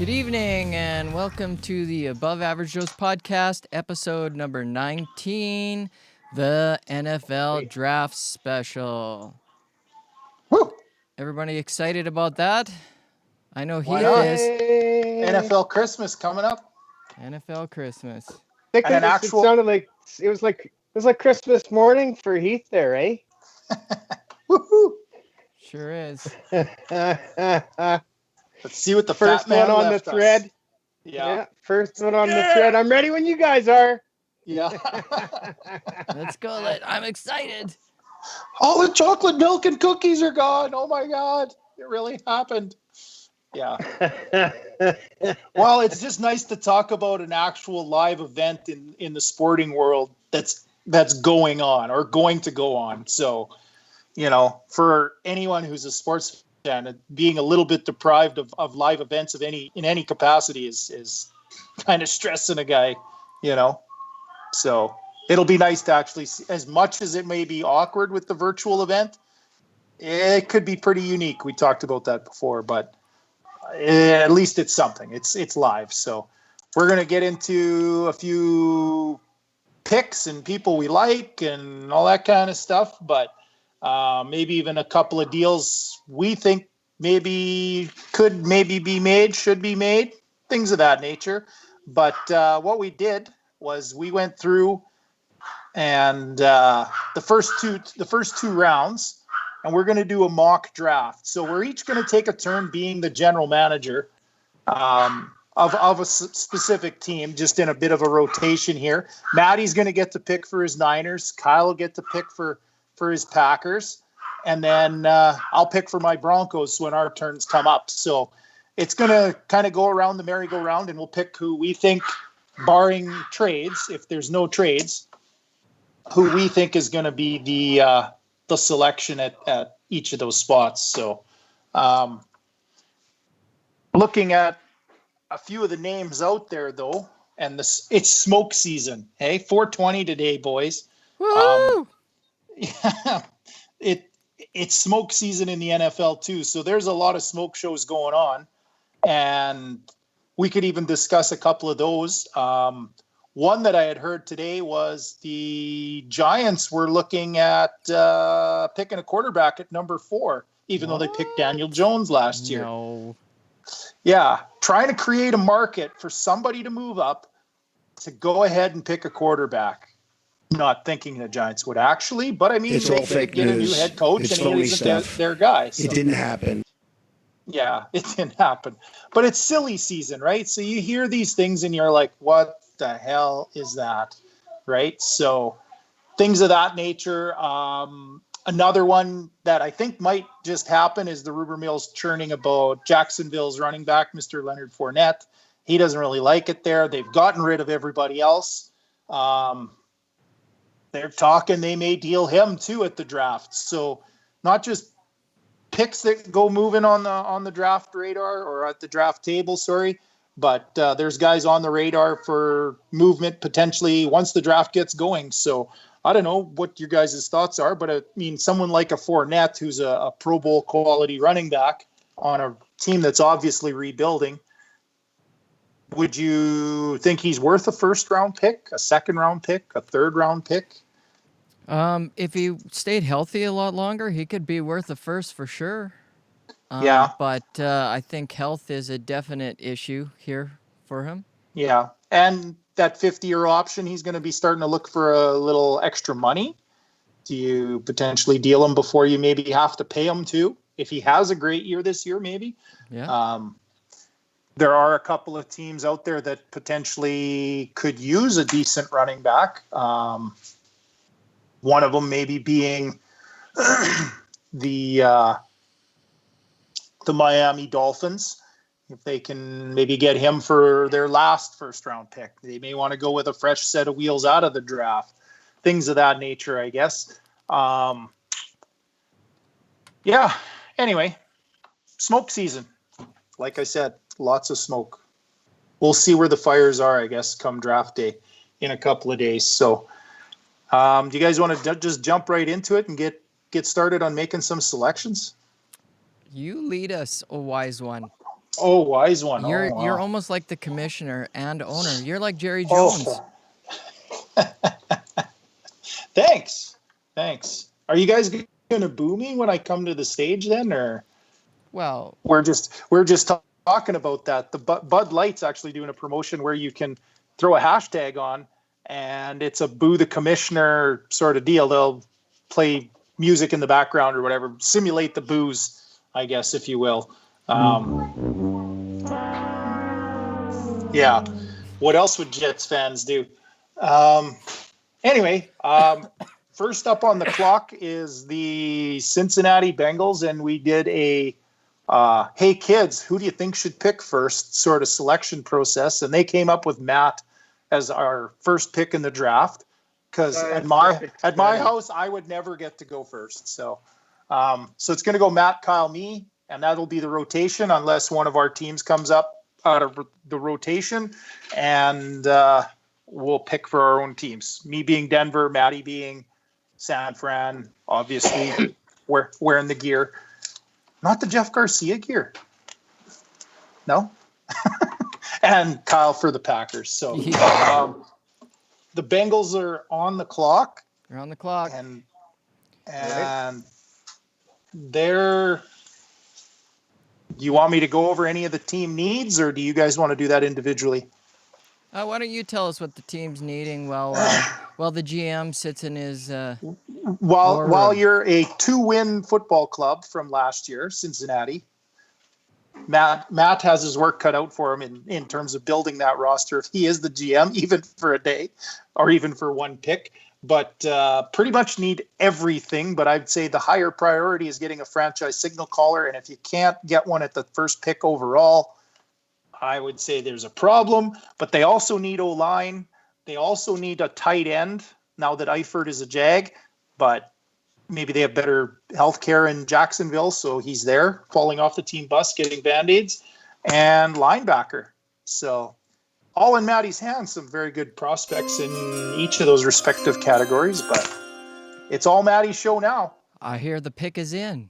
Good evening and welcome to the Above Average Joe's podcast, episode number 19, the NFL Draft Special. Woo! Everybody excited about that? I know Heath Why not? is. NFL Christmas coming up. NFL Christmas. And an actual- It sounded like it was like Christmas morning for Heath there, eh? Woohoo! Sure is. Let's see what the First fat man one on the left us. thread. Yeah. First one on the thread. I'm ready when you guys are. Yeah. Let's go. I'm excited. All the chocolate milk and cookies are gone. Oh my God. It really happened. Yeah. Well, it's just nice to talk about an actual live event in the sporting world that's going on or going to go on. So, for anyone who's a sports fan, being a little bit deprived of live events in any capacity is kind of stressing a guy, So it'll be nice to actually see, as much as it may be awkward with the virtual event, it could be pretty unique. We talked about that before, but at least it's something. It's live. So we're going to get into a few picks and people we like and all that kind of stuff, but maybe even a couple of deals we think could be made, should be made, things of that nature. But what we did was we went through and the first two rounds, and we're going to do a mock draft. So we're each going to take a turn being the general manager of a specific team, just in a bit of a rotation here. Maddie's going to get to pick for his Niners. Kyle will get to pick for his Packers. And then I'll pick for my Broncos when our turns come up. So it's going to kind of go around the merry-go-round, and we'll pick who we think, barring trades, if there's no trades, who we think is going to be the selection at each of those spots. So looking at a few of the names out there, though, and it's smoke season. Hey, 420 today, boys. Woo! Yeah, it's smoke season in the NFL too. So there's a lot of smoke shows going on, and we could even discuss a couple of those. One that I had heard today was the Giants were looking at picking a quarterback at number 4, even though they picked Daniel Jones last year. No. Yeah, trying to create a market for somebody to move up to go ahead and pick a quarterback. Not thinking the Giants would actually, but I mean, it's they all fake get news. a new head coach, It's and he isn't their guy. So. It didn't happen. Yeah, it didn't happen. But it's silly season, right? So you hear these things and you're like, what the hell is that? Right? So things of that nature. Another one that I think might just happen is the rumor mill's churning about Jacksonville's running back, Mr. Leonard Fournette. He doesn't really like it there. They've gotten rid of everybody else. They're talking they may deal him too at the draft. So not just picks that go moving on the draft radar or at the draft table, but there's guys on the radar for movement potentially once the draft gets going. So I don't know what your guys' thoughts are, but I mean, someone like a Fournette, who's a Pro Bowl quality running back on a team that's obviously rebuilding, would you think he's worth a first-round pick, a second-round pick, a third-round pick? If he stayed healthy a lot longer, he could be worth a first for sure. Yeah. But I think health is a definite issue here for him. Yeah. And that 50-year option, he's going to be starting to look for a little extra money. Do you potentially deal him before you maybe have to pay him too? If he has a great year this year, maybe. Yeah. There are a couple of teams out there that potentially could use a decent running back. One of them maybe being the Miami Dolphins. If they can maybe get him for their last first-round pick, they may want to go with a fresh set of wheels out of the draft. Things of that nature, I guess. Yeah. Anyway, smoke season. Like I said, lots of smoke. We'll see where the fires are, I guess, come draft day in a couple of days. So do you guys want to just jump right into it and get started on making some selections? You lead us, a wise one. Oh, wise one. You're Oh, you're wow. almost like the commissioner and owner. You're like Jerry Jones. Oh, thanks. Thanks. Are you guys going to boo me when I come to the stage then, or Well, we're just talking about that? The Bud Light's actually doing a promotion where you can throw a hashtag on, and it's a boo the commissioner sort of deal. They'll play music in the background or whatever, simulate the boos, I guess, if you will. Yeah. What else would Jets fans do? Um, Anyway, first up on the clock is the Cincinnati Bengals, and we did a hey kids, who do you think should pick first sort of selection process, and they came up with Matt as our first pick in the draft because at my house I would never get to go first. So it's going to go Matt, Kyle, me, and that'll be the rotation unless one of our teams comes up out of the rotation, and we'll pick for our own teams. Me being Denver, Matty being San Fran, obviously wearing the gear. Not the Jeff Garcia gear. No. And Kyle for the Packers. So yeah, the Bengals are on the clock, you're on the clock. and they're. Do you want me to go over any of the team needs, or do you guys want to do that individually? Why don't you tell us what the team's needing while the GM sits in his war While room. you're a 2-win football club from last year, Cincinnati, Matt has his work cut out for him in terms of building that roster. If he is the GM, even for a day or even for one pick, but pretty much need everything. But I'd say the higher priority is getting a franchise signal caller. And if you can't get one at the first pick overall, I would say there's a problem. But they also need O-line. They also need a tight end now that Eifert is a Jag. But maybe they have better health care in Jacksonville, so he's there, falling off the team bus, getting Band-Aids, and linebacker. So all in Matty's hands, some very good prospects in each of those respective categories, but it's all Matty's show now. I hear the pick is in.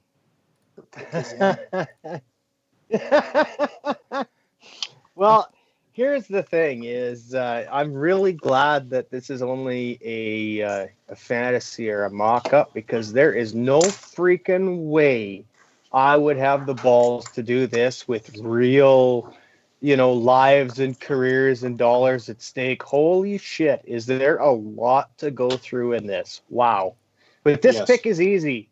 Well, here's the thing: is I'm really glad that this is only a fantasy or a mock-up because there is no freaking way I would have the balls to do this with real, lives and careers and dollars at stake. Holy shit! Is there a lot to go through in this? Wow! But this Yes. pick is easy.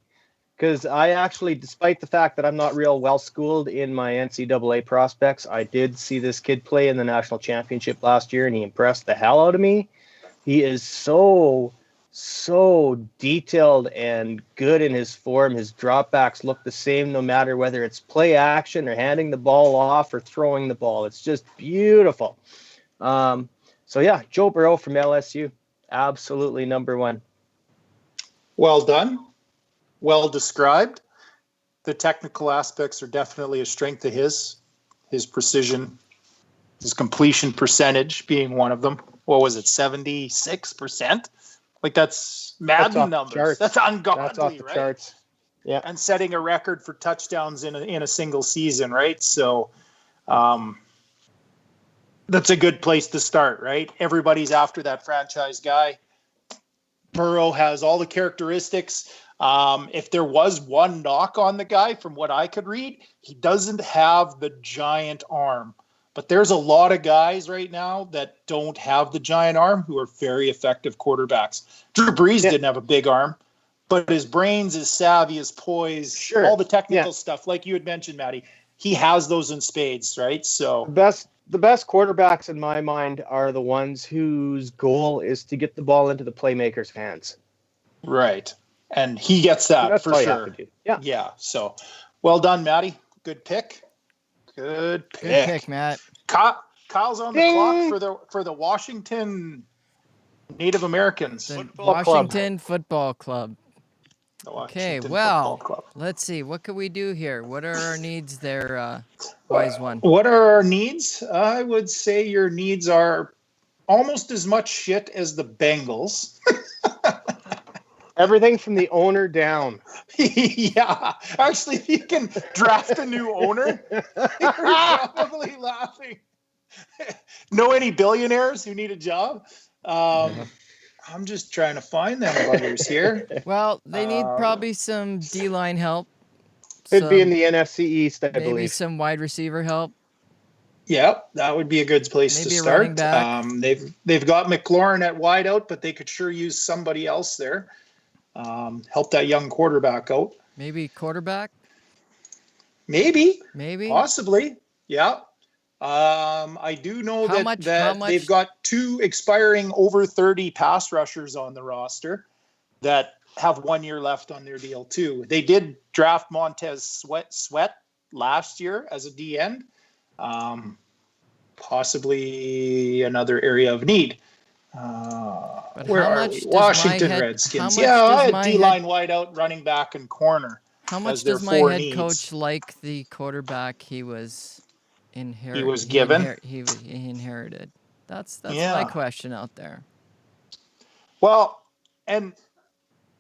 Because I actually, despite the fact that I'm not real well schooled in my NCAA prospects, I did see this kid play in the national championship last year, and he impressed the hell out of me. He is so detailed and good in his form. His dropbacks look the same no matter whether it's play action or handing the ball off or throwing the ball. It's just beautiful. So yeah, Joe Burrow from LSU, absolutely number one. Well done. Well described. The technical aspects are definitely a strength of his precision, his completion percentage being one of them. What was it, 76%? Like that's Madden numbers. That's ungodly, That's off the right? charts. Yeah. And setting a record for touchdowns in a single season, right? So that's a good place to start, right? Everybody's after that franchise guy. Burrow has all the characteristics. If there was one knock on the guy, from what I could read, he doesn't have the giant arm. But there's a lot of guys right now that don't have the giant arm who are very effective quarterbacks. Drew Brees didn't have a big arm, but his brains, his savvy, his poise, all the technical stuff, like you had mentioned, Matty, he has those in spades, right? So the best quarterbacks in my mind are the ones whose goal is to get the ball into the playmaker's hands. Right. And he gets that that's for all sure. You have to do. Yeah. Yeah. So well done, Matty. Good pick. Good pick, Matt. Kyle's on the clock for the Washington Native Americans. The Washington Football Club. Okay, well, let's see. What can we do here? What are our needs there, wise one? What are our needs? I would say your needs are almost as much shit as the Bengals. Everything from the owner down. Yeah, actually, if you can draft a new owner, you're probably laughing. Know any billionaires who need a job? I'm just trying to find them buggers here. Well, they need probably some D-line help. Could be in Some the NFC East, I maybe believe. some wide receiver help. Yep, that would be a good place Maybe to a running start. back. They've got McLaurin at wide out, but they could sure use somebody else there. Help that young quarterback out. Maybe quarterback. Maybe, Maybe. possibly. Yeah. I do know How that much- they've got 2 expiring over 30 pass rushers on the roster that have 1 year left on their deal too. They did draft Montez Sweat last year as a D end. Possibly another area of need. But Where how are much we? does Washington my head- Redskins. how much Yeah, does I had my D-line wide out, running back, and corner. How as much their does my 4 head needs. coach like the quarterback he was He was given? he inherited? That's my Yeah. question out there. Well, and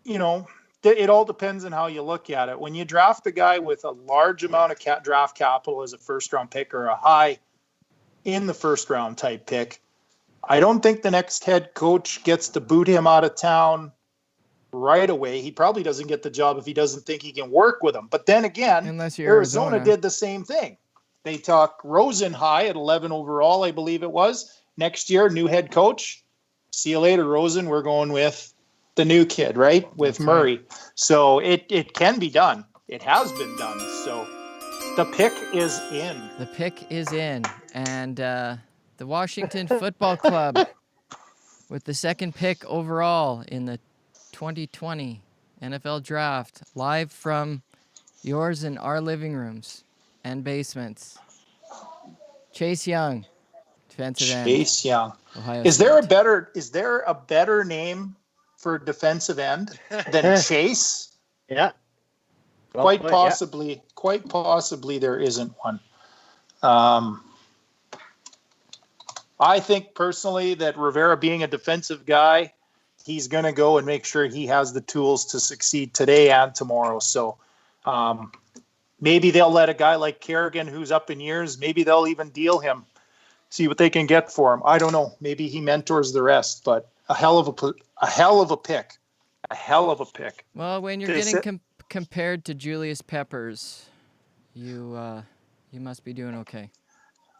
you know, it all depends on how you look at it. When you draft a guy with a large amount of draft capital as a first-round pick or a high in the first-round type pick, I don't think the next head coach gets to boot him out of town right away. He probably doesn't get the job if he doesn't think he can work with him. But then again, Unless you're Arizona Arizona. did the same thing. They took Rosen high at 11 overall, I believe it was. Next year, new head coach. See you later, Rosen. We're going with the new kid, right? With That's Murray. right. So it can be done. It has been done. So the pick is in. The pick is in, and the Washington Football Club with the second pick overall in the 2020 NFL Draft, live from yours and our living rooms and basements. Chase Young, defensive end. Chase Young. Ohio Is State. there a better name for defensive end than Chase? Yeah. Well Quite put, possibly there isn't one. I think personally that Rivera, being a defensive guy, he's going to go and make sure he has the tools to succeed today and tomorrow. So maybe they'll let a guy like Kerrigan, who's up in years, maybe they'll even deal him, see what they can get for him. I don't know. Maybe he mentors the rest, but a hell of a pick. Well, when you're getting compared to Julius Peppers, you must be doing okay.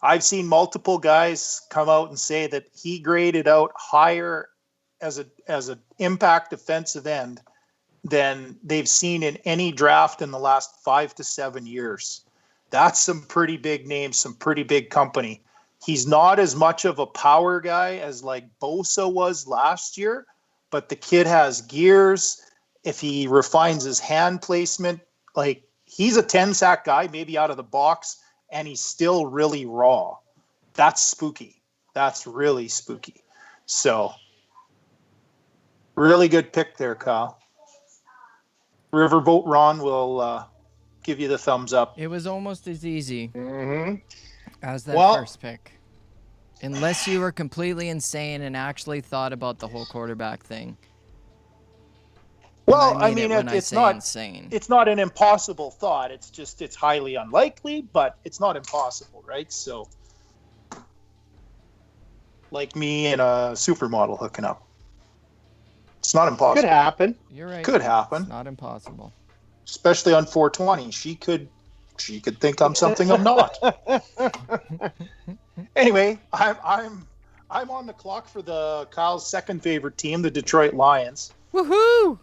I've seen multiple guys come out and say that he graded out higher as an impact defensive end than they've seen in any draft in the last 5 to 7 years. That's some pretty big names, some pretty big company. He's not as much of a power guy as like Bosa was last year, but the kid has gears. If he refines his hand placement, like he's a 10-sack guy, maybe out of the box, and he's still really raw. That's spooky. That's really spooky. So, really good pick there, Kyle. Riverboat Ron will give you the thumbs up. It was almost as easy as that Well, first pick. Unless you were completely insane and actually thought about the whole quarterback thing. Well, I mean it's not insane. It's not an impossible thought. It's highly unlikely, but it's not impossible, right? So, like me and a supermodel hooking up, it's not impossible. Could happen. You're right. Could happen. It's not impossible. Especially on 420, she could think I'm something I'm not. Anyway, I'm on the clock for Kyle's second favorite team, the Detroit Lions. Woohoo!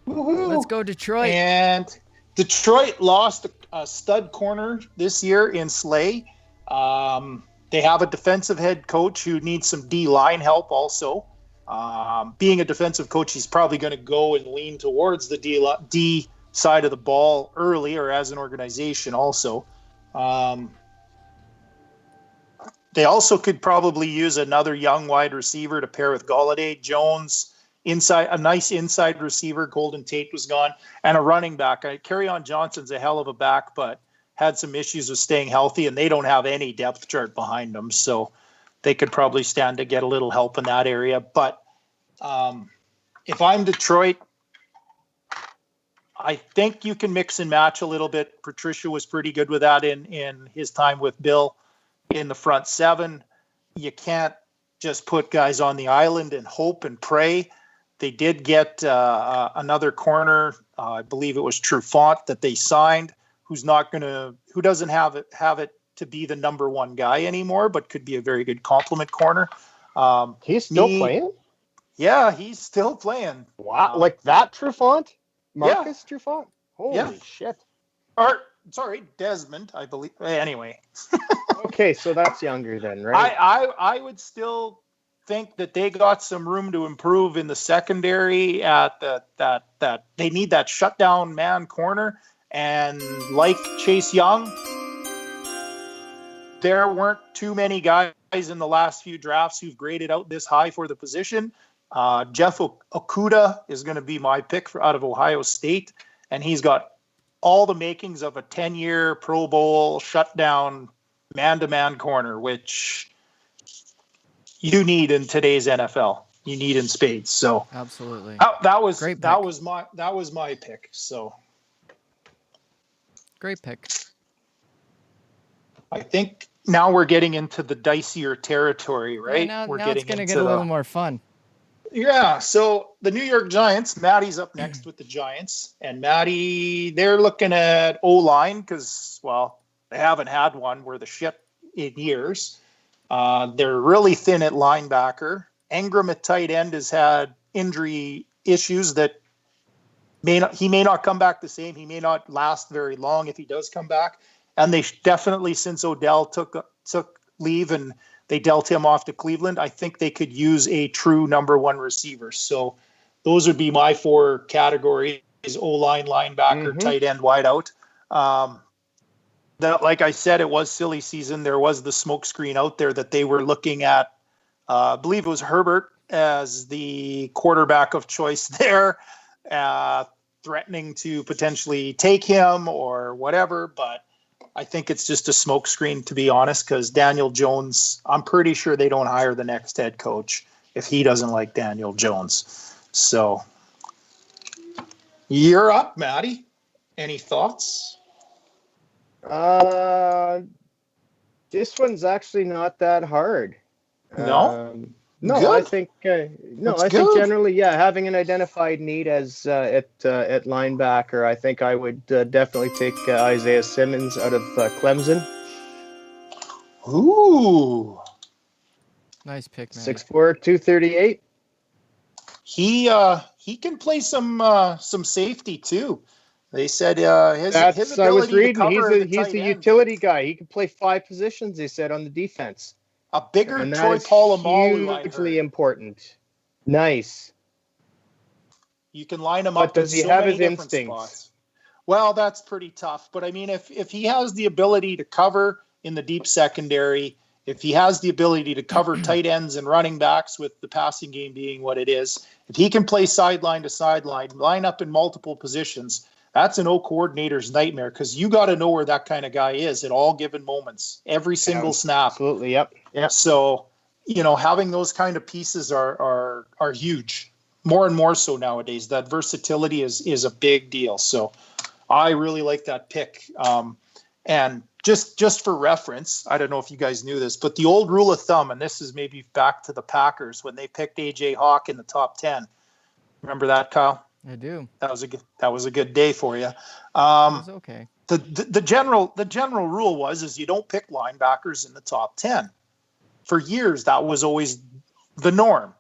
Woo-hoo. Let's go Detroit. And Detroit lost a stud corner this year in Slay. They have a defensive head coach who needs some D-line help also. Being a defensive coach, he's probably going to go and lean towards the D side of the ball early, or as an organization also. They also could probably use another young wide receiver to pair with Golladay. Jones, a nice inside receiver. Golden Tate was gone. And a running back. Kerryon Johnson's a hell of a back, but had some issues with staying healthy, and they don't have any depth chart behind them. So they could probably stand to get a little help in that area. But if I'm Detroit, I think you can mix and match a little bit. Patricia was pretty good with that in his time with Bill in the front seven. You can't just put guys on the island and hope and pray. They did get another corner. I believe it was Trufant that they signed, who doesn't have it to be the number one guy anymore, but could be a very good complement corner. He's still playing? Yeah, he's still playing. Wow, like that Trufant? Marcus Yeah. Trufant? Holy shit. Or, sorry, Desmond, I believe. Anyway. Okay, so that's younger then, right? I would still think that they got some room to improve in the secondary at that they need that shutdown man corner. And like Chase Young, there weren't too many guys in the last few drafts who've graded out this high for the position. Jeff Okuda is going to be my pick out of Ohio State, and he's got all the makings of a 10-year Pro Bowl shutdown man-to-man corner, which you need in today's NFL. You need in spades. So absolutely, that was great pick. that was my pick. So great pick. I think now we're getting into the dicier territory, right? Yeah, we're now it's going to get a little more fun. Yeah, so the New York Giants, Maddie's up next with the Giants. And Maddie, they're looking at O-line because, well, they haven't had one worth of shit in years. They're really thin at linebacker. Engram at tight end has had injury issues that he may not come back the same. He may not last very long if he does come back. And they definitely, since Odell took leave and they dealt him off to Cleveland, I think they could use a true number one receiver. So those would be my four categories: O-line, linebacker, tight end, wide out. That, like I said, it was silly season. There was the smoke screen out there that they were looking at. I believe it was Herbert as the quarterback of choice there, threatening to potentially take him or whatever. But I think it's just a smoke screen, to be honest, because Daniel Jones, I'm pretty sure they don't hire the next head coach if he doesn't like Daniel Jones. So you're up, Maddie. Any thoughts? This one's actually not that hard. No? No, Good. I think think generally, having an identified need as at linebacker, I think I would definitely take Isaiah Simmons out of Clemson. Ooh, nice pick, man. 6'4", 238. He can play some safety too. They said his ability I was reading. to cover He's a utility guy. He can play 5 positions. They said on the defense. A bigger And Troy Polamalu, hugely important. Nice. You can line him But up. does he have his instincts? Spots. Well, that's pretty tough. But I mean, if he has the ability to cover in the deep secondary, if he has the ability to cover tight ends and running backs with the passing game being what it is, if he can play sideline to sideline, line up in multiple positions, that's an O coordinator's nightmare because you got to know where that kind of guy is at all given moments, every single snap. Absolutely, yep. So, having those kind of pieces are huge, more and more so nowadays. That versatility is a big deal. So, I really like that pick. And just for reference, I don't know if you guys knew this, but the old rule of thumb, and this is maybe back to the Packers when they picked A.J. Hawk in the top 10. Remember that, Kyle? I do. That was a good day for you. It was okay. The general rule was you don't pick linebackers in the top 10. For years, that was always the norm.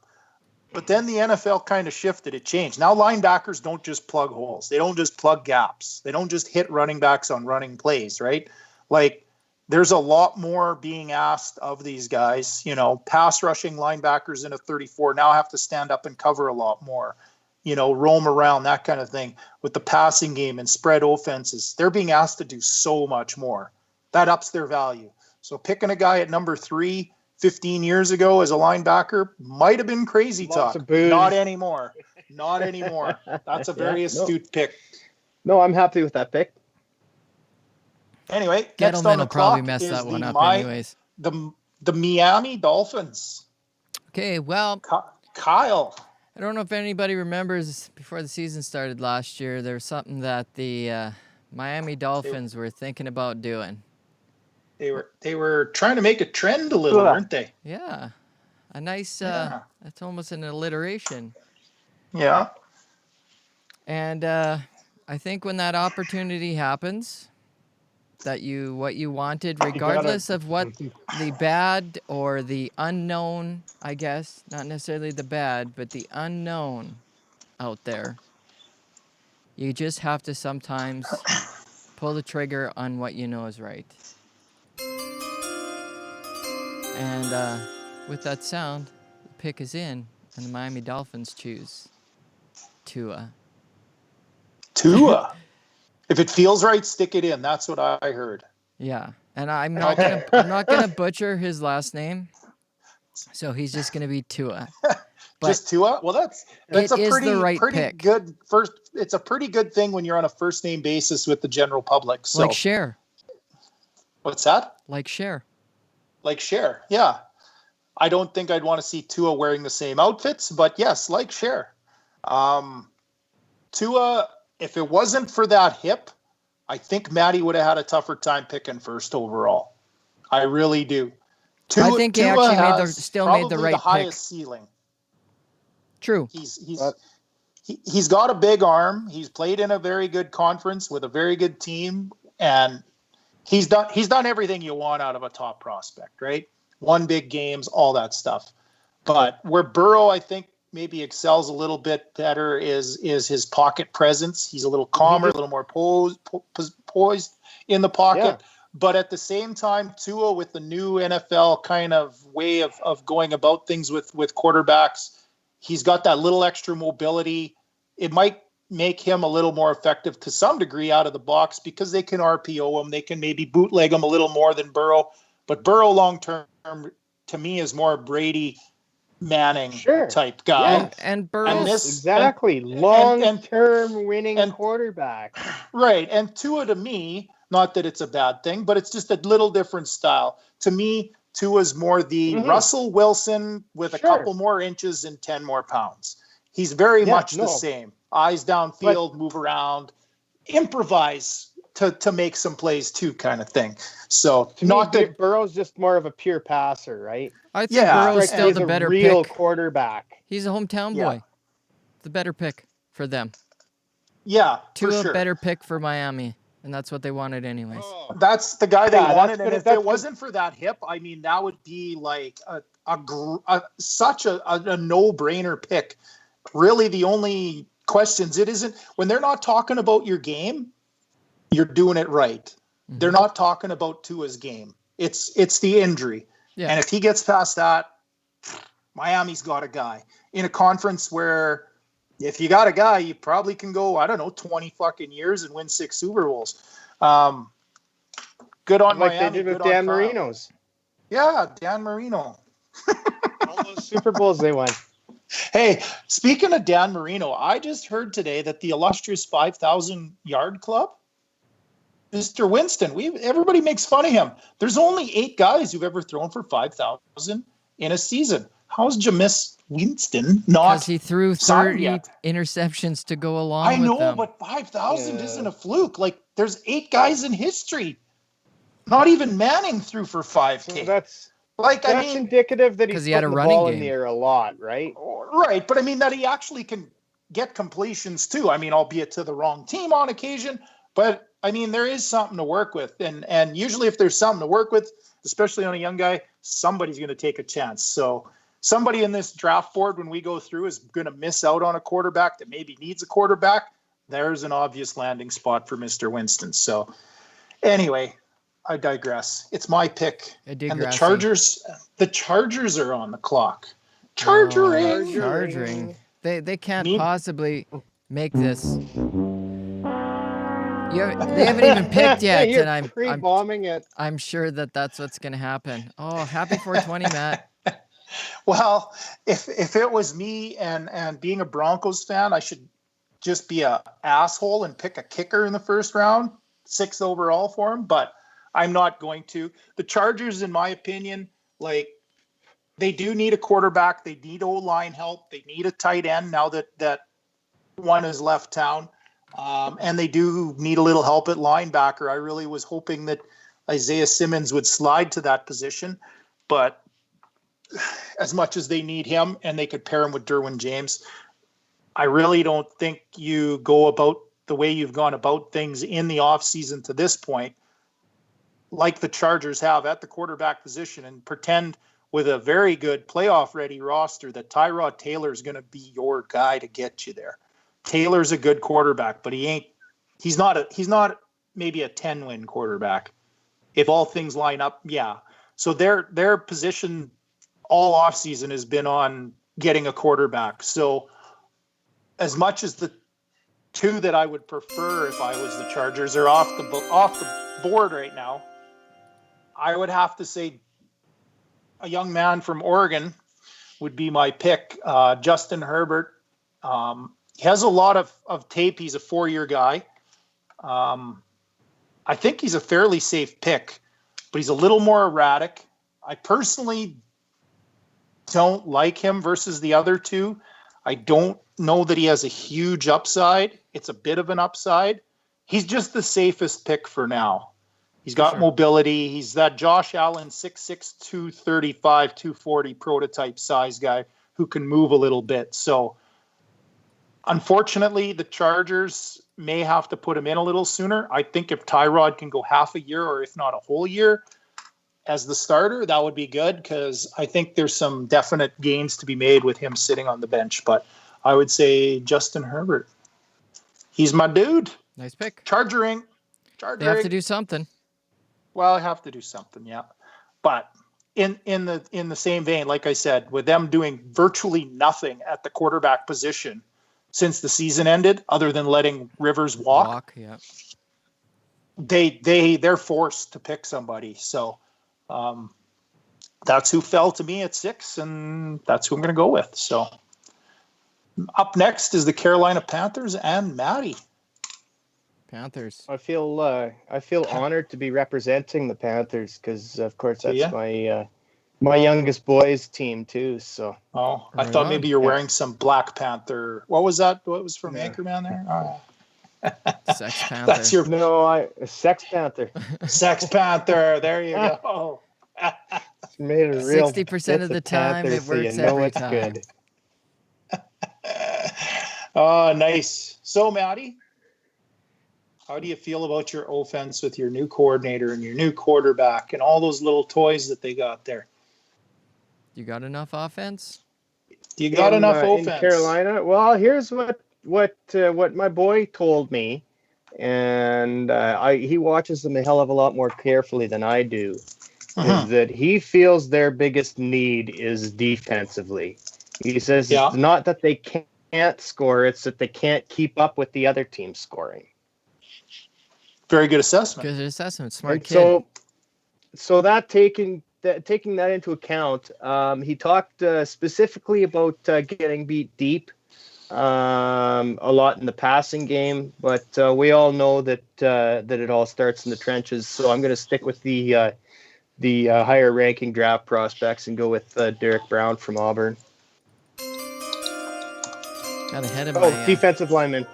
But then the NFL kind of shifted. It changed. Now linebackers don't just plug holes. They don't just plug gaps. They don't just hit running backs on running plays, right? Like there's a lot more being asked of these guys. Pass rushing linebackers in a 34 now have to stand up and cover a lot more. Roam around, that kind of thing. With the passing game and spread offenses, they're being asked to do so much more. That ups their value. So picking a guy at number 3 15 years ago as a linebacker might have been crazy talk. Not anymore. Not anymore. That's a very astute pick. No, I'm happy with that pick. Anyway, next on the clock is the Miami Dolphins. Okay, well, Kyle. I don't know if anybody remembers before the season started last year, there was something that the Miami Dolphins were thinking about doing. They were trying to make a trend a little, Tua. weren't they? Yeah. A nice, Yeah. that's almost an alliteration. Yeah. And I think when that opportunity happens, that what you wanted, regardless of what the bad or the unknown, I guess, not necessarily the bad, but the unknown out there, you just have to sometimes pull the trigger on what you know is right. And with that sound, the pick is in, and the Miami Dolphins choose Tua. Tua. If it feels right, stick it in. That's what I heard. Yeah, and I'm not gonna butcher his last name, so he's just gonna be Tua. But just Tua? Well, that's it a is the right pretty pick. good first. It's a pretty good thing when you're on a first name basis with the general public. So, Like Cher. What's that? Like Cher. Like Cher. Yeah. I don't think I'd want to see Tua wearing the same outfits, but yes, like Cher. Tua, if it wasn't for that hip, I think Matty would have had a tougher time picking first overall. I really do. I think he Tua actually has made the right the pick. highest ceiling. True. He's got a big arm. He's played in a very good conference with a very good team, and he's done everything you want out of a top prospect, right? Won big games, all that stuff. But where Burrow, I think, maybe excels a little bit better is his pocket presence. He's a little calmer, a little more poised in the pocket. Yeah. But at the same time, Tua, with the new NFL kind of way of going about things with quarterbacks, he's got that little extra mobility. It might make him a little more effective to some degree out of the box because they can RPO him. They can maybe bootleg him a little more than Burrow. But Burrow long-term, to me, is more Brady Manning type guy. Yes. And Burrow. Exactly. Long-term winning quarterback. Right. And Tua, to me, not that it's a bad thing, but it's just a little different style. To me, Tua's more the Russell Wilson with a couple more inches and 10 more pounds. He's very much the same. Eyes downfield, move around, improvise to make some plays too, kind of thing. So not that Burrow's just more of a pure passer, right? I think Burrow's still the better real pick. Quarterback. He's a hometown boy. The better pick for them. Yeah, Tua, for sure. Better pick for Miami, and that's what they wanted anyways. That's the guy they wanted, and if it wasn't for that hip, I mean, that would be like such a no-brainer pick. Really, the only questions, it isn't when they're not talking about your game, you're doing it right. Mm-hmm. They're not talking about Tua's game. It's the injury. Yeah. And if he gets past that, Miami's got a guy in a conference where if you got a guy, you probably can go, 20 fucking years and win 6 Super Bowls. Good on like Miami. They did with Dan Marino's. Yeah, Dan Marino. All those Super Bowls they won. Hey, speaking of Dan Marino, I just heard today that the illustrious 5,000-yard club, Mr. Winston, everybody makes fun of him. There's only 8 guys who've ever thrown for 5,000 in a season. How's Jameis Winston not? Because he threw 30 interceptions to go along with them. I know, but 5,000 isn't a fluke. Like, there's 8 guys in history. Not even Manning threw for 5K. So that's indicative that he's putting the ball in the air a lot, right? Right, but I mean that he actually can get completions too. I mean, albeit to the wrong team on occasion, but I mean there is something to work with, and usually if there's something to work with, especially on a young guy, somebody's going to take a chance. So somebody in this draft board when we go through is going to miss out on a quarterback that maybe needs a quarterback. There's an obvious landing spot for Mr. Winston. So anyway, I digress. It's my pick. And the Chargers are on the clock. Charging. They can't possibly make this. They haven't even picked yet, You're and I'm pre-bombing it. I'm sure that's what's going to happen. Oh, happy 420, Matt. Well, if it was me and being a Broncos fan, I should just be a asshole and pick a kicker in the first round, 6th overall for him, but I'm not going to. The Chargers, in my opinion, like they do need a quarterback. They need O-line help. They need a tight end now that one has left town. And they do need a little help at linebacker. I really was hoping that Isaiah Simmons would slide to that position, but as much as they need him and they could pair him with Derwin James, I really don't think you go about the way you've gone about things in the offseason to this point, like the Chargers have at the quarterback position, and pretend with a very good playoff ready roster that Tyrod Taylor is going to be your guy to get you there. Taylor's a good quarterback, but he's not maybe a 10-win quarterback. If all things line up, yeah. So their position all offseason has been on getting a quarterback. So as much as the two that I would prefer if I was the Chargers are off the board right now, I would have to say a young man from Oregon would be my pick. Justin Herbert. He has a lot of tape. He's a 4-year guy. I think he's a fairly safe pick, but he's a little more erratic. I personally don't like him versus the other two. I don't know that he has a huge upside. It's a bit of an upside. He's just the safest pick for now. He's got mobility. He's that Josh Allen 6'6", 235, 240 prototype size guy who can move a little bit. So unfortunately, the Chargers may have to put him in a little sooner. I think if Tyrod can go half a year or if not a whole year as the starter, that would be good, because I think there's some definite gains to be made with him sitting on the bench. But I would say Justin Herbert. He's my dude. Nice pick. Chargering. They have to do something. Well, I have to do something, yeah. But in the same vein, like I said, with them doing virtually nothing at the quarterback position since the season ended, other than letting Rivers walk, yeah. They're forced to pick somebody. So that's who fell to me at 6, and that's who I'm going to go with. So up next is the Carolina Panthers and Maddie. Panthers. I feel honored to be representing the Panthers because, of course, that's my youngest boy's team too. So. Oh, I thought maybe you're wearing some Black Panther. What was that? What was from Anchorman there? Sex Panther. That's your Sex Panther. Sex Panther. There you go. Made a real 60% of the time Panther, it works so you know every it's time. Good. Oh, nice. So, Maddie, how do you feel about your offense with your new coordinator and your new quarterback and all those little toys that they got there? You got enough offense? You got enough offense in Carolina? Well, here's what my boy told me, and he watches them a hell of a lot more carefully than I do. Is that he feels their biggest need is defensively. He says it's not that they can't score; it's that they can't keep up with the other team's scoring. Very good assessment. Good assessment. Smart kid. So that taking that into account, he talked specifically about getting beat deep a lot in the passing game, but we all know that it all starts in the trenches. So I'm going to stick with the higher ranking draft prospects and go with Derek Brown from Auburn. Got ahead of my defensive lineman.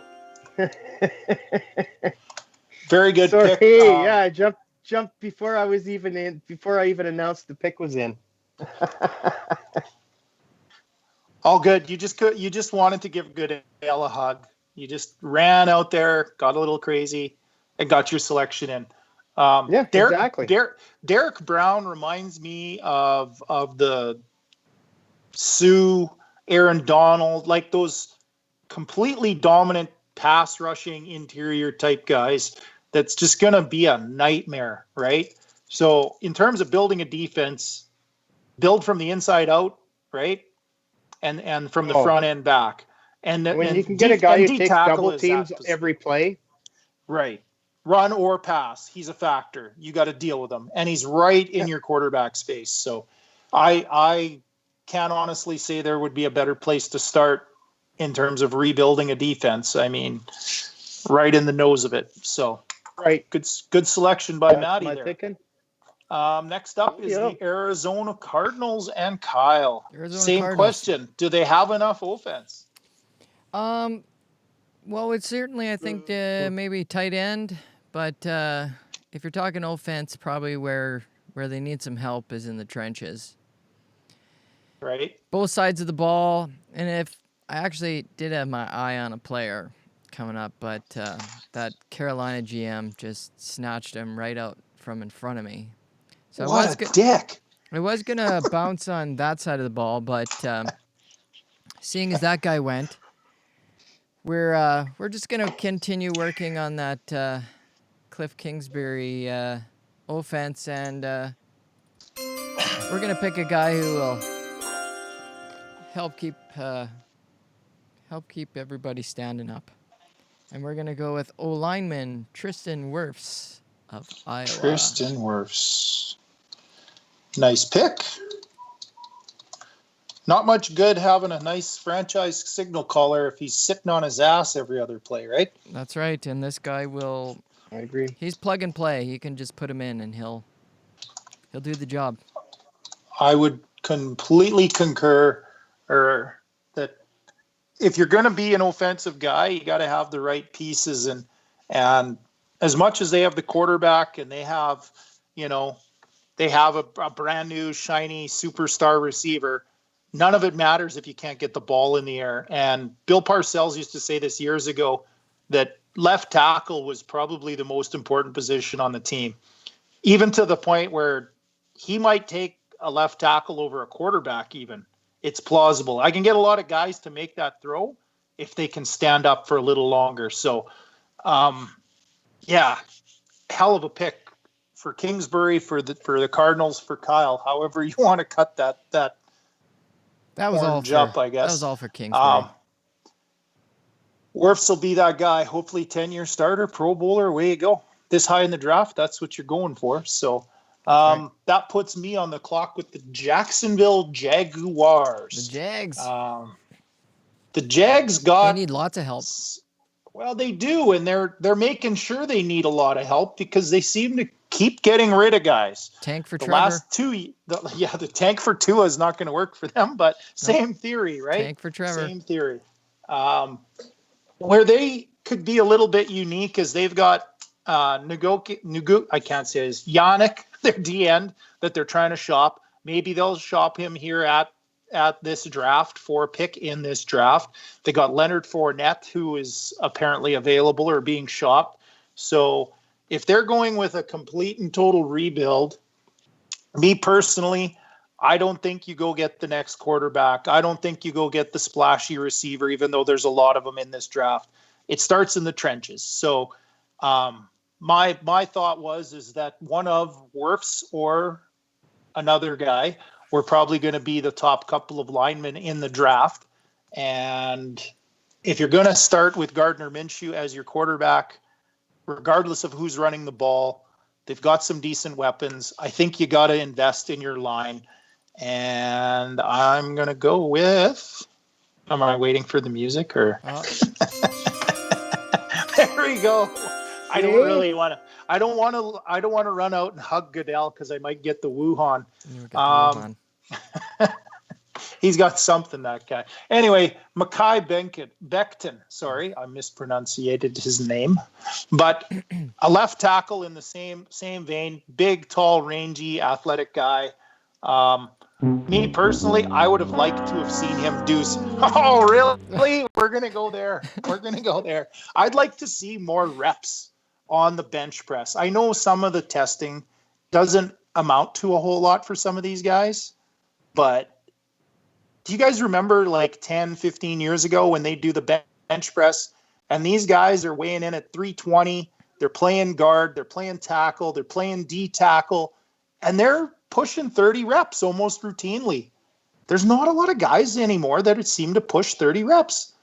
Very good pick. I jumped before I even announced the pick was in. All good. You just wanted to give Goodale a hug. You just ran out there, got a little crazy, and got your selection in. Exactly. Derek Brown reminds me of the Sue, Aaron Donald, like those completely dominant pass rushing interior type guys. That's just going to be a nightmare, right? So in terms of building a defense, build from the inside out, right? And from the front end back. And when you can get a guy who takes double teams every play. Right. Run or pass. He's a factor. You got to deal with him. And he's right in your quarterback space. So I can't honestly say there would be a better place to start in terms of rebuilding a defense. I mean, right in the nose of it. So right. Good selection by Maddie there. Thinking. Next up is Yeah. the Arizona Cardinals and Kyle. Arizona Same Cardinals. question. Do they have enough offense? Well, it's certainly, I think, maybe tight end, but if you're talking offense, probably where they need some help is in the trenches. Right? Both sides of the ball, and if I actually did have my eye on a player coming up, but that Carolina GM just snatched him right out from in front of me. So What a dick. I was gonna bounce on that side of the ball, but seeing as that guy went, we're just gonna continue working on that Cliff Kingsbury offense, and we're gonna pick a guy who will help keep everybody standing up. And we're gonna go with O-lineman Tristan Wirfs of Iowa. Tristan Wirfs. Nice pick. Not much good having a nice franchise signal caller if he's sitting on his ass every other play, right? That's right, and this guy will. I agree. He's plug and play. You can just put him in, and he'll do the job. I would completely concur, or that if you're going to be an offensive guy, you got to have the right pieces, and as much as they have the quarterback and they have, they have a brand new shiny superstar receiver, none of it matters if you can't get the ball in the air. And Bill Parcells used to say this years ago, that left tackle was probably the most important position on the team, even to the point where he might take a left tackle over a quarterback even. It's plausible. I can get a lot of guys to make that throw if they can stand up for a little longer. So, yeah, hell of a pick for Kingsbury, for the Cardinals, for Kyle. However you want to cut that was all for, up, I guess. That was all for Kingsbury. Wirfs will be that guy. Hopefully 10-year starter, Pro Bowler, away you go. This high in the draft, that's what you're going for. So right. That puts me on the clock with the Jacksonville Jaguars. The Jags. The Jags got. They need lots of help. Well, they do, and they're making sure they need a lot of help because they seem to keep getting rid of guys. Tank for the Trevor. Last two, the tank for Tua is not going to work for them, but same theory, right? Tank for Trevor. Same theory. Where they could be a little bit unique is they've got I can't say his Yannick, their D end that they're trying to shop. Maybe they'll shop him here at this draft for a pick in this draft. They got Leonard Fournette, who is apparently available or being shopped. So if they're going with a complete and total rebuild, me personally, I don't think you go get the next quarterback. I don't think you go get the splashy receiver, even though there's a lot of them in this draft. It starts in the trenches. So my thought is that one of Wirfs or another guy were probably going to be the top couple of linemen in the draft. And if you're going to start with Gardner Minshew as your quarterback, regardless of who's running the ball, they've got some decent weapons. I think you got to invest in your line. And I'm going to go with, am I waiting for the music or? There we go. I don't want to run out and hug Goodell because I might get the Wuhan. He's got something, that guy. Anyway, Mekhi Becton. Sorry, I mispronunciated his name. But a left tackle in the same vein. Big, tall, rangy, athletic guy. Me personally, I would have liked to have seen him do. Oh, really? We're gonna go there. I'd like to see more reps on the bench press. I know some of the testing doesn't amount to a whole lot for some of these guys, but do you guys remember like 10, 15 years ago when they do the bench press and these guys are weighing in at 320, they're playing guard, they're playing tackle, they're playing D tackle, and they're pushing 30 reps almost routinely. There's not a lot of guys anymore that seem to push 30 reps.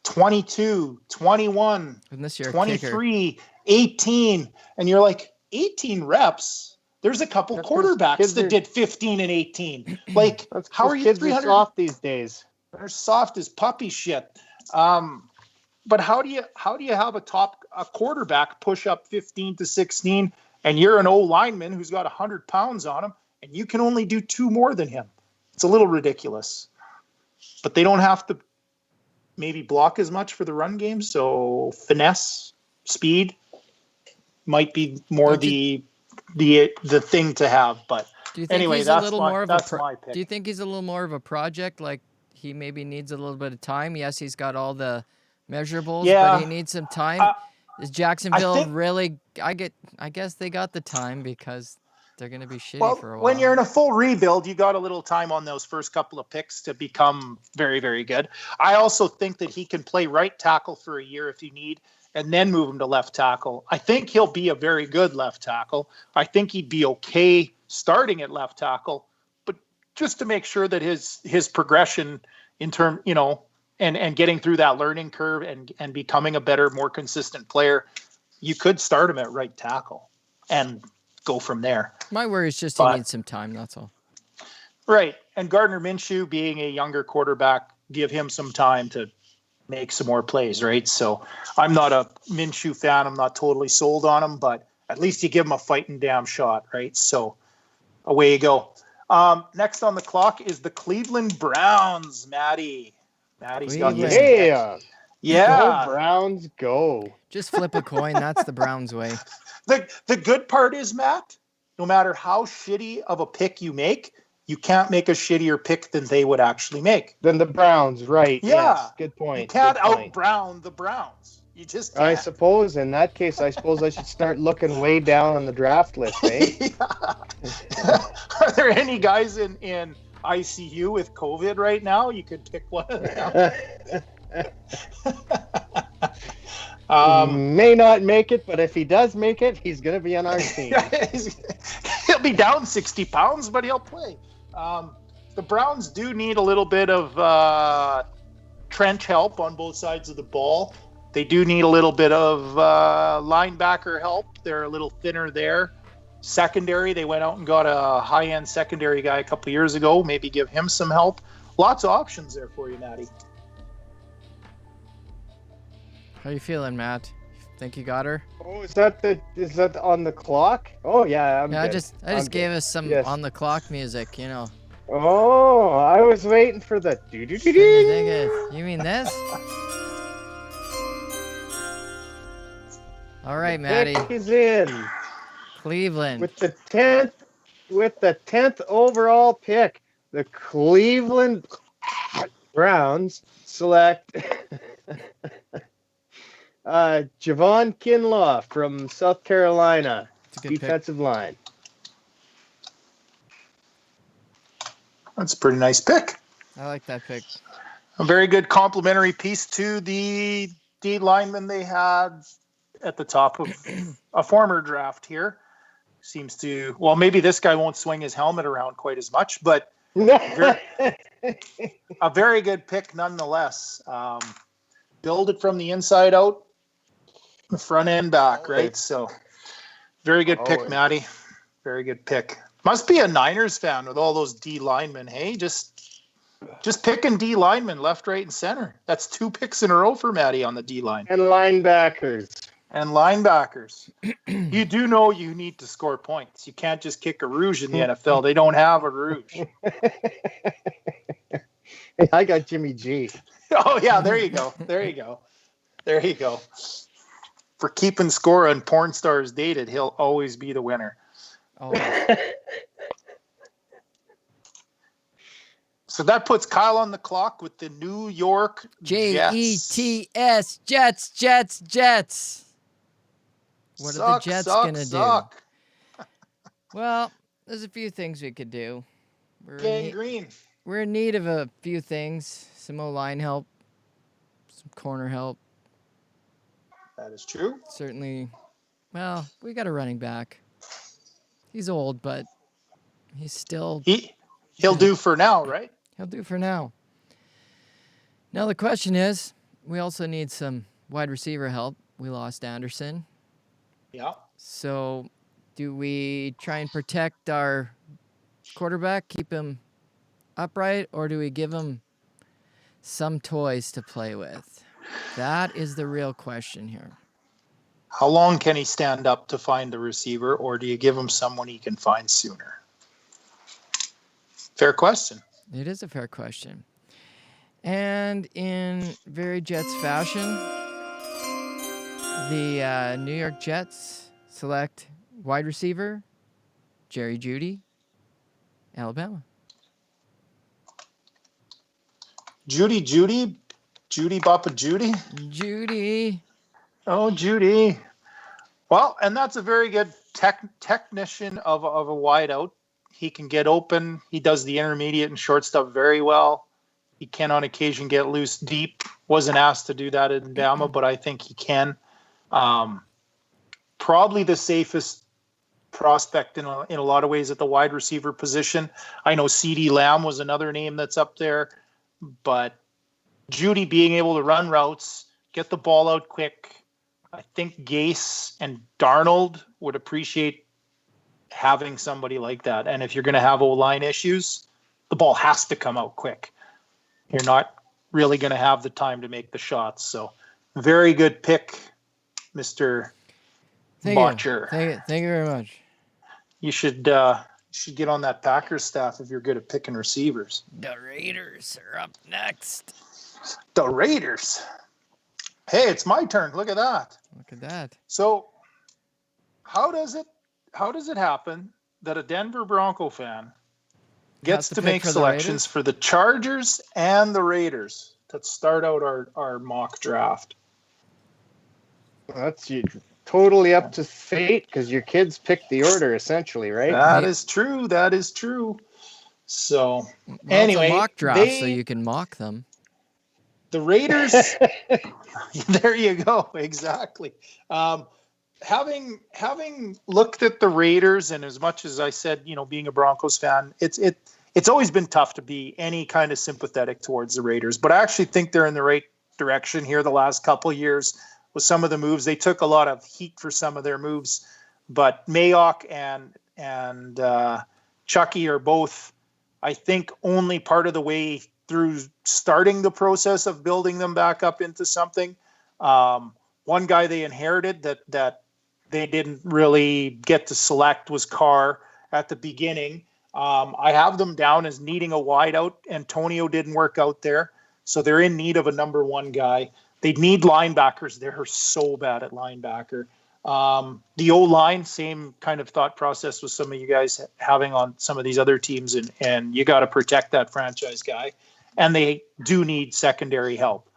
22, 21, 23, 18. And you're like, 18 reps? There's a couple quarterbacks that did 15 and 18. Like, how are you 300? Kids are soft these days. They're soft as puppy shit. But how do you have a quarterback push up 15 to 16 and you're an old lineman who's got 100 pounds on him, and you can only do 2 more than him. It's a little ridiculous. But they don't have to maybe block as much for the run game, so finesse, speed might be more the thing to have. But do you think anyway, he's that's my pick. Do you think he's a little more of a project? Like he maybe needs a little bit of time. Yes, he's got all the measurables, but he needs some time. Is Jacksonville really? I guess they got the time because they're going to be shitty for a while. When you're in a full rebuild, you got a little time on those first couple of picks to become very, very good. I also think that he can play right tackle for a year if you need, and then move him to left tackle. I think he'll be a very good left tackle. I think he'd be okay starting at left tackle, but just to make sure that his progression in term, and getting through that learning curve and becoming a better, more consistent player, you could start him at right tackle and go from there. My worry is just he needs some time, that's all. Right. And Gardner Minshew, being a younger quarterback, give him some time to make some more plays, right? So I'm not a Minshew fan. I'm not totally sold on him, but at least you give him a fighting damn shot, right? So away you go. Next on the clock is the Cleveland Browns, Maddie. Maddie's got this. Yeah. Go Browns, go. Just flip a coin. That's the Browns way. The good part is, Matt, no matter how shitty of a pick you make, you can't make a shittier pick than they would actually make. Than the Browns, right. Yeah. Yes, good point. You can't out-Brown the Browns. You just can't. I suppose in that case, I should start looking way down on the draft list, eh? Are there any guys in ICU with COVID right now? You could pick one of them. May not make it, but if he does make it, he's going to be on our team. He'll be down 60 pounds, but he'll play. The Browns do need a little bit of trench help on both sides of the ball. They do need a little bit of linebacker help. They're a little thinner there. Secondary, they went out and got a high-end secondary guy a couple of years ago. Maybe give him some help. Lots of options there for you, Matty. How you feeling, Matt? Think you got her? Oh, is that on the clock? Oh yeah, I just gave us some on the clock music, Oh, I was waiting for the You mean this? All right, Maddie. Pick is in. Cleveland with the 10th overall pick. The Cleveland Browns select Javon Kinlaw from South Carolina, defensive line. That's a pretty nice pick. I like that pick. A very good complimentary piece to the D lineman they had at the top of a former draft here. Seems to, well, maybe this guy won't swing his helmet around quite as much, but a very good pick nonetheless. Build it from the inside out, the front end back, right? So very good pick, Matty. Very good pick. Must be a Niners fan with all those D linemen. Hey, just picking D linemen left, right, and center. That's 2 picks in a row for Matty on the D line. And linebackers. You do know you need to score points. You can't just kick a rouge in the NFL. They don't have a rouge. I got Jimmy G. Oh, yeah, there you go. For keeping score on Porn Stars Dated, he'll always be the winner. Oh. So that puts Kyle on the clock with the New York Jets. Jets. What are the Jets going to do? Well, there's a few things we could do. We're in need of a few things. Some O-line help. Some corner help. That is true. Certainly. Well, we got a running back. He's old, but he's still... He'll do for now, right? He'll do for now. Now the question is, we also need some wide receiver help. We lost Anderson. Yeah. So do we try and protect our quarterback, keep him upright, or do we give him some toys to play with? That is the real question here. How long can he stand up to find the receiver, or do you give him someone he can find sooner? Fair question. It is a fair question. And in very Jets fashion, the New York Jets select wide receiver Jerry Jeudy, Alabama. Judy Boppa Judy. Judy. Oh, Judy. Well, and that's a very good technician of a wideout. He can get open. He does the intermediate and short stuff very well. He can on occasion get loose deep. Wasn't asked to do that in Bama, but I think he can. Probably the safest prospect in a lot of ways at the wide receiver position. I know CeeDee Lamb was another name that's up there, but Judy being able to run routes, get the ball out quick. I think Gase and Darnold would appreciate having somebody like that. And if you're going to have O-line issues, the ball has to come out quick. You're not really going to have the time to make the shots. So very good pick, Mr. Bottcher. Thank you very much. You should get on that Packers staff if you're good at picking receivers. The Raiders are up next. The Raiders. Hey, it's my turn. Look at that. Look at that. So how does it happen that a Denver Bronco fan gets to make selections for the Chargers and the Raiders to start out our mock draft? That's totally up to fate because your kids picked the order essentially, right? That is true. So anyway, it's a mock draft, so you can mock them. The Raiders. There you go. Exactly. Having looked at the Raiders, and as much as I said, being a Broncos fan, it's always been tough to be any kind of sympathetic towards the Raiders. But I actually think they're in the right direction here the last couple of years with some of the moves. They took a lot of heat for some of their moves, but Mayock and Chucky are both, I think, only part of the way through starting the process of building them back up into something. One guy they inherited that they didn't really get to select was Carr at the beginning. I have them down as needing a wideout. Antonio didn't work out there, so they're in need of a number one guy. They need linebackers. They're so bad at linebacker. The O-line, same kind of thought process with some of you guys having on some of these other teams, and you got to protect that franchise guy. And they do need secondary help.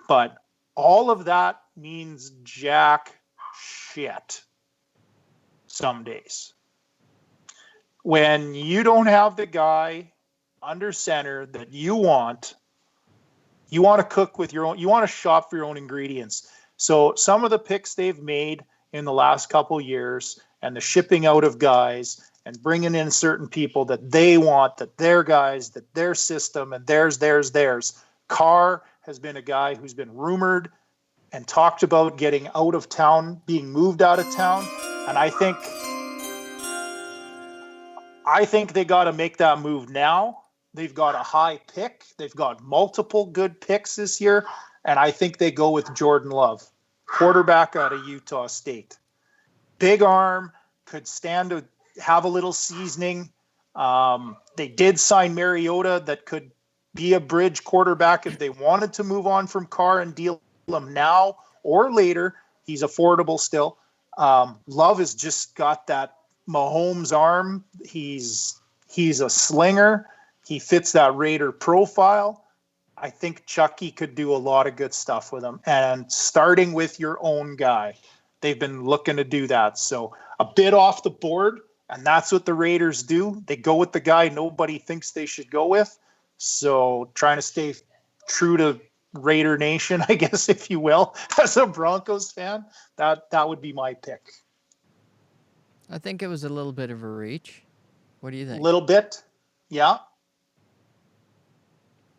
But all of that means jack shit some days. When you don't have the guy under center that you want to cook with your own, you want to shop for your own ingredients. So some of the picks they've made in the last couple of years and the shipping out of guys and bringing in certain people that they want, that their guys, that their system, and theirs. Carr has been a guy who's been rumored and talked about getting out of town, being moved out of town. And I think they got to make that move now. They've got a high pick. They've got multiple good picks this year. And I think they go with Jordan Love, quarterback out of Utah State. Big arm, could stand to have a little seasoning. They did sign Mariota that could be a bridge quarterback if they wanted to move on from Carr and deal him now or later. He's affordable still. Love has just got that Mahomes arm. He's a slinger. He fits that Raider profile. I think Chucky could do a lot of good stuff with him. And starting with your own guy, they've been looking to do that. So a bit off the board, and that's what the Raiders do. They go with the guy nobody thinks they should go with. So trying to stay true to Raider Nation, I guess, if you will, as a Broncos fan, that would be my pick. I think it was a little bit of a reach. What do you think? A little bit, yeah.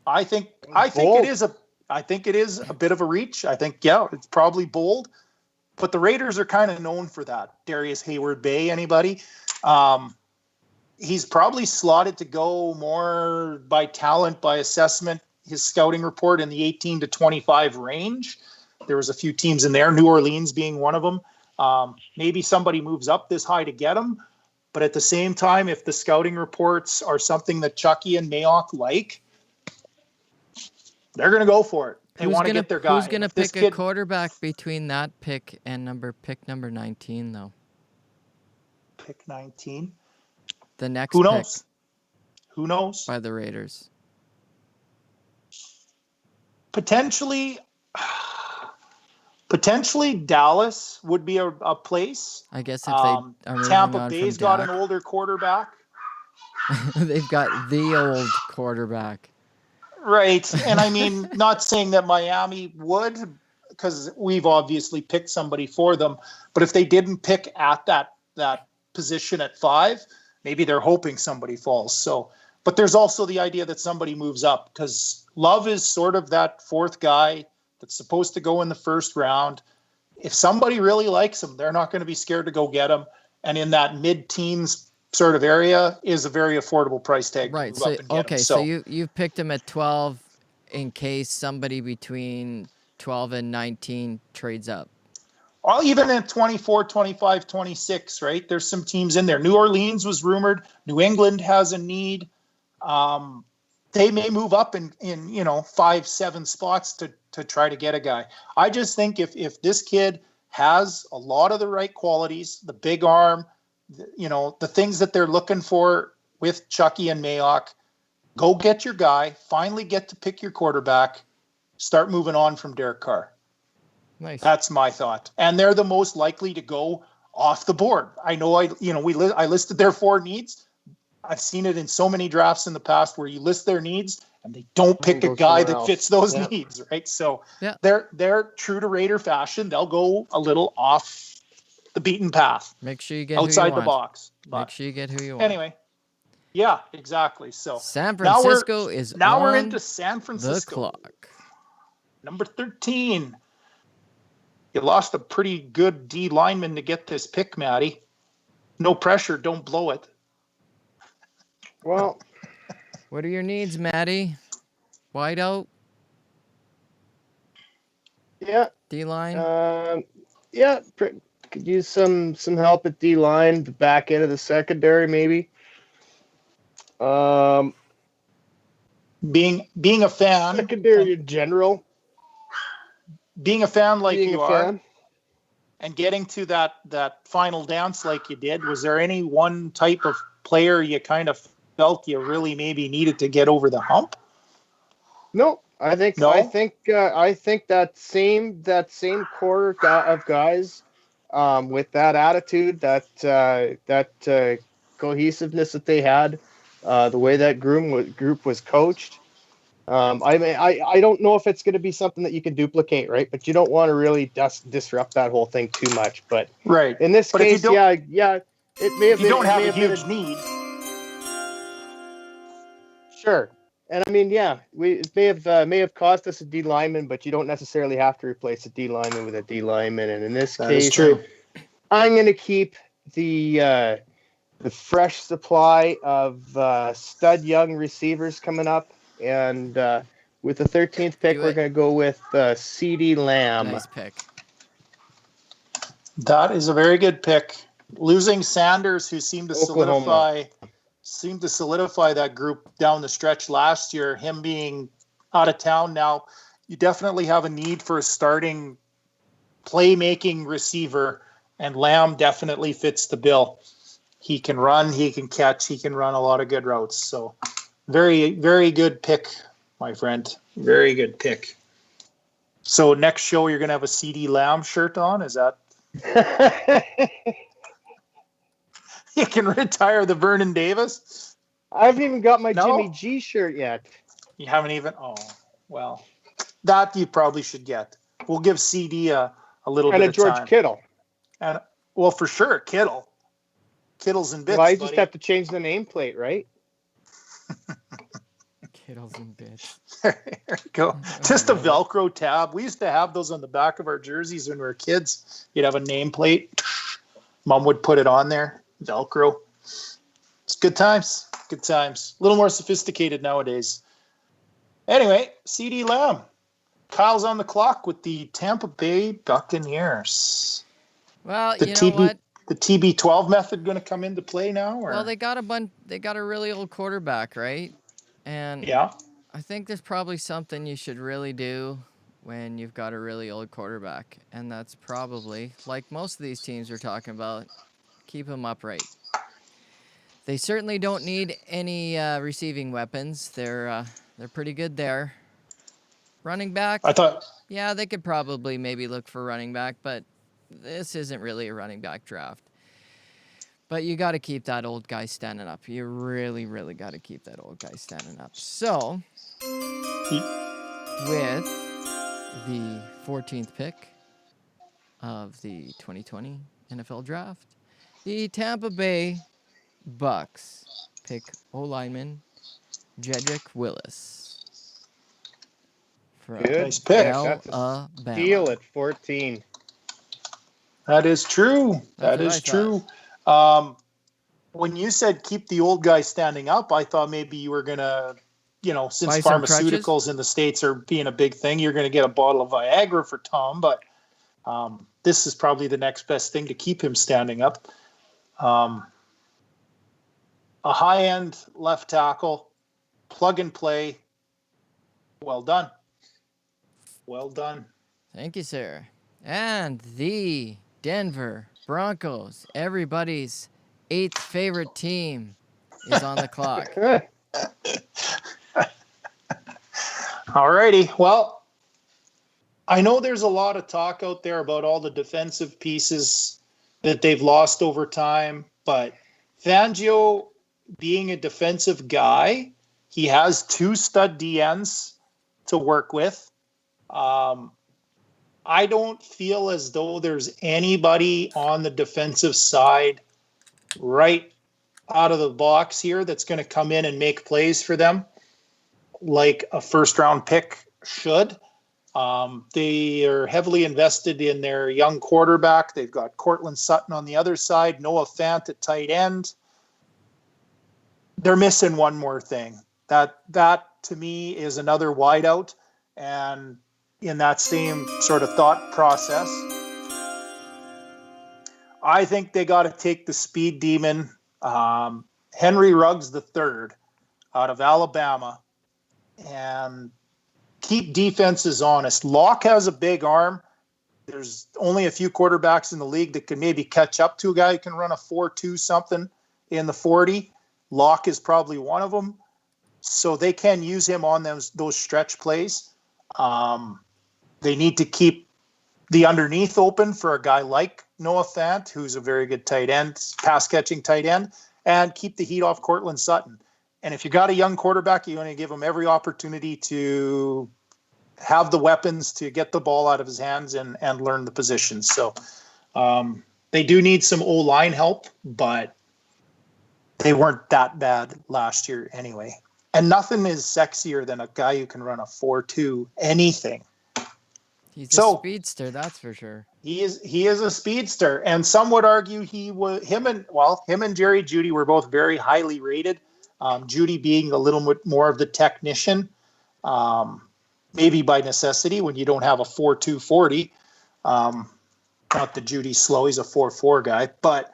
I think it is a bit of a reach. I think, yeah, it's probably bold, but the Raiders are kind of known for that. Darius Hayward-Bay, anybody? He's probably slotted to go more by talent, by assessment, his scouting report in the 18 to 25 range. there was a few teams in there, New Orleans being one of them. Maybe somebody moves up this high to get him. But at the same time, if the scouting reports are something that Chucky and Mayock like, they're going to go for it. They want to get their guy. Who's going to pick a quarterback between that pick and pick number 19, though? Pick 19? The next Who knows? pick. Who knows? By the Raiders. Potentially Dallas would be a place. I guess if they are moving Tampa on Bay's from got Dak. an older quarterback. They've got the old quarterback. Right. And I mean, not saying that Miami would, because we've obviously picked somebody for them. But if they didn't pick at that position at 5, maybe they're hoping somebody falls. So, but there's also the idea that somebody moves up, because Love is sort of that 4th guy that's supposed to go in the 1st round. If somebody really likes him, they're not going to be scared to go get him. And in that mid-teens sort of area is a very affordable price tag. Right. To move So, up and get him. so you've picked him at 12 in case somebody between 12 and 19 trades up. Well, even at 24, 25, 26, right? There's some teams in there. New Orleans was rumored. New England has a need. They may move up in 5-7 spots to try to get a guy. I just think if this kid has a lot of the right qualities, the big arm, the things that they're looking for with Chucky and Mayock, go get your guy, finally get to pick your quarterback, start moving on from Derek Carr. Nice. That's my thought. And they're the most likely to go off the board. I know I listed their 4 needs. I've seen it in so many drafts in the past where you list their needs and they don't pick a guy that fits those needs, right? So they're true to Raider fashion. They'll go a little off the beaten path. Make sure you get outside who you the want. box. But make sure you get who you want. Anyway, yeah, exactly. So San Francisco is now on we're into San Francisco. The clock. Number 13. You lost a pretty good D lineman to get this pick, Matty. No pressure. Don't blow it. Well, what are your needs, Matty? Wide out? Yeah. D-line? Yeah. Could use some help at D-line, the back end of the secondary, maybe. Being a fan. Secondary in general. Being a fan like you are. And getting to that final dance like you did, was there any one type of player you kind of felt you really maybe needed to get over the hump? No, I think that same core of guys with that attitude, that cohesiveness that they had, the way that group was coached. I don't know if it's going to be something that you can duplicate, right? But you don't want to really disrupt that whole thing too much. But right in this case, it may have. If you don't have a huge need. Sure. And I mean, it may have cost us a D lineman, but you don't necessarily have to replace a D lineman with a D lineman. And in this case, is true. I'm going to keep the fresh supply of stud young receivers coming up, and with the 13th pick, we're going to go with CD Lamb. Nice pick. That is a very good pick. Losing Sanders, who seemed to solidify that group down the stretch last year, him being out of town now, you definitely have a need for a starting playmaking receiver, and Lamb definitely fits the bill. He can run, he can catch, he can run a lot of good routes. So very, very good pick, my friend. Very good pick. So next show, you're going to have a CD Lamb shirt on? Is that... You can retire the Vernon Davis. I haven't even got my Jimmy G shirt yet. You haven't even? Oh, well, that you probably should get. We'll give CD a little bit of George time. Kittle. And well, for sure, Kittle. Kittles and bits. Well, I just have to change the nameplate, right? Kittles and bits. There you go. Just a Velcro tab. We used to have those on the back of our jerseys when we were kids. You'd have a nameplate. Mom would put it on there. Velcro. It's good times. Good times. A little more sophisticated nowadays. Anyway, CD Lamb. Kyle's on the clock with the Tampa Bay Buccaneers. Well, The you know what? The TB12 method going to come into play now? Or? Well, they got a really old quarterback, right? And Yeah. I think there's probably something you should really do when you've got a really old quarterback, and that's probably, like most of these teams we're talking about, keep him upright. They certainly don't need any receiving weapons. They're pretty good there. Running back, I thought. yeah, they could probably maybe look for running back, but this isn't really a running back draft. But you got to keep that old guy standing up. You really, really got to keep that old guy standing up. So, with the 14th pick of the 2020 NFL Draft, the Tampa Bay Bucks pick O-lineman Jedrick Willis from Good Nice pick. Alabama. Steal at 14. That is true. That's That what I is true. When you said keep the old guy standing up, I thought maybe you were going to, since Buy some pharmaceuticals in the States are being a big thing, you're going to get a bottle of Viagra for Tom. But this is probably the next best thing to keep him standing up. A high-end left tackle, plug and play. Well done. Well done. Thank you, sir. And the Denver Broncos, everybody's 8th favorite team, is on the clock. All righty. Well, I know there's a lot of talk out there about all the defensive pieces that they've lost over time, but Fangio, being a defensive guy, he has 2 stud DNs to work with. I don't feel as though there's anybody on the defensive side right out of the box here that's going to come in and make plays for them like a first-round pick should. They are heavily invested in their young quarterback. They've got Cortland Sutton on the other side, Noah Fant at tight end. They're missing one more thing. That to me is another wideout, and in that same sort of thought process, I think they got to take the speed demon, Henry Ruggs III, out of Alabama, and keep defenses honest. Locke has a big arm. There's only a few quarterbacks in the league that can maybe catch up to a guy who can run a 4.2 something in the 40. Locke is probably one of them. So they can use him on those stretch plays. They need to keep the underneath open for a guy like Noah Fant, who's a very good tight end, pass-catching tight end, and keep the heat off Cortland Sutton. And if you got a young quarterback, you want to give him every opportunity to have the weapons to get the ball out of his hands and learn the positions. So they do need some O-line help, but they weren't that bad last year anyway. And nothing is sexier than a guy who can run a 4.2 anything. He's a speedster, that's for sure. He is a speedster, and some would argue him and Jerry Jeudy were both very highly rated. Jeudy being a little bit more of the technician, maybe by necessity when you don't have a 4.2 40. Not that Judy's slow; he's a 4.4 guy, but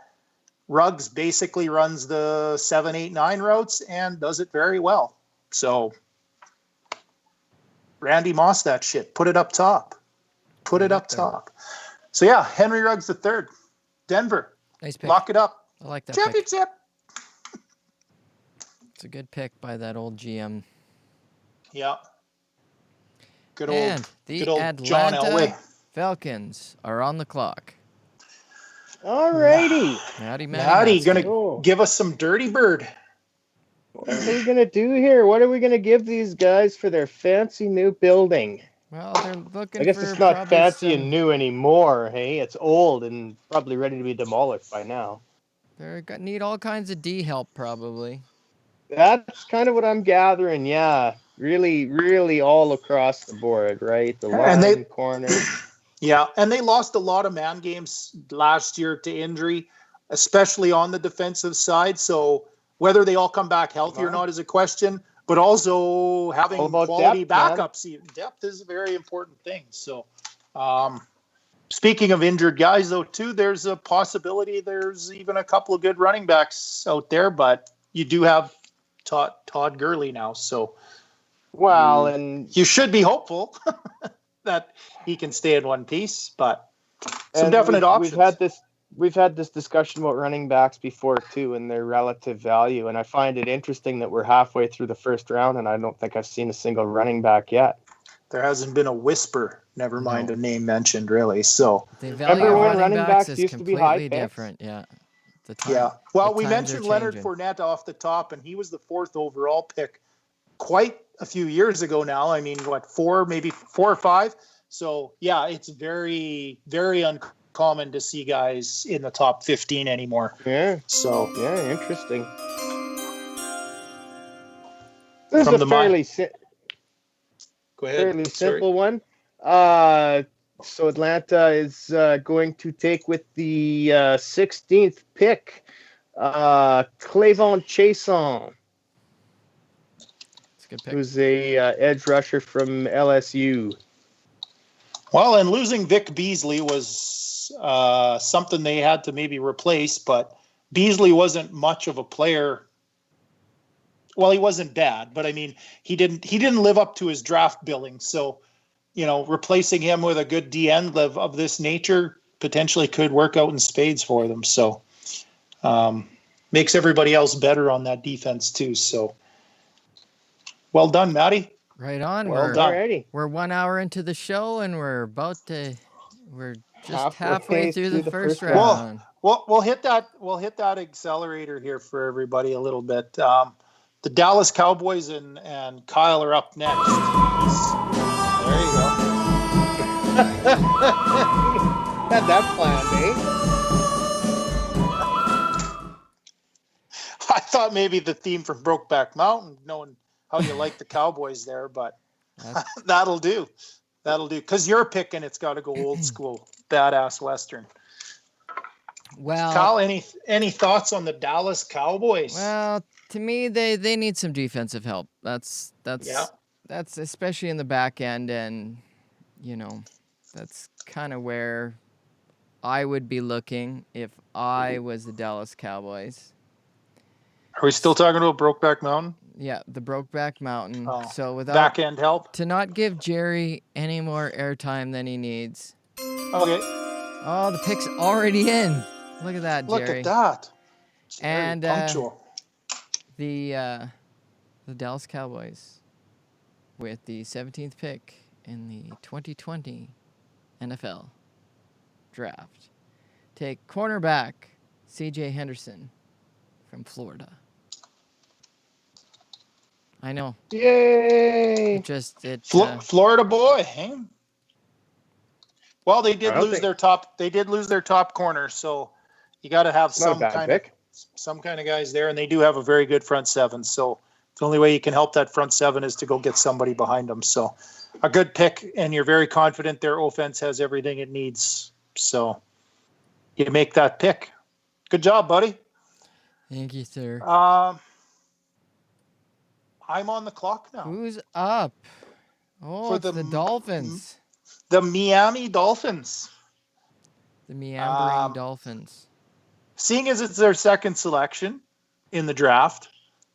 Ruggs basically runs the 7, 8, 9 routes and does it very well. So Randy Moss that shit. Put it up top. Put it up top. So yeah, Henry Ruggs III, Denver. Nice pick. Lock it up. I like that Championship. pick. It's a good pick by that old GM. Yeah. Good And old the John Elway. Atlanta Falcons are on the clock. Alrighty. Maddie, gonna give us some Dirty Bird. What are we gonna do here? What are we gonna give these guys for their fancy new building? Well, they're looking. I guess for it's not probably fancy and new anymore. Hey, it's old and probably ready to be demolished by now. They need all kinds of D help, probably. That's kind of what I'm gathering. Yeah, really, really all across the board, right? The line, corner. Yeah, and they lost a lot of man games last year to injury, especially on the defensive side. So whether they all come back healthy or not is a question. but also having All about quality depth, man. backups. Depth is a very important thing. So, speaking of injured guys, though, too, there's a possibility there's even a couple of good running backs out there, but you do have Todd Gurley now, so Well, and you should be hopeful that he can stay in one piece, but some definite options. We've had this discussion about running backs before too, and their relative value. And I find it interesting that we're halfway through the first round, and I don't think I've seen a single running back yet. There hasn't been a whisper, never mind a name mentioned, really. So the value Remember of when running backs is used to be high completely picks? different. Yeah. Well, the we times mentioned are Leonard changing. Fournette off the top, and he was the 4th overall pick quite a few years ago now. I mean, maybe 4 or 5. So, yeah, it's very, very uncommon to see guys in the top 15 anymore. Yeah. So, yeah, interesting. This is a fairly simple one. So Atlanta is going to take with the 16th pick, Clavon Chason. It's a good pick. Who's a edge rusher from LSU. Well, and losing Vic Beasley was something they had to maybe replace, but Beasley wasn't much of a player. Well, he wasn't bad, but I mean, he didn't live up to his draft billing. So, replacing him with a good DN of this nature potentially could work out in spades for them. So, makes everybody else better on that defense too. So, well done, Matty. Right on. Well done. Alrighty. We're 1 hour into the show, and we're just halfway through the first round. We'll hit that accelerator here for everybody a little bit. The Dallas Cowboys and Kyle are up next. There you go. Had that planned, eh? I thought maybe the theme from Brokeback Mountain, knowing how you like the Cowboys there, but that'll do. Because you're picking, it's got to go old school, badass Western. Well, Kyle, any thoughts on the Dallas Cowboys? Well, to me, they need some defensive help. That's especially in the back end, and that's kind of where I would be looking if I was the Dallas Cowboys. Are we still talking about Brokeback Mountain? Yeah, the Brokeback Mountain. Oh, so without back end help, to not give Jerry any more airtime than he needs. Okay. Oh, the pick's already in. Look at that, Jerry. Look at that. It's and very punctual. The Dallas Cowboys with the 17th pick in the 2020 NFL draft take cornerback C.J. Henderson from Florida. I know. Yay! Florida boy. Hey? Well, they did lose their top corner, so you got to have some kind of guys there, and they do have a very good front seven. So the only way you can help that front seven is to go get somebody behind them. So a good pick, and you're very confident their offense has everything it needs. So you make that pick. Good job, buddy. Thank you, sir. I'm on the clock now. Who's up? Oh, it's the Dolphins. The Miami Dolphins. The meandering Dolphins. Seeing as it's their second selection in the draft,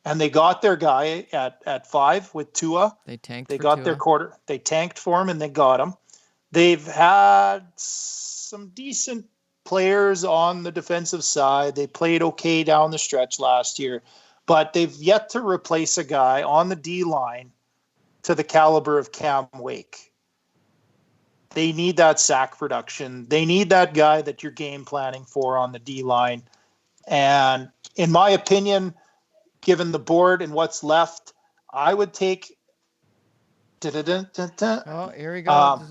and they got their guy at 5 with Tua. They tanked. They got their quarter. They tanked for him, and they got him. They've had some decent players on the defensive side. They played okay down the stretch last year, but they've yet to replace a guy on the D line to the caliber of Cam Wake. They need that sack production. They need that guy that you're game planning for on the D line. And in my opinion, given the board and what's left, I would take. Oh, here we go.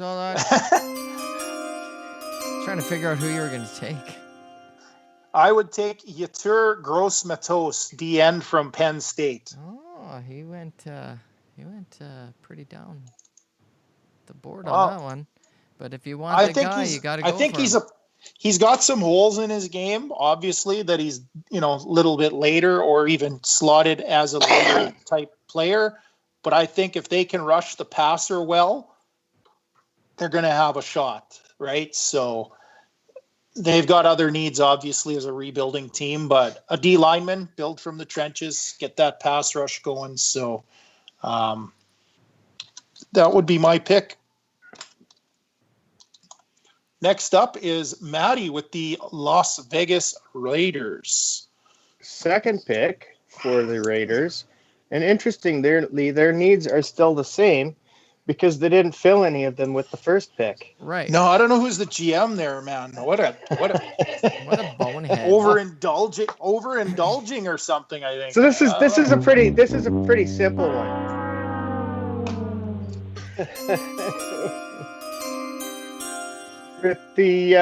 Trying to figure out who you were going to take. I would take Yetur Gross-Matos, DN from Penn State. Oh, he went pretty down the board on that one. But if you want that guy, you got to go. I think he's got some holes in his game, obviously, that he's, a little bit later or even slotted as a later type player. But I think if they can rush the passer well, they're going to have a shot, right? So they've got other needs, obviously, as a rebuilding team, but a D lineman, build from the trenches, get that pass rush going. So that would be my pick. Next up is Maddie with the Las Vegas Raiders. Second pick for the Raiders. And interestingly, their needs are still the same because they didn't fill any of them with the first pick. Right. No, I don't know who's the GM there, man. What a What a bonehead. overindulging or something, I think. So this is a pretty simple one. With the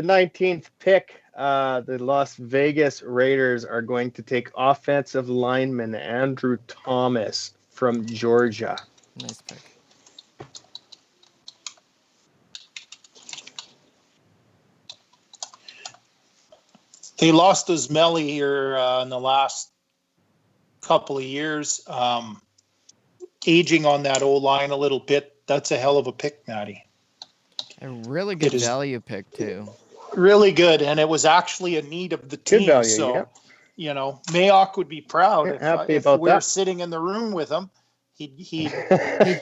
19th pick, the Las Vegas Raiders are going to take offensive lineman Andrew Thomas from Georgia. Nice pick. They lost Osmelli here in the last couple of years. Aging on that O-line a little bit. That's a hell of a pick, Maddie. A really good value pick, too. Really good, and it was actually a need of the team. Good value, so, Mayock would be proud if we were sitting in the room with him. He'd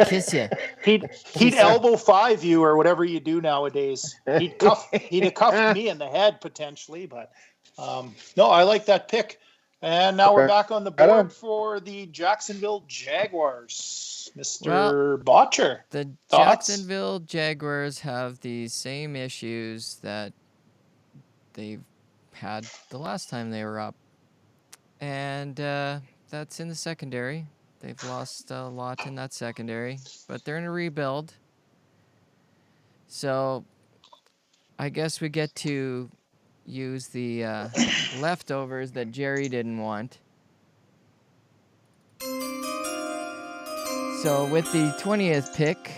kiss you. He'd elbow five you or whatever you do nowadays. He'd have cuffed me in the head potentially, but no, I like that pick. And now we're back on the board for the Jacksonville Jaguars. Mr. Bottcher. The Jacksonville Jaguars have the same issues that they've had the last time they were up. And that's in the secondary. They've lost a lot in that secondary, but they're in a rebuild. So I guess we get to use the leftovers that Jerry didn't want. So with the 20th pick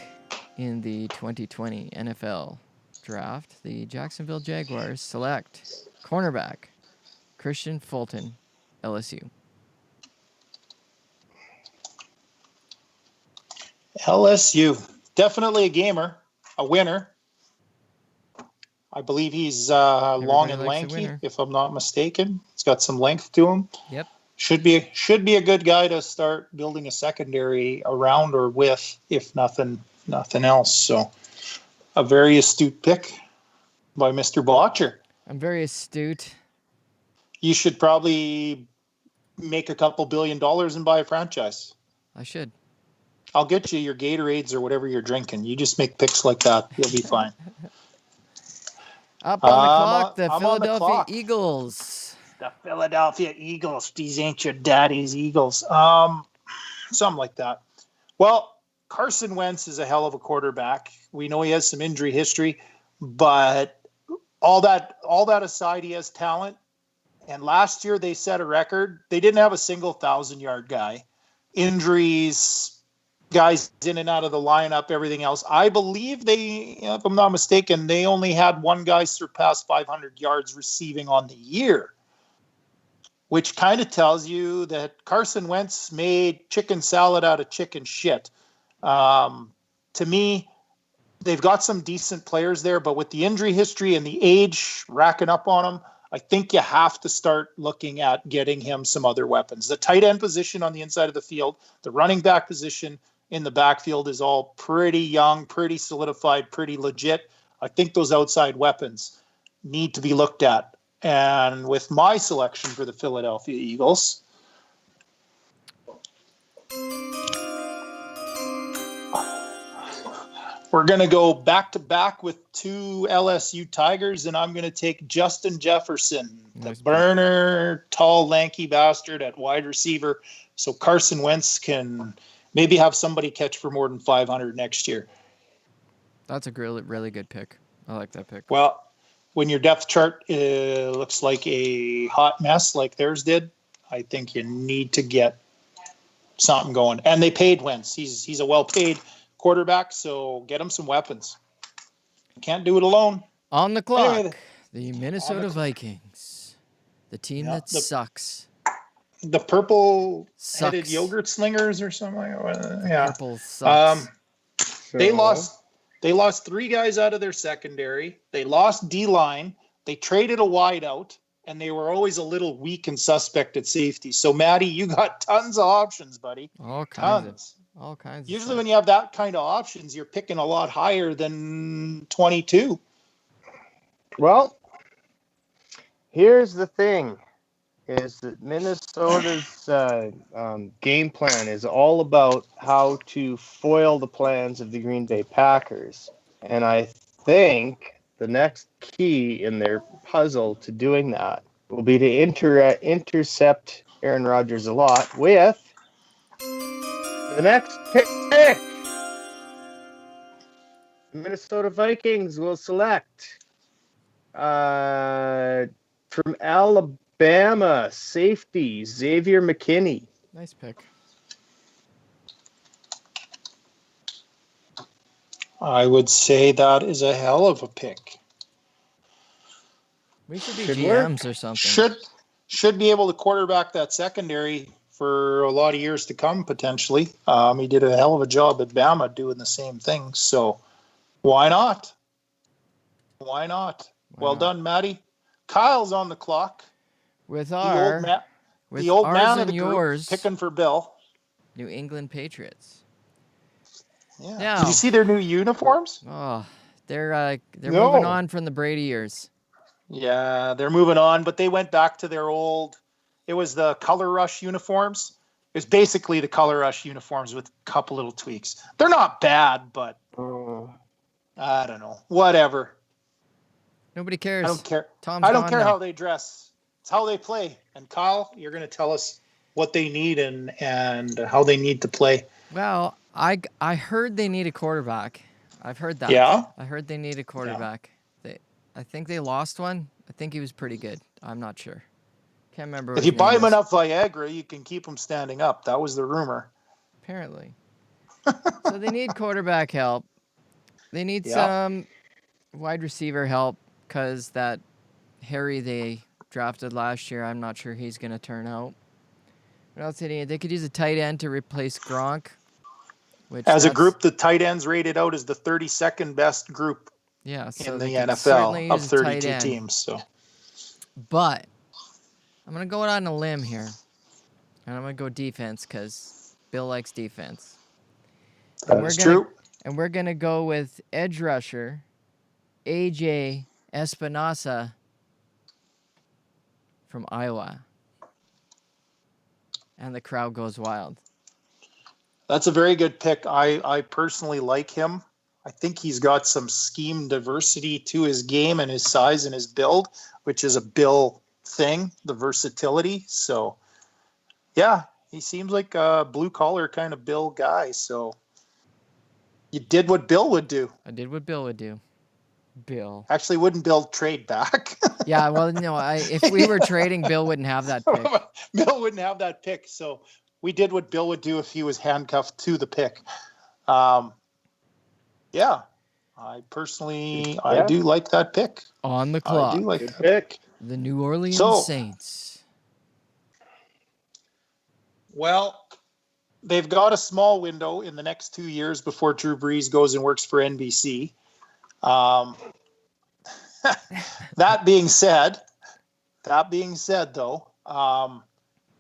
in the 2020 NFL Draft, the Jacksonville Jaguars select cornerback Christian Fulton, LSU. LSU, definitely a gamer, a winner. I believe he's long and lanky, if I'm not mistaken. He's got some length to him. Yep. Should be a good guy to start building a secondary around or with, if nothing else. So, a very astute pick by Mr. Bottcher. I'm very astute. You should probably make a couple $1 billion and buy a franchise. I should. I'll get you your Gatorades or whatever you're drinking. You just make picks like that. You'll be fine. Up on the clock, the Philadelphia Eagles. The Philadelphia Eagles. These ain't your daddy's Eagles. Something like that. Well, Carson Wentz is a hell of a quarterback. We know he has some injury history, but all that aside, he has talent. And last year they set a record. They didn't have a single 1,000-yard guy. Injuries, guys in and out of the lineup, everything else. I believe if I'm not mistaken, they only had one guy surpass 500 yards receiving on the year, which kind of tells you that Carson Wentz made chicken salad out of chicken shit. To me, they've got some decent players there, but with the injury history and the age racking up on them, I think you have to start looking at getting him some other weapons. The tight end position on the inside of the field, the running back position in the backfield is all pretty young, pretty solidified, pretty legit. I think those outside weapons need to be looked at. And with my selection for the Philadelphia Eagles, we're going to go back-to-back with two LSU Tigers, and I'm going to take Justin Jefferson, the burner, tall, lanky bastard at wide receiver, so Carson Wentz can maybe have somebody catch for more than 500 next year. That's a really, really good pick. I like that pick. Well, when your depth chart looks like a hot mess like theirs did, I think you need to get something going. And they paid Wentz. He's a well-paid quarterback, so get him some weapons. You can't do it alone. On the clock, Anyway, the Minnesota Vikings, the team that sucks. the purple-headed Sucks. yogurt slingers or something. Purple sucks. They lost 3 guys out of their secondary. They lost D-line. They traded a wideout, and they were always a little weak and suspect at safety. So, Matty, you got tons of options, buddy. All kinds. Usually when you have that kind of options, you're picking a lot higher than 22. Well, here's the thing, is that Minnesota's game plan is all about how to foil the plans of the Green Bay Packers. And I think the next key in their puzzle to doing that will be to intercept Aaron Rodgers a lot with the next pick. The Minnesota Vikings will select from Alabama safety Xavier McKinney. Nice pick. I would say that is a hell of a pick. We should be GMs or something. Should be able to quarterback that secondary for a lot of years to come, potentially. He did a hell of a job at Bama doing the same thing. So why not? Well done, Matty. Kyle's on the clock. With the old man of the group, picking for Bill. New England Patriots. Yeah. Now, did you see their new uniforms? Oh, they're moving on from the Brady years. Yeah, they're moving on, but they went back to their old. It was the Color Rush uniforms. It's basically the Color Rush uniforms with a couple little tweaks. They're not bad, but I don't know. Whatever. Nobody cares. I don't care. Tom's I don't care now. how they dress. It's how they play. And Kyle, you're going to tell us what they need and how they need to play. Well, I heard they need a quarterback. I've heard that. Yeah. I heard they need a quarterback. I think they lost one. I think he was pretty good. I'm not sure. Can't remember. If you buy him enough Viagra, you can keep him standing up. That was the rumor. Apparently. So they need quarterback help. They need some wide receiver help because that Harry they drafted last year, I'm not sure he's going to turn out. What else did he need? They could use a tight end to replace Gronk. As a group, the tight ends rated out as the 32nd best group in the NFL of 32 teams. So, but I'm going to go out on a limb here, and I'm going to go defense because Bill likes defense. That's true. And we're going to go with edge rusher AJ Espinosa from Iowa. And the crowd goes wild. That's a very good pick. I personally like him. I think he's got some scheme diversity to his game and his size and his build, which is a Bill thing, the versatility. So, yeah, he seems like a blue-collar kind of Bill guy. So, you did what Bill would do. I did what Bill would do. Bill. Actually, wouldn't Bill trade back? Yeah, well, no, if we were trading, Bill wouldn't have that pick. Bill wouldn't have that pick. So, we did what Bill would do if he was handcuffed to the pick. Yeah, I personally, I do like that pick. On the clock. I do like that pick. The New Orleans Saints. Well, they've got a small window in the next 2 years before Drew Brees goes and works for NBC. That being said, though,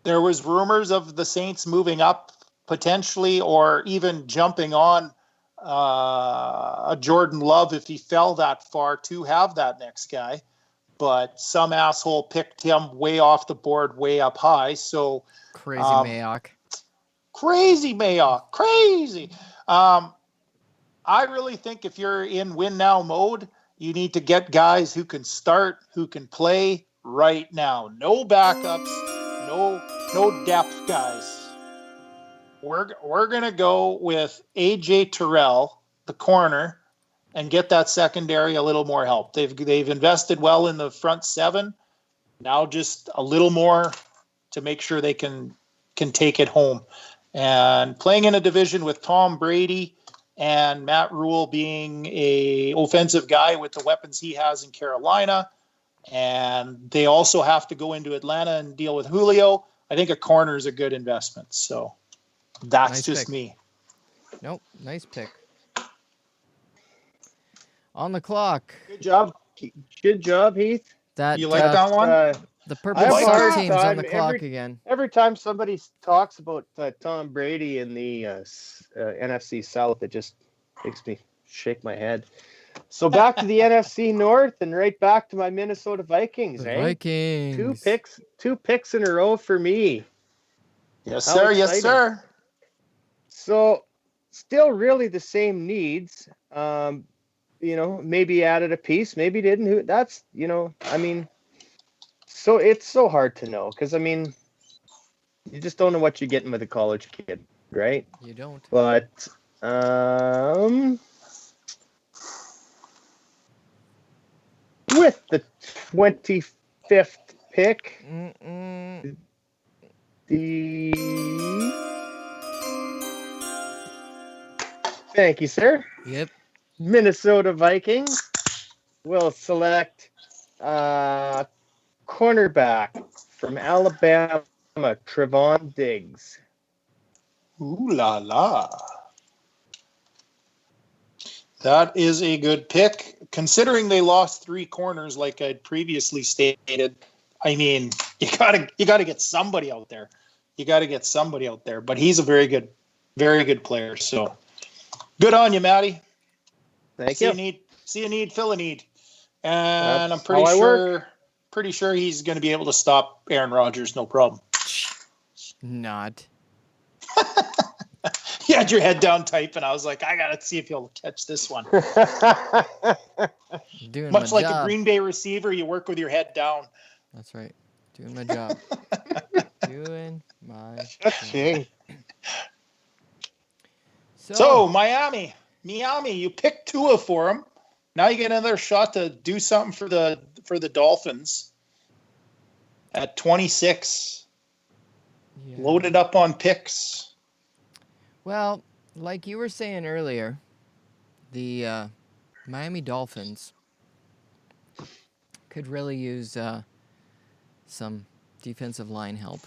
there was rumors of the Saints moving up potentially, or even jumping on a Jordan Love if he fell that far to have that next guy. But some asshole picked him way off the board, way up high. So crazy Mayock. Crazy. I really think if you're in win now mode, you need to get guys who can start, who can play right now. No backups, no depth guys. We're gonna go with AJ Terrell, the corner, and get that secondary a little more help. They've invested well in the front seven. Now just a little more to make sure they can take it home. And playing in a division with Tom Brady and Matt Rule being a offensive guy with the weapons he has in Carolina, and they also have to go into Atlanta and deal with Julio, I think a corner is a good investment. So that's Nice just pick. me. Nope, nice pick. On the clock. Good job. Good job, Heath. That You like that one? the I purple have a like sock hard that? team's on time the clock again. every time somebody talks about Tom Brady in the NFC South, it just makes me shake my head. So back to the NFC North and right back to my Minnesota Vikings. The eh? Vikings. Two picks in a row for me. Yes, How sir. Yes, exciting. sir. So still really the same needs. Maybe added a piece, maybe didn't. That's, so it's so hard to know because, you just don't know what you're getting with a college kid, right? You don't. But with the 25th pick, thank you, sir. Yep. Minnesota Vikings will select cornerback from Alabama, Trevon Diggs. Ooh la la. That is a good pick. Considering they lost 3 corners, like I'd previously stated, I mean, you gotta get somebody out there. But he's a very good player. So good on you, Matty. Thank you. See a need, fill a need. And That's I'm pretty how I sure work. pretty sure he's going to be able to stop Aaron Rodgers, no problem. Not. You had your head down typing. I was like, I got to see if he'll catch this one. Doing Much my like job. a Green Bay receiver, you work with your head down. That's right. Doing my job. Doing my Cha-ching. job. So Miami, you picked Tua for him. Now you get another shot to do something for the Dolphins at 26. Yeah. Loaded up on picks. Well, like you were saying earlier, the Miami Dolphins could really use some defensive line help.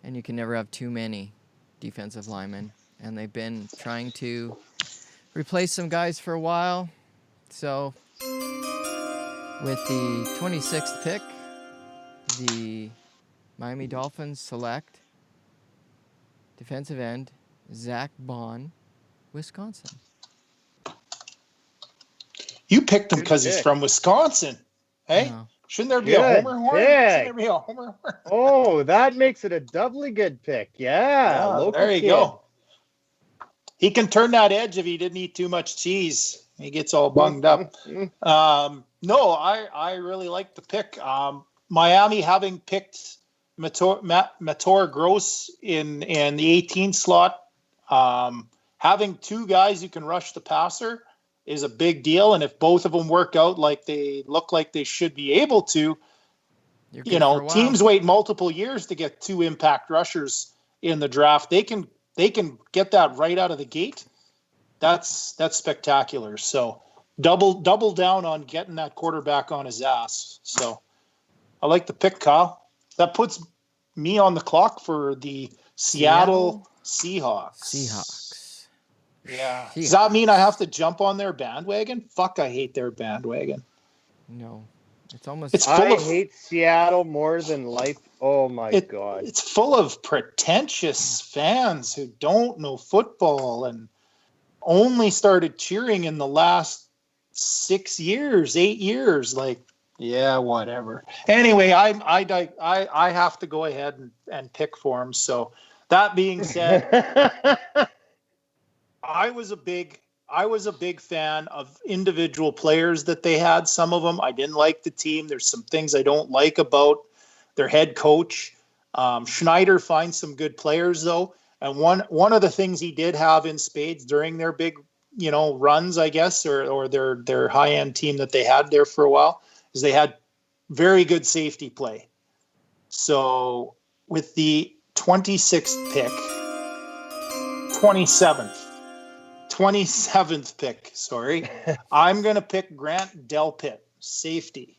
And you can never have too many defensive linemen. And they've been trying to replace some guys for a while. So with the 26th pick, the Miami Dolphins select defensive end Zach Bond, Wisconsin. You picked him Good because he's pick. from Wisconsin. Hey? No. Shouldn't there be Good a homer horn? pick. Shouldn't there be a homer horn? Oh, that makes it a doubly good pick. Yeah, local there you kid. go. He can turn that edge if he didn't eat too much cheese. He gets all bunged up. No, I really like the pick. Miami having picked Mator Gross in the 18 slot, having 2 guys who can rush the passer is a big deal. And if both of them work out like they look like they should be able to, teams wait multiple years to get 2 impact rushers in the draft. They can get that right out of the gate. That's spectacular. So double down on getting that quarterback on his ass. So I like the pick, Kyle. That puts me on the clock for the Seattle Seahawks. Yeah. Seahawks. Does that mean I have to jump on their bandwagon? Fuck, I hate their bandwagon. No. It's almost... I hate Seattle more than life. Oh, my God. It's full of pretentious fans who don't know football and only started cheering in the last 8 years. Like, yeah, whatever. Anyway, I have to go ahead and pick for him. So that being said, I was a big fan of individual players that they had. Some of them I didn't like the team. There's some things I don't like about their head coach. Schneider finds some good players though. And one of the things he did have in spades during their big, runs, I guess, or their high end team that they had there for a while, is they had very good safety play. So with the 26th pick, 27th, 27th pick, sorry. I'm going to pick Grant Delpit, safety.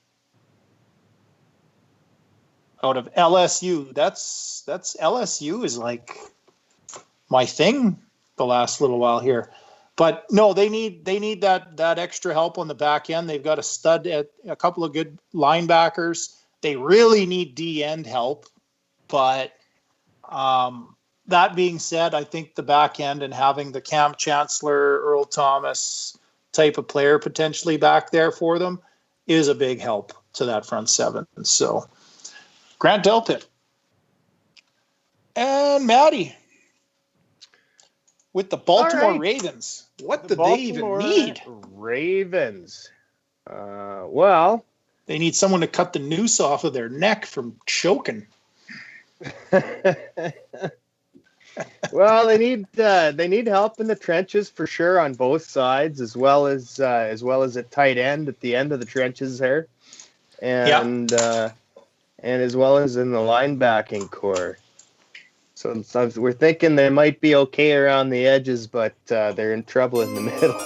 Out of LSU. That's LSU is like my thing the last little while here. But no, they need that extra help on the back end. They've got a stud at a couple of good linebackers. They really need D end help. But that being said, I think the back end and having the Cam Chancellor, Earl Thomas type of player potentially back there for them is a big help to that front seven. So Grant Delpit. And Maddie with the Baltimore Ravens. What do they even need? Ravens. Well, they need someone to cut the noose off of their neck from choking. Well, they need help in the trenches for sure on both sides, as well as at tight end at the end of the trenches there, and as well as in the linebacking core. So we're thinking they might be okay around the edges, but they're in trouble in the middle.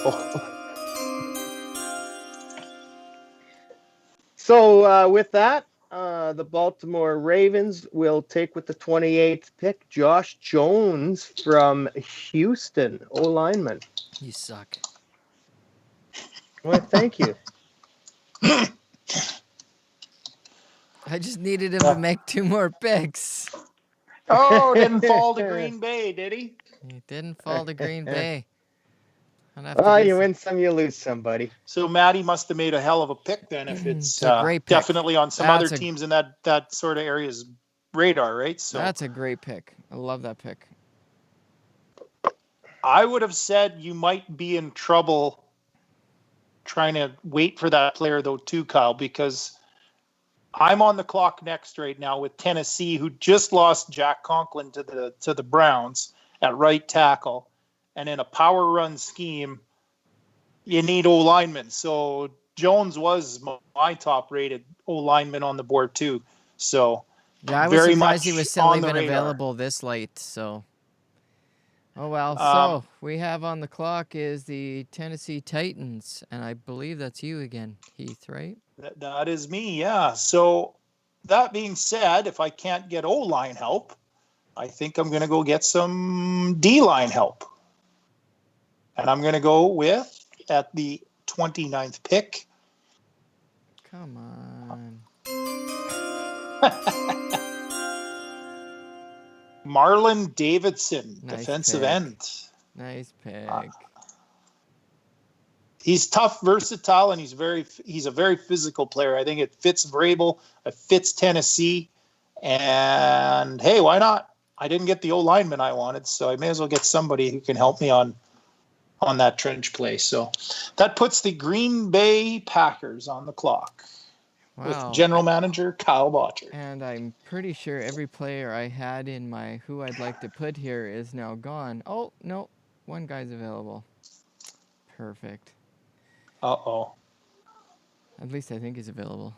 So with that, the Baltimore Ravens will take with the 28th pick Josh Jones from Houston, O-lineman. You suck. Well, thank you. I just needed him to make 2 more picks. Oh, didn't fall to Green Bay, did he? He didn't fall to Green Bay. Well, you win some, you lose some, buddy. So Matty must have made a hell of a pick then if it's a great pick. Definitely on some other teams in that sort of area's radar, right? So that's a great pick. I love that pick. I would have said you might be in trouble trying to wait for that player, though, too, Kyle, because I'm on the clock next right now with Tennessee, who just lost Jack Conklin to the Browns at right tackle. And in a power run scheme, you need O-linemen. So Jones was my top rated O-lineman on the board too. So yeah, I was surprised he was still even available this late. So, oh well. So we have on the clock is the Tennessee Titans, and I believe that's you again, Heath, right? That is me, yeah. So that being said, if I can't get O-line help, I think I'm going to go get some D-line help. And I'm going to go with, at the 29th pick. Come on. Marlon Davidson, nice defensive pick. end. Nice pick. He's tough, versatile, and he's a very physical player. I think it fits Vrabel, it fits Tennessee, and hey, why not? I didn't get the O-lineman I wanted, so I may as well get somebody who can help me on that trench play. So that puts the Green Bay Packers on the clock with general manager Kyle Bottcher. And I'm pretty sure every player I had in my who I'd like to put here is now gone. Oh, no, one guy's available. Perfect. Uh-oh. At least I think he's available.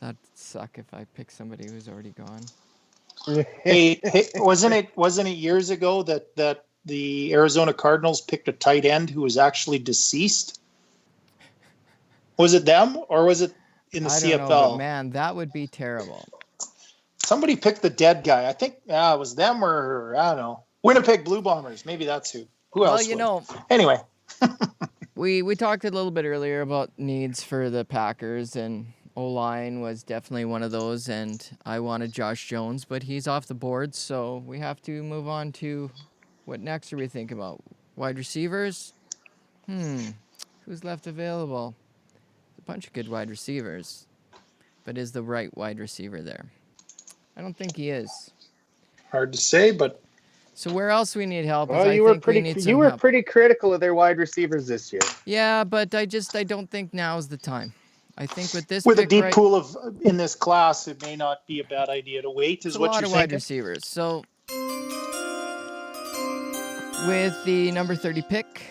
That'd suck if I pick somebody who's already gone. hey, wasn't it years ago that the Arizona Cardinals picked a tight end who was actually deceased? Was it them or was it in the CFL? I don't know, but man, that would be terrible. Somebody picked the dead guy. I think it was them or I don't know. Winnipeg Blue Bombers. Maybe that's who. Who else? Well, you know. Anyway. we talked a little bit earlier about needs for the Packers, and O-line was definitely one of those, and I wanted Josh Jones, but he's off the board, so we have to move on to what next are we thinking about? Wide receivers? Who's left available? A bunch of good wide receivers, but is the right wide receiver there? I don't think he is. Hard to say, but so where else we need help? Well, you were pretty critical of their wide receivers this year. Yeah, but I don't think now's the time. I think with this a deep pool of in this class, it may not be a bad idea to wait. Is what you're thinking? A lot of wide receivers. So with the number 30 pick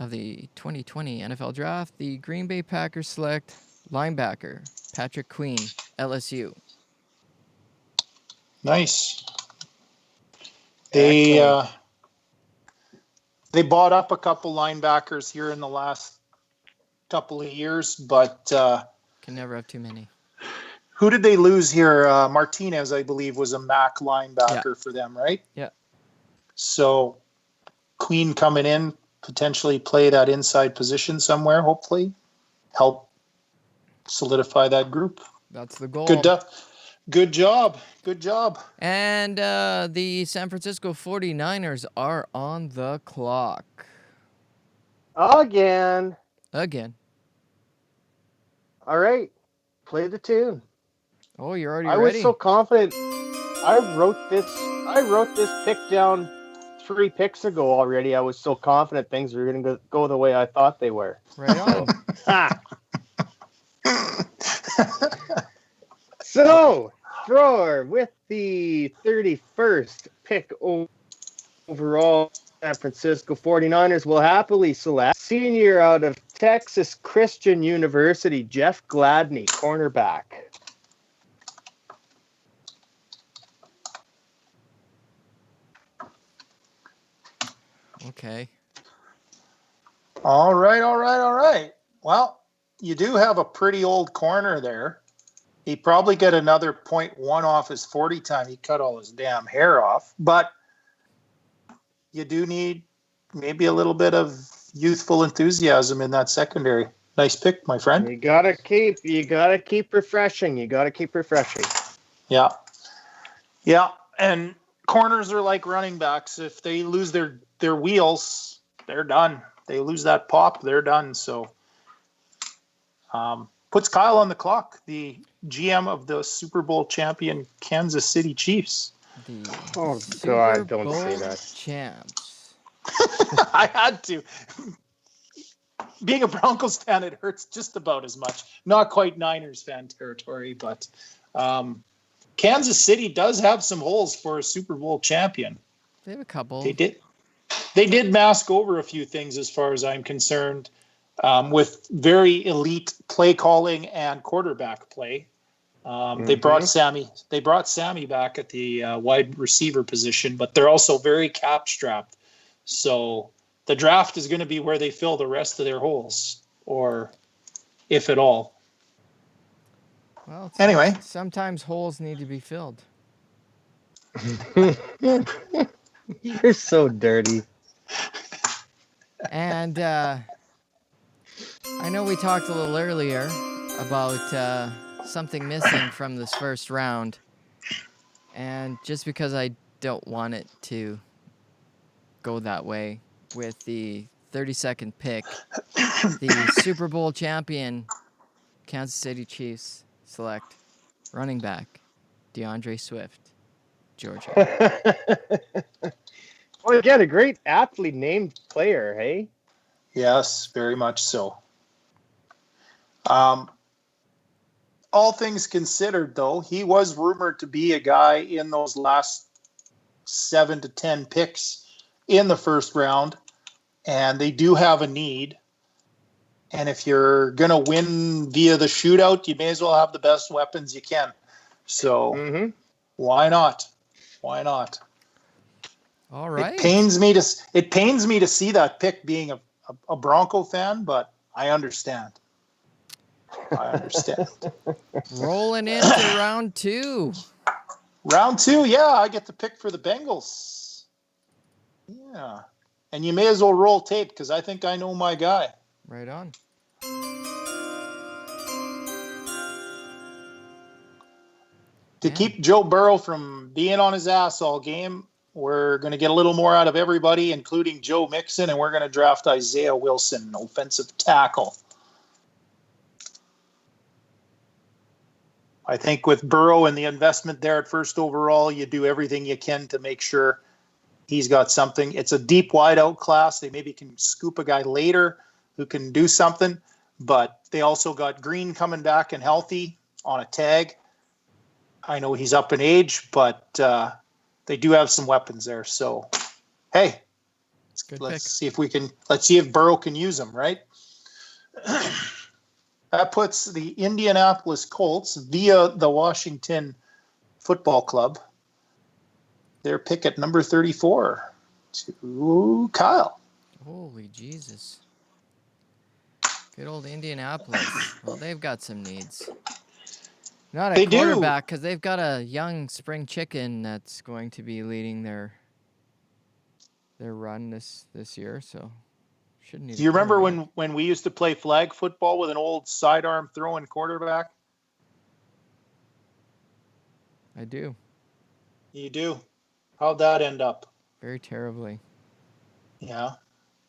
of the 2020 NFL Draft, the Green Bay Packers select linebacker Patrick Queen, LSU. Nice. They They bought up a couple linebackers here in the last couple of years, but Can never have too many. who did they lose here? Martinez, I believe, was a MAC linebacker for them, right? Yeah. So Queen coming in, potentially play that inside position somewhere, hopefully. Help solidify that group. That's the goal. Good job. Good job. And the San Francisco 49ers are on the clock. Again. Again. All right. Play the tune. Oh, you're already I ready? was so confident. I wrote this pick down 3 picks ago already. I was so confident things were going to go the way I thought they were. Right on. So, Thrower, with the 31st pick overall, San Francisco 49ers will happily select senior out of Texas Christian University, Jeff Gladney, cornerback. Okay. All right. Well, you do have a pretty old corner there. He probably get another 0.1 off his 40 time. He cut all his damn hair off. But you do need maybe a little bit of youthful enthusiasm in that secondary. Nice pick, my friend. You gotta keep refreshing. Yeah. And corners are like running backs. If they lose their wheels, they're done. They lose that pop, they're done. So puts Kyle on the clock, the GM of the Super Bowl champion Kansas City Chiefs. Oh, Super God, don't Bowl say that. champs. I had to. Being a Broncos fan, it hurts just about as much. Not quite Niners fan territory, but Kansas City does have some holes for a Super Bowl champion. They have a couple. They did mask over a few things as far as I'm concerned, with very elite play calling and quarterback play. They brought Sammy back at the wide receiver position, but they're also very cap strapped. So the draft is going to be where they fill the rest of their holes, or if at all. Well, anyway, sometimes holes need to be filled. You're so dirty. And I know we talked a little earlier about something missing from this first round. And just because I don't want it to go that way, with the 32nd pick, the Super Bowl champion Kansas City Chiefs select running back DeAndre Swift, Georgia. Well, again, a great aptly named player, hey? Yes, very much so. All things considered, though, he was rumored to be a guy in those last 7 to 10 picks in the first round, and they do have a need. And if you're going to win via the shootout, you may as well have the best weapons you can. So why not? Why not? All right. It pains me to see that pick, being a Bronco fan, but I understand. Rolling into round 2. Round 2, yeah, I get to pick for the Bengals. Yeah. And you may as well roll tape, because I think I know my guy. Right on. To keep Joe Burrow from being on his ass all game, we're going to get a little more out of everybody, including Joe Mixon, and we're going to draft Isaiah Wilson, offensive tackle. I think with Burrow and the investment there at first overall, you do everything you can to make sure he's got something. It's a deep wideout class. They maybe can scoop a guy later who can do something, but they also got Green coming back and healthy on a tag. I know he's up in age, but they do have some weapons there. So, hey, let's see if Burrow can use them, right? That puts the Indianapolis Colts via the Washington Football Club, their pick at number 34, to Kyle. Holy Jesus. Good old Indianapolis. Well, they've got some needs. Not a They do. quarterback, because they've got a young spring chicken that's going to be leading their run this year, so shouldn't need Do a you remember quarterback. when we used to play flag football with an old sidearm throwing quarterback? I do. You do. How'd that end up? Very terribly. Yeah.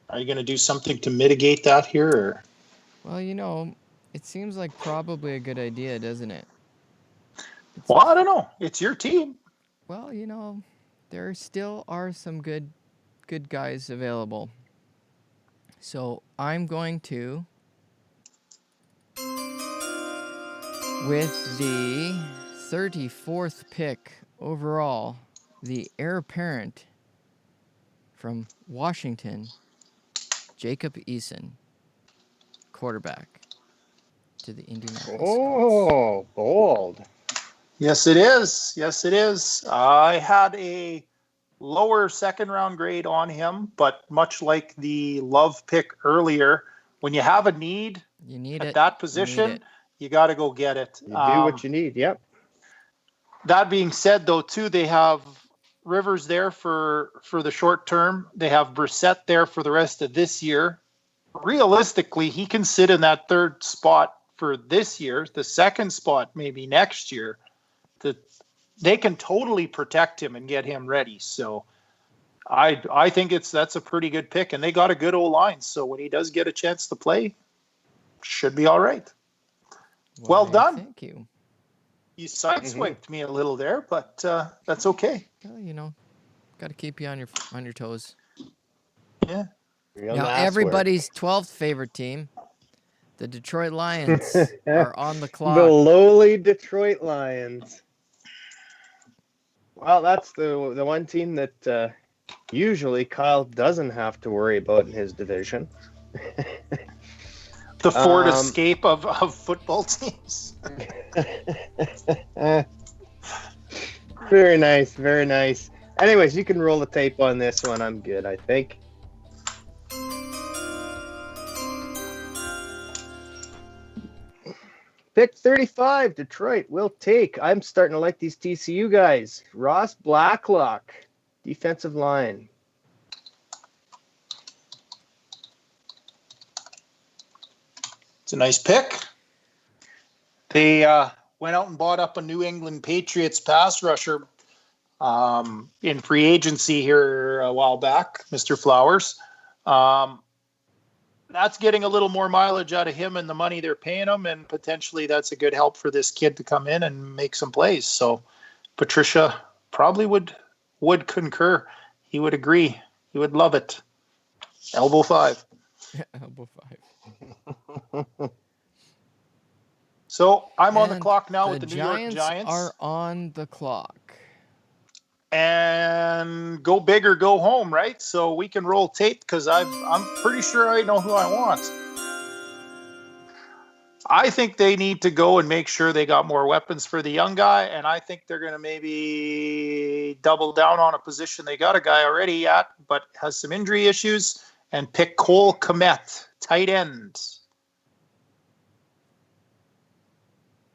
Are you going to do something to mitigate that here? Or? Well, it seems like probably a good idea, doesn't it? Well, I don't know. It's your team. Well, there still are some good guys available. So I'm going to, with the 34th pick overall, the heir apparent from Washington, Jacob Eason, quarterback to the Indianapolis Colts. Oh, bold. Yes, it is. Yes, it is. I had a lower second round grade on him, but much like the Love pick earlier, when you have a need You need at it. that position, you got to go get it. You do what you need. Yep. That being said, though, too, they have Rivers there for the short term. They have Brissett there for the rest of this year. Realistically, he can sit in that third spot for this year, the second spot maybe next year. They can totally protect him and get him ready. So I think that's a pretty good pick, and they got a good O-line. So when he does get a chance to play, should be all right. Well done. Thank you. You sideswiped me a little there, but that's okay. Well, got to keep you on your toes. Yeah. Real everybody's 12th favorite team, the Detroit Lions, are on the clock. The lowly Detroit Lions. Well, that's the one team that usually Kyle doesn't have to worry about in his division. The Ford Escape of football teams. Very nice, very nice. Anyways, you can roll the tape on this one. I'm good, I think. Pick 35, Detroit will take. I'm starting to like these TCU guys. Ross Blacklock, defensive line. It's a nice pick. They went out and bought up a New England Patriots pass rusher in free agency here a while back, Mr. Flowers. That's getting a little more mileage out of him and the money they're paying him, and potentially that's a good help for this kid to come in and make some plays. So Patricia probably would concur. He would agree. He would love it. Elbow 5. Elbow 5. So I'm on the clock now with the New York Giants. Are on the clock. And go big or go home, right? So we can roll tape because I'm pretty sure I know who I want. I think they need to go and make sure they got more weapons for the young guy, and I think they're going to maybe double down on a position they got a guy already at, but has some injury issues, and pick Cole Kmet, tight end.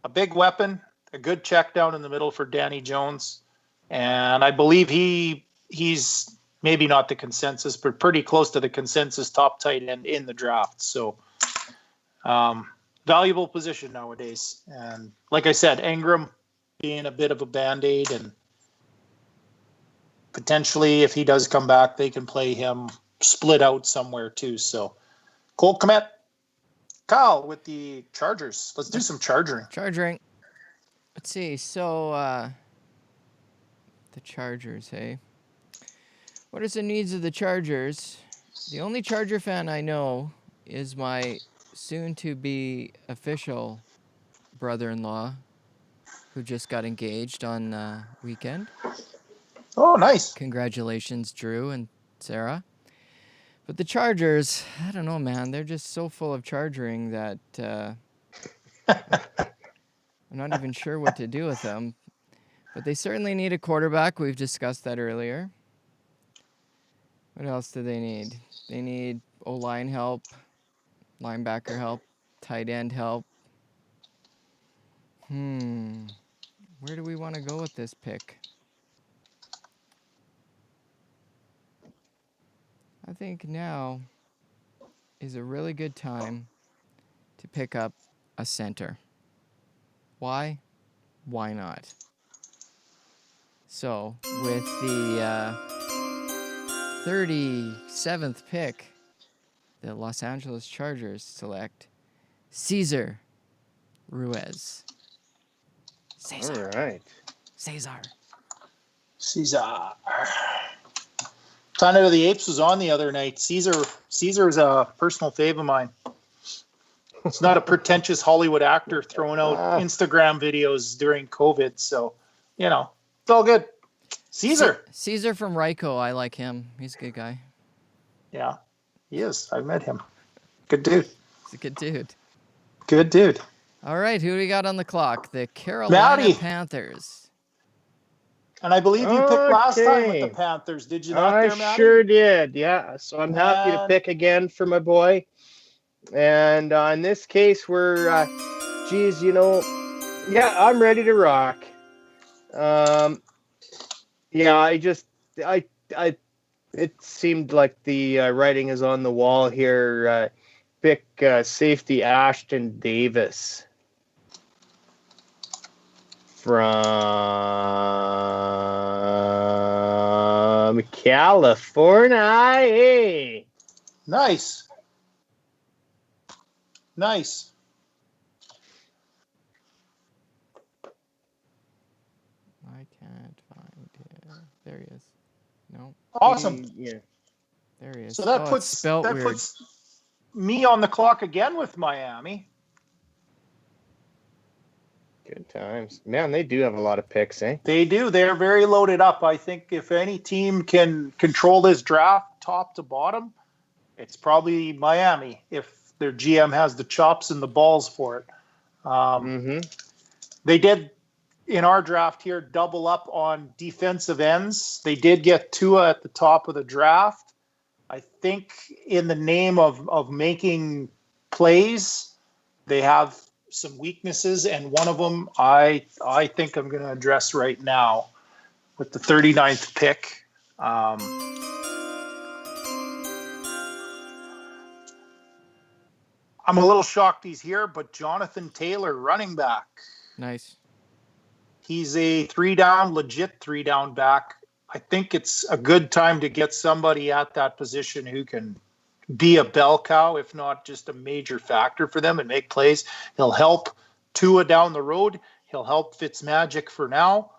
A big weapon, a good check down in the middle for Danny Jones. And I believe he's maybe not the consensus, but pretty close to the consensus top tight end in the draft. So valuable position nowadays. And like I said, Ingram being a bit of a Band-Aid, and potentially if he does come back, they can play him split out somewhere too. So Cole Kmet. Kyle with the Chargers. Let's do some charging. Let's see. So the Chargers, hey? What are the needs of the Chargers? The only Charger fan I know is my soon-to-be official brother-in-law, who just got engaged on weekend. Oh, nice. Congratulations, Drew and Sarah. But the Chargers, I don't know, man. They're just so full of charging that I'm not even sure what to do with them. But they certainly need a quarterback. We've discussed that earlier. What else do they need? They need O-line help, linebacker help, tight end help. Where do we want to go with this pick? I think now is a really good time to pick up a center. Why? Why not? So, with the 37th pick, the Los Angeles Chargers select Cesar Ruiz. Cesar. All right. Cesar. Planet of the Apes was on the other night. Caesar's a personal fave of mine. It's not a pretentious Hollywood actor throwing out Instagram videos during COVID. So, it's all good. Caesar. Caesar from Ryko. I like him. He's a good guy. Yeah, he is. I met him. Good dude. He's a good dude. Good dude. All right, who do we got on the clock? The Carolina Maddie. Panthers. And I believe you picked last time with the Panthers. Did you not, I Maddie? sure did, yeah. So I'm happy to pick again for my boy. And in this case, we're, I'm ready to rock. It seemed like the writing is on the wall here. Pick safety Ashton Davis from California. Nice. I can't find him. There he is. No. Awesome. Yeah. There he is. So that puts me on the clock again with Miami. Good times. Man, they do have a lot of picks, eh? They do. They're very loaded up. I think if any team can control this draft top to bottom, it's probably Miami if their GM has the chops and the balls for it. They did, in our draft here, double up on defensive ends. They did get Tua at the top of the draft. I think in the name of making plays, they have some weaknesses, and one of them I think I'm going to address right now with the 39th pick. I'm a little shocked he's here, but Jonathan Taylor, running back. Nice. He's a legit three down back. I think it's a good time to get somebody at that position who can be a bell cow, if not just a major factor for them and make plays. He'll help Tua down the road. He'll help Fitzmagic for now.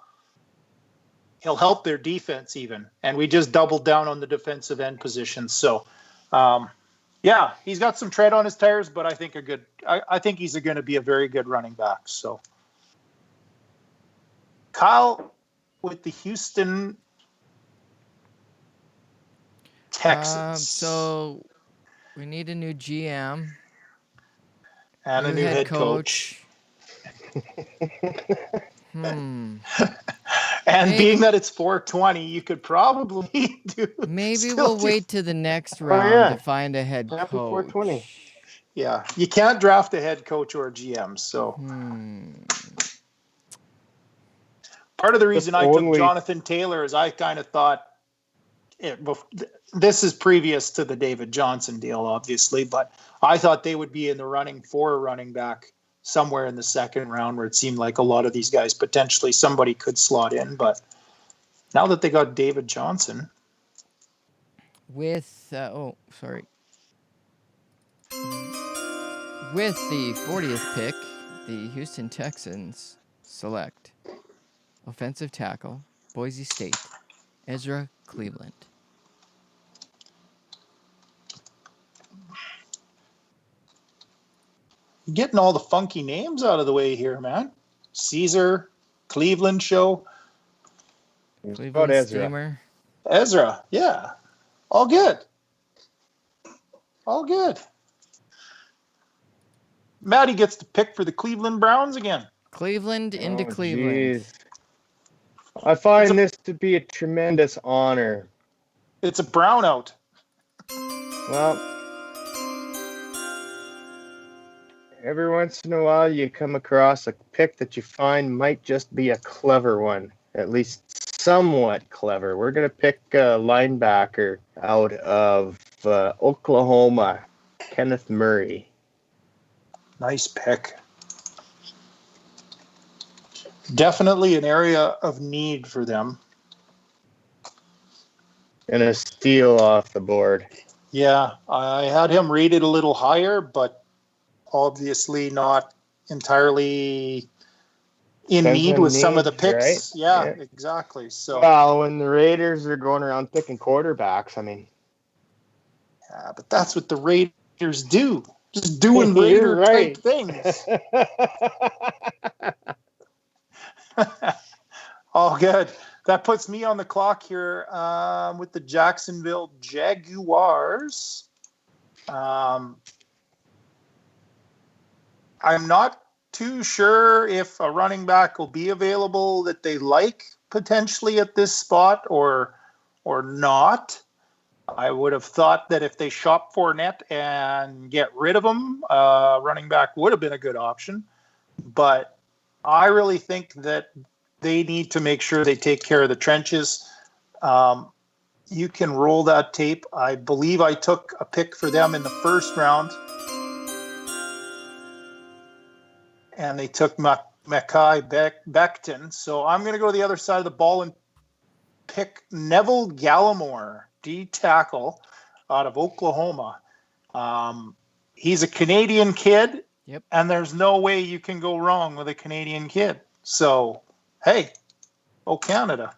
He'll help their defense even. And we just doubled down on the defensive end position. So, he's got some tread on his tires, but I think he's going to be a very good running back. So, Kyle with the Houston Texans. So we need a new GM and a new head coach. And being that it's 420, you could probably do. Maybe we'll wait to the next round to find a head coach. 420. Yeah, you can't draft a head coach or a GM. So part of the reason I took Jonathan Taylor is I kind of thought this is previous to the David Johnson deal, obviously, but I thought they would be in the running for a running back somewhere in the second round, where it seemed like a lot of these guys potentially somebody could slot in. But now that they got David Johnson with with the 40th pick, the Houston Texans select offensive tackle, Boise State, Ezra Cleveland. Getting all the funky names out of the way here, man. Caesar, Cleveland show. Cleveland Steamer. Ezra, yeah. All good. Maddie gets to pick for the Cleveland Browns again. Cleveland into Cleveland. Geez. I find this to be a tremendous honor. It's a brownout. Well, every once in a while you come across a pick that you find might just be a clever one, at least somewhat clever. We're going to pick a linebacker out of Oklahoma, Kenneth Murray. Nice pick. Definitely an area of need for them. And a steal off the board. Yeah, I had him rated a little higher, but obviously not entirely in Depends need on with some of the needs, right? picks. Yeah, exactly. So, Well, when the Raiders are going around picking quarterbacks, I mean. yeah, but that's what the Raiders do. Just doing You're Raider right. type things. All good. That puts me on the clock here with the Jacksonville Jaguars. I'm not too sure if a running back will be available that they like potentially at this spot or not. I would have thought that if they shop Fournette and get rid of him, running back would have been a good option. But I really think that they need to make sure they take care of the trenches. You can roll that tape. I believe I took a pick for them in the first round. And they took Mekhi Becton. So I'm going to go to the other side of the ball and pick Neville Gallimore, D tackle out of Oklahoma. He's a Canadian kid, Yep. and there's no way you can go wrong with a Canadian kid. So, hey, Canada,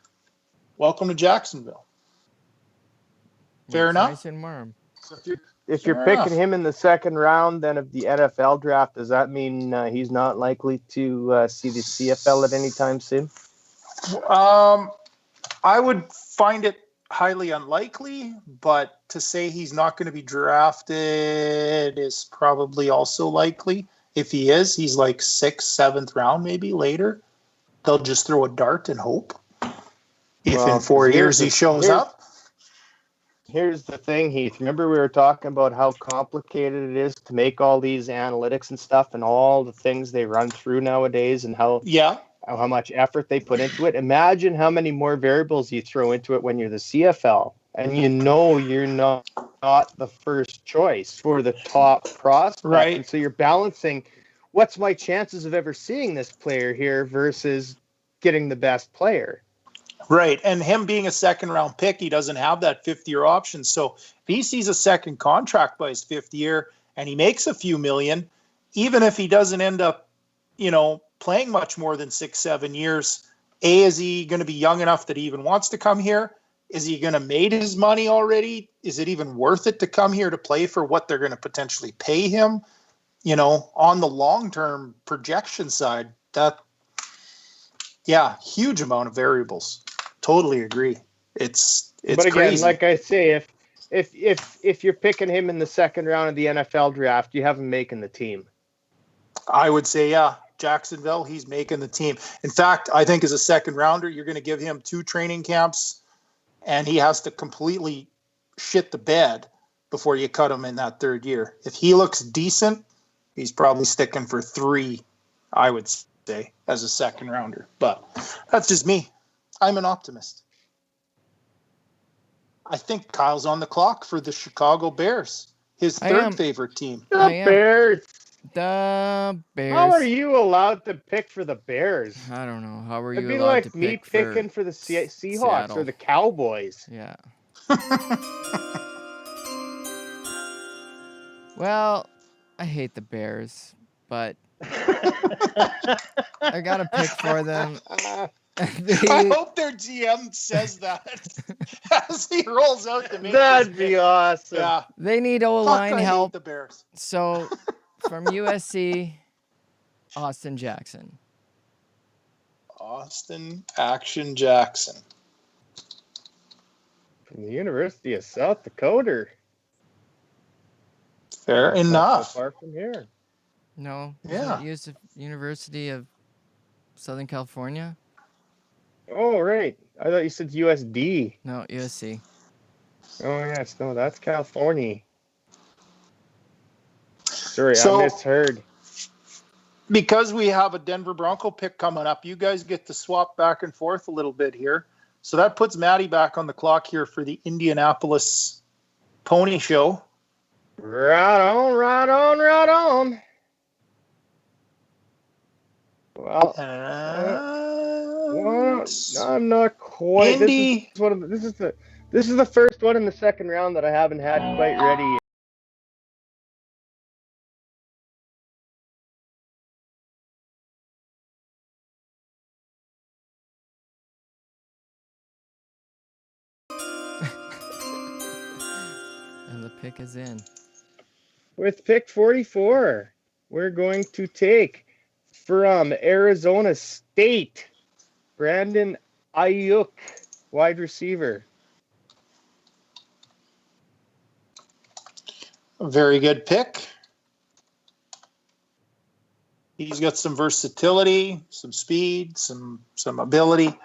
welcome to Jacksonville. Fair It's enough? nice and warm. If you're Fair picking enough. him in the second round, then of the NFL draft, does that mean he's not likely to see the CFL at any time soon? I would find it highly unlikely, but to say he's not going to be drafted is probably also likely. If he is, he's like 6th, 7th round, maybe later. They'll just throw a dart and hope. If Well, in 4 years he shows up. Here's the thing, Heath. Remember we were talking about how complicated it is to make all these analytics and stuff and all the things they run through nowadays and how much effort they put into it. Imagine how many more variables you throw into it when you're the CFL and you know you're not the first choice for the top prospect. Right. And so you're balancing what's my chances of ever seeing this player here versus getting the best player. Right. And him being a second round pick, he doesn't have that 5th-year option. So if he sees a second contract by his 5th year and he makes a few million, even if he doesn't end up, playing much more than 6-7 years, is he going to be young enough that he even wants to come here? Is he going to made his money already? Is it even worth it to come here to play for what they're going to potentially pay him? On the long-term projection side, huge amount of variables. Totally agree. It's but again, crazy. like I say, if you're picking him in the second round of the NFL draft, you have him making the team. I would say, Jacksonville, he's making the team. In fact, I think as a second rounder, you're going to give him 2 training camps, and he has to completely shit the bed before you cut him in that 3rd year. If he looks decent, he's probably sticking for 3, I would say, as a second rounder. But that's just me. I'm an optimist. I think Kyle's on the clock for the Chicago Bears, his 3rd favorite team. The Bears. The Bears. How are you allowed to pick for the Bears? I don't know. How are you It'd be allowed like to me pick picking for the Seahawks Seattle or the Cowboys. Yeah. Well, I hate the Bears, but I got to pick for them. I hope their GM says that as he rolls out the main. That'd be awesome. Yeah. They need O-line help. Hate the Bears. So, from USC, Austin Jackson. Austin Action Jackson. From the University of South Dakota. Fair enough. Not so far from here. No. Yeah. University of Southern California. Oh, right. I thought you said USD. No, USC. Oh yes, no, that's California. Sorry, I So misheard. because we have a Denver Bronco pick coming up, you guys get to swap back and forth a little bit here. So that puts Maddie back on the clock here for the Indianapolis Pony Show. Right on, right on, right on. Well, And well, I'm not quite. Indy. This is the first one in the second round that I haven't had quite ready yet. And the pick is in. With pick 44, we're going to take from Arizona State, Brandon Ayuk, wide receiver. Very good pick. He's got some versatility, some speed, some ability.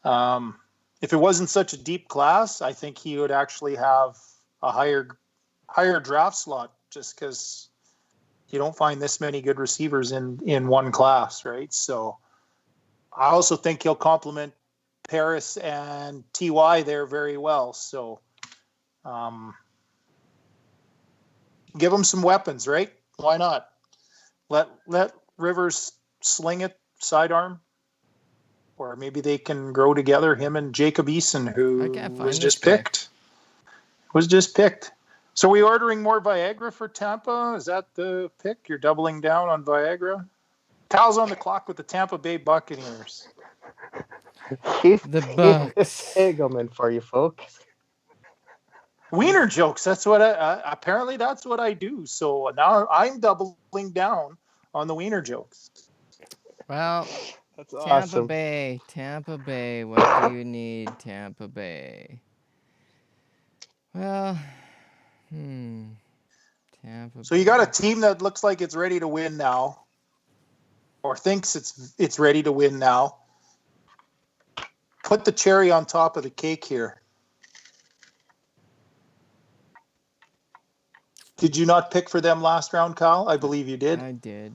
If it wasn't such a deep class, I think he would actually have a higher draft slot, just because you don't find this many good receivers in one class, right? So I also think he'll complement Paris and TY there very well. So give him some weapons, right? Why not? Let Rivers sling it sidearm, or maybe they can grow together. Him and Jacob Eason, I who can't was find this just guy. picked. So are we ordering more Viagra for Tampa? Is that the pick? You're doubling down on Viagra? Cal's on the clock with the Tampa Bay Buccaneers. Heath The Bucks. Degelman for you folks. Wiener jokes. That's what apparently that's what I do. So now I'm doubling down on the wiener jokes. Well, That's Tampa awesome. Bay. Tampa Bay. What do you need, Tampa Bay? Well, Tampa So you got a team that looks like it's ready to win now, or thinks it's ready to win now. Put the cherry on top of the cake here. Did you not pick for them last round, Kyle? I believe you did. I did.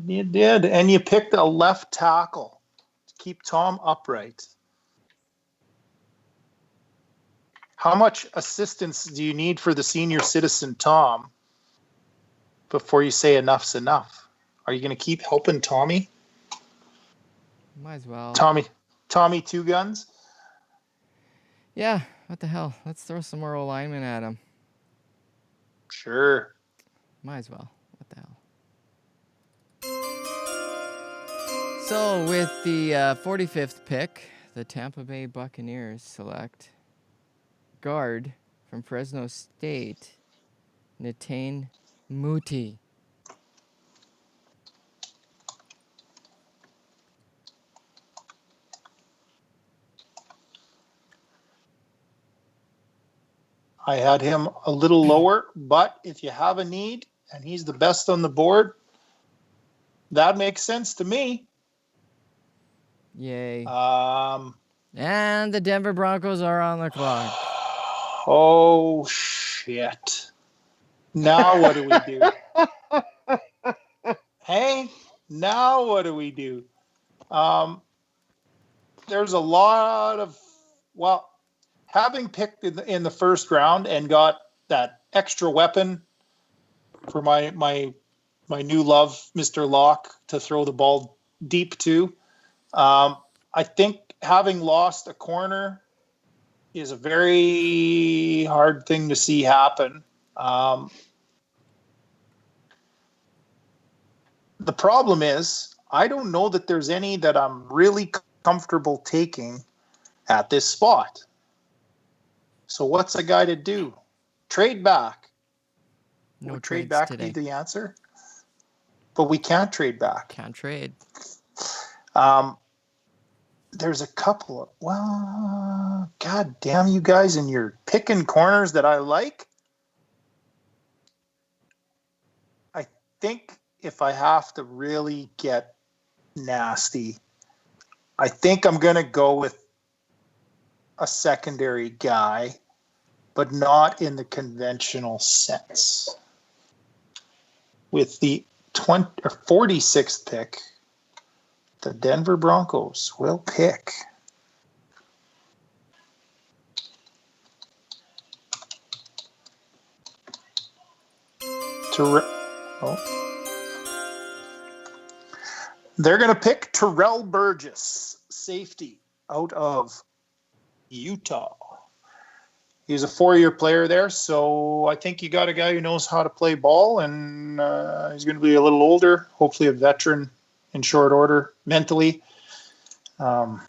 You did. And you picked a left tackle to keep Tom upright. How much assistance do you need for the senior citizen, Tom, before you say enough's enough? Are you going to keep helping Tommy? Might as well. Tommy Two Guns? Yeah, what the hell? Let's throw some more linemen at him. Sure. Might as well. What the hell? So with the 45th pick, the Tampa Bay Buccaneers select guard from Fresno State, Netane Muti. I had him a little lower, but if you have a need and he's the best on the board, that makes sense to me. Yay. And the Denver Broncos are on the clock. Oh, shit. Now what do we do? Hey, now what do we do? There's a lot of, having picked in the first round and got that extra weapon for my new love, Mr. Locke, to throw the ball deep to. I think having lost a corner is a very hard thing to see happen. The problem is, I don't know that there's any that I'm really comfortable taking at this spot. So what's a guy to do? Trade back. No Would trade trades back today. be the answer? But we can't trade back. Can't trade. There's a couple of, god damn you guys, and you're picking corners that I like. I think if I have to really get nasty, I think I'm going to go with a secondary guy. but not in the conventional sense. With the 46th pick, the Denver Broncos will pick They're going to pick Terrell Burgess, safety, out of Utah. He's a 4-year player there, so I think you got a guy who knows how to play ball, and he's going to be a little older, hopefully a veteran in short order mentally. Can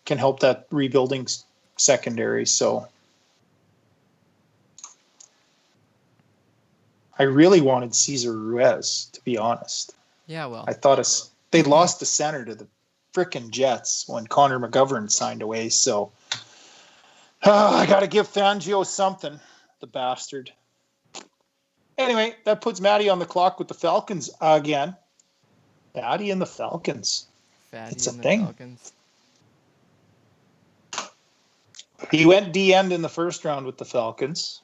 help that rebuilding secondary. So I really wanted Cesar Ruiz, to be honest. Yeah, well. I thought they lost the center to the frickin' Jets when Connor McGovern signed away, so I got to give Fangio something, the bastard. Anyway, that puts Matty on the clock with the Falcons again. Matty and the Falcons. It's a thing. Falcons. He went D-end in the first round with the Falcons.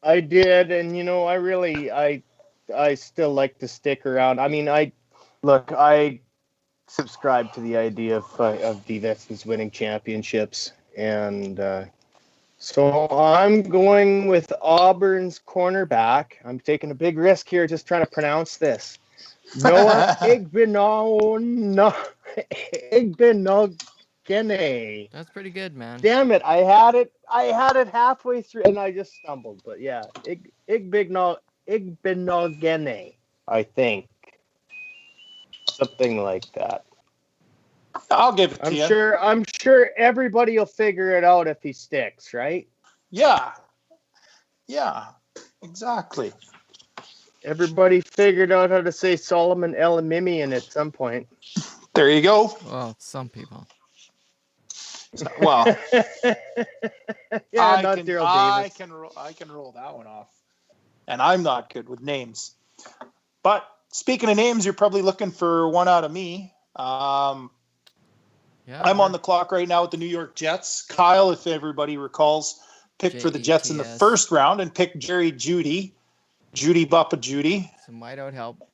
I did, and I still like to stick around. I mean, I subscribe to the idea of defenses winning championships, and so I'm going with Auburn's cornerback. I'm taking a big risk here, just trying to pronounce this. Noah Igbinoghene. That's pretty good, man. Damn it! I had it halfway through, and I just stumbled. But yeah, Igbinoghene. I think something like that. I'll give it to you. I'm sure everybody will figure it out if he sticks, right? Yeah, exactly. Everybody figured out how to say Solomon Elamimian at some point. There you go. Well, some people. Well, yeah, not Daryl Davis. I can roll that one off. And I'm not good with names. But speaking of names, you're probably looking for one out of me. I'm on the clock right now with the New York Jets. Kyle, if everybody recalls, picked for the Jets in the first round and picked Jerry Jeudy. Judy Buppa Judy. Some whiteout help.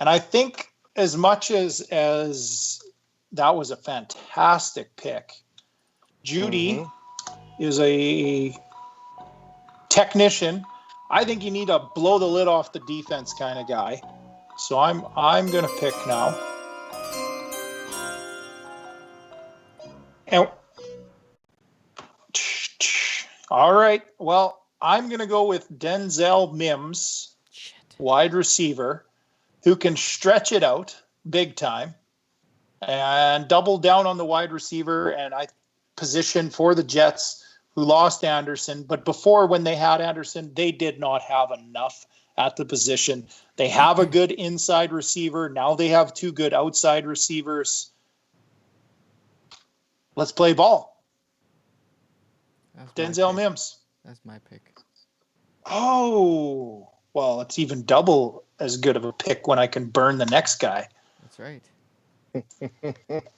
And I think as much as that was a fantastic pick, Judy is a technician. I think you need a blow the lid off the defense kind of guy. So I'm going to pick now. And, all right. Well, I'm going to go with Denzel Mims, wide receiver, who can stretch it out big time and double down on the wide receiver. And I position for the Jets, who lost Anderson. But before, when they had Anderson, they did not have enough at the position. They have a good inside receiver. Now they have 2 good outside receivers. Let's play ball. Denzel Mims. That's my pick. Oh, well, it's even double as good of a pick when I can burn the next guy. That's right.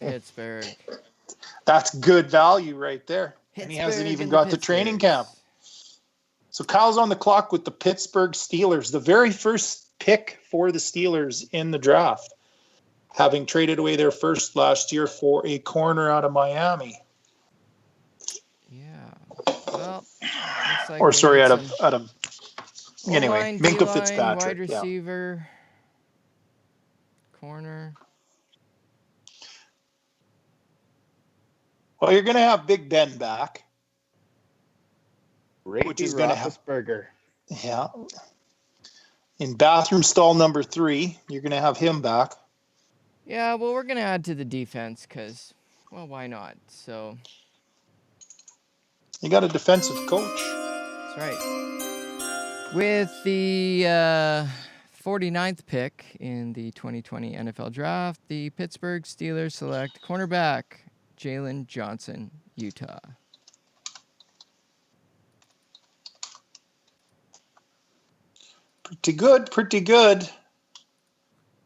Pittsburgh. That's good value right there. Pittsburgh, and he hasn't even got to training camp. So Kyle's on the clock with the Pittsburgh Steelers, the very first pick for the Steelers in the draft, having traded away their first last year for a corner out of Miami. Well, like out of anyway, Minkah Fitzpatrick. Wide receiver, corner. Well, you're going to have Big Ben back, which is going to have Roethlisberger. Yeah. In bathroom stall number 3, you're going to have him back. Yeah, well, we're going to add to the defense because, well, why not? So. You got a defensive coach. That's right. With the 49th pick in the 2020 NFL Draft, the Pittsburgh Steelers select cornerback Jalen Johnson, Utah. Pretty good.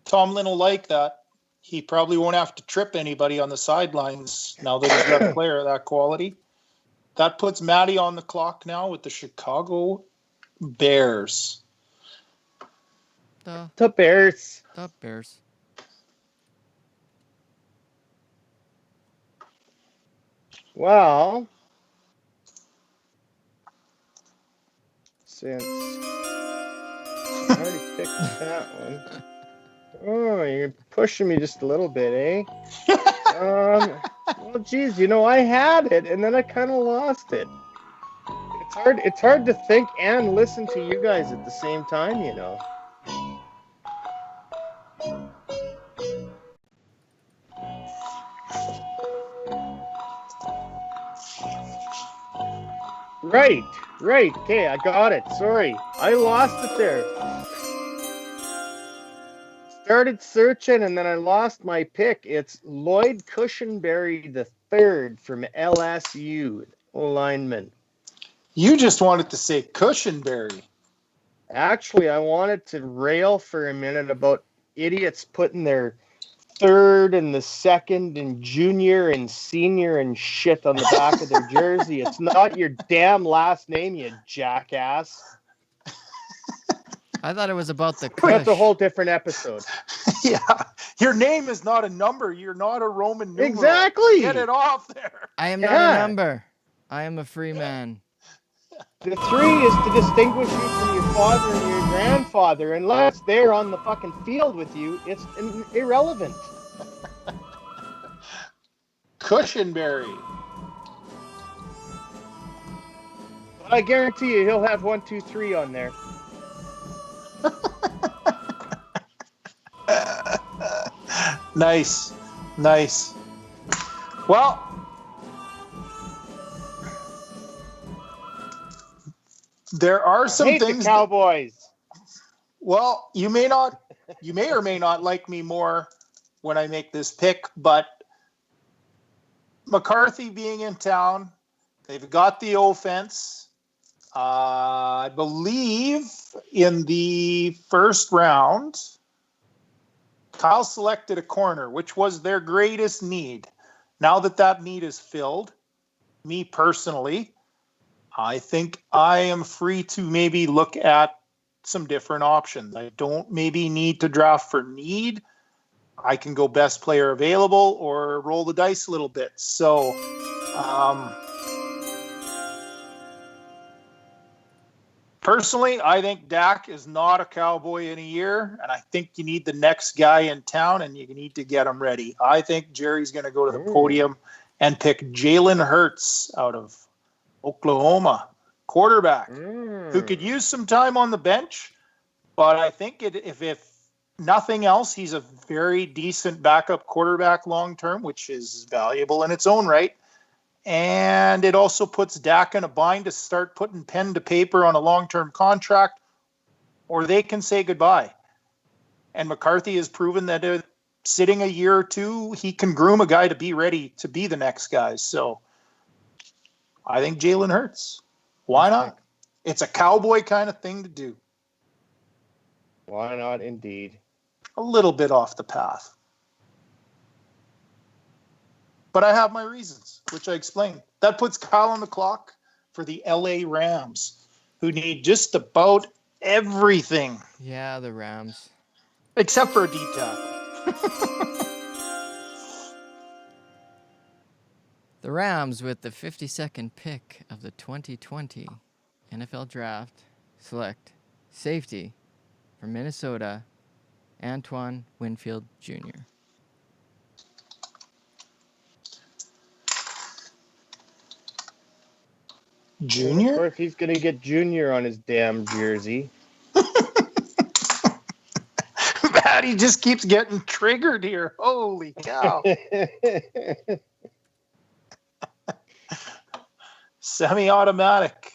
Tomlin will like that. He probably won't have to trip anybody on the sidelines now that he's got a player of that quality. that puts Maddie on the clock now with the Chicago Bears. The Bears. The Bears. Well, since I already picked that one. Oh, you're pushing me just a little bit, eh? Well, geez, I had it, and then I kind of lost it. It's hard to think and listen to you guys at the same time, Right. Okay, I got it. Sorry, I lost it there. Started searching, and then I lost my pick. It's Lloyd Cushenberry III from LSU, lineman. You just wanted to say Cushenberry. Actually, I wanted to rail for a minute about idiots putting their third and the second and junior and senior and shit on the back of their jersey. It's not your damn last name, you jackass. I thought it was about the Kush. That's a whole different episode. Yeah. Your name is not a number. You're not a Roman numeral. Exactly. Get it off there. I am not a number. I am a free man. The 3 is to distinguish you from your father and your grandfather. Unless they're on the fucking field with you, it's irrelevant. Cushenberry. But I guarantee you he'll have 1, 2, 3 on there. Nice. Well, there are some things. The Cowboys. Well, you may or may not like me more when I make this pick, but McCarthy being in town, they've got the offense. I believe in the first round, Kyle selected a corner, which was their greatest need. Now that need is filled, me personally, I think I am free to maybe look at some different options. I don't maybe need to draft for need. I can go best player available or roll the dice a little bit. So, personally, I think Dak is not a Cowboy in a year, and I think you need the next guy in town, and you need to get him ready. I think Jerry's going to go to the podium and pick Jalen Hurts out of Oklahoma, quarterback, who could use some time on the bench, but I think if nothing else, he's a very decent backup quarterback long term, which is valuable in its own right. And it also puts Dak in a bind to start putting pen to paper on a long-term contract, or they can say goodbye. And McCarthy has proven that sitting a year or two, he can groom a guy to be ready to be the next guy. So I think Jalen Hurts. Why not? It's a Cowboy kind of thing to do. Why not, indeed? A little bit off the path. But I have my reasons, which I explained. That puts Kyle on the clock for the LA Rams, who need just about everything. Yeah, the Rams. Except for a D tackle. The Rams, with the 52nd pick of the 2020 NFL Draft, select safety from Minnesota, Antoine Winfield Jr. Junior? Of course, he's going to get Junior on his damn jersey. He just keeps getting triggered here. Holy cow. Semi-automatic.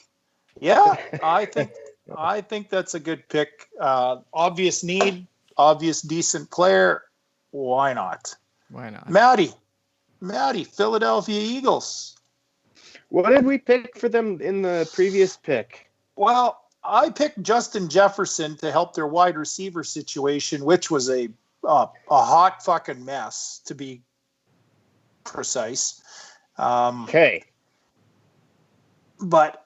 Yeah, I think that's a good pick. Obvious need, obvious decent player. Why not? Why not? Maddie, Philadelphia Eagles. What did we pick for them in the previous pick? Well, I picked Justin Jefferson to help their wide receiver situation, which was a hot fucking mess, to be precise. Okay. But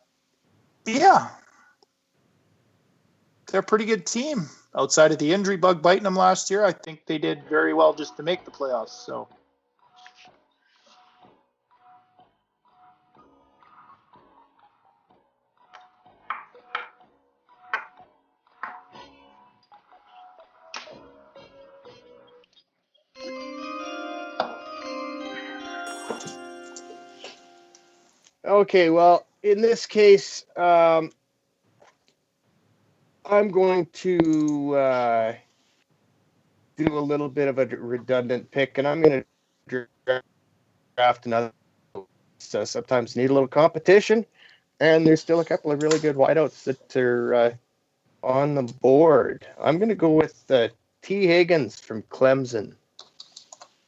yeah, they're a pretty good team. Outside of the injury bug biting them last year, I think they did very well just to make the playoffs. So. Okay, well, in this case, I'm going to do a little bit of a redundant pick, and I'm going to draft another. So sometimes need a little competition, and there's still a couple of really good wideouts that are on the board. I'm going to go with T. Higgins from Clemson.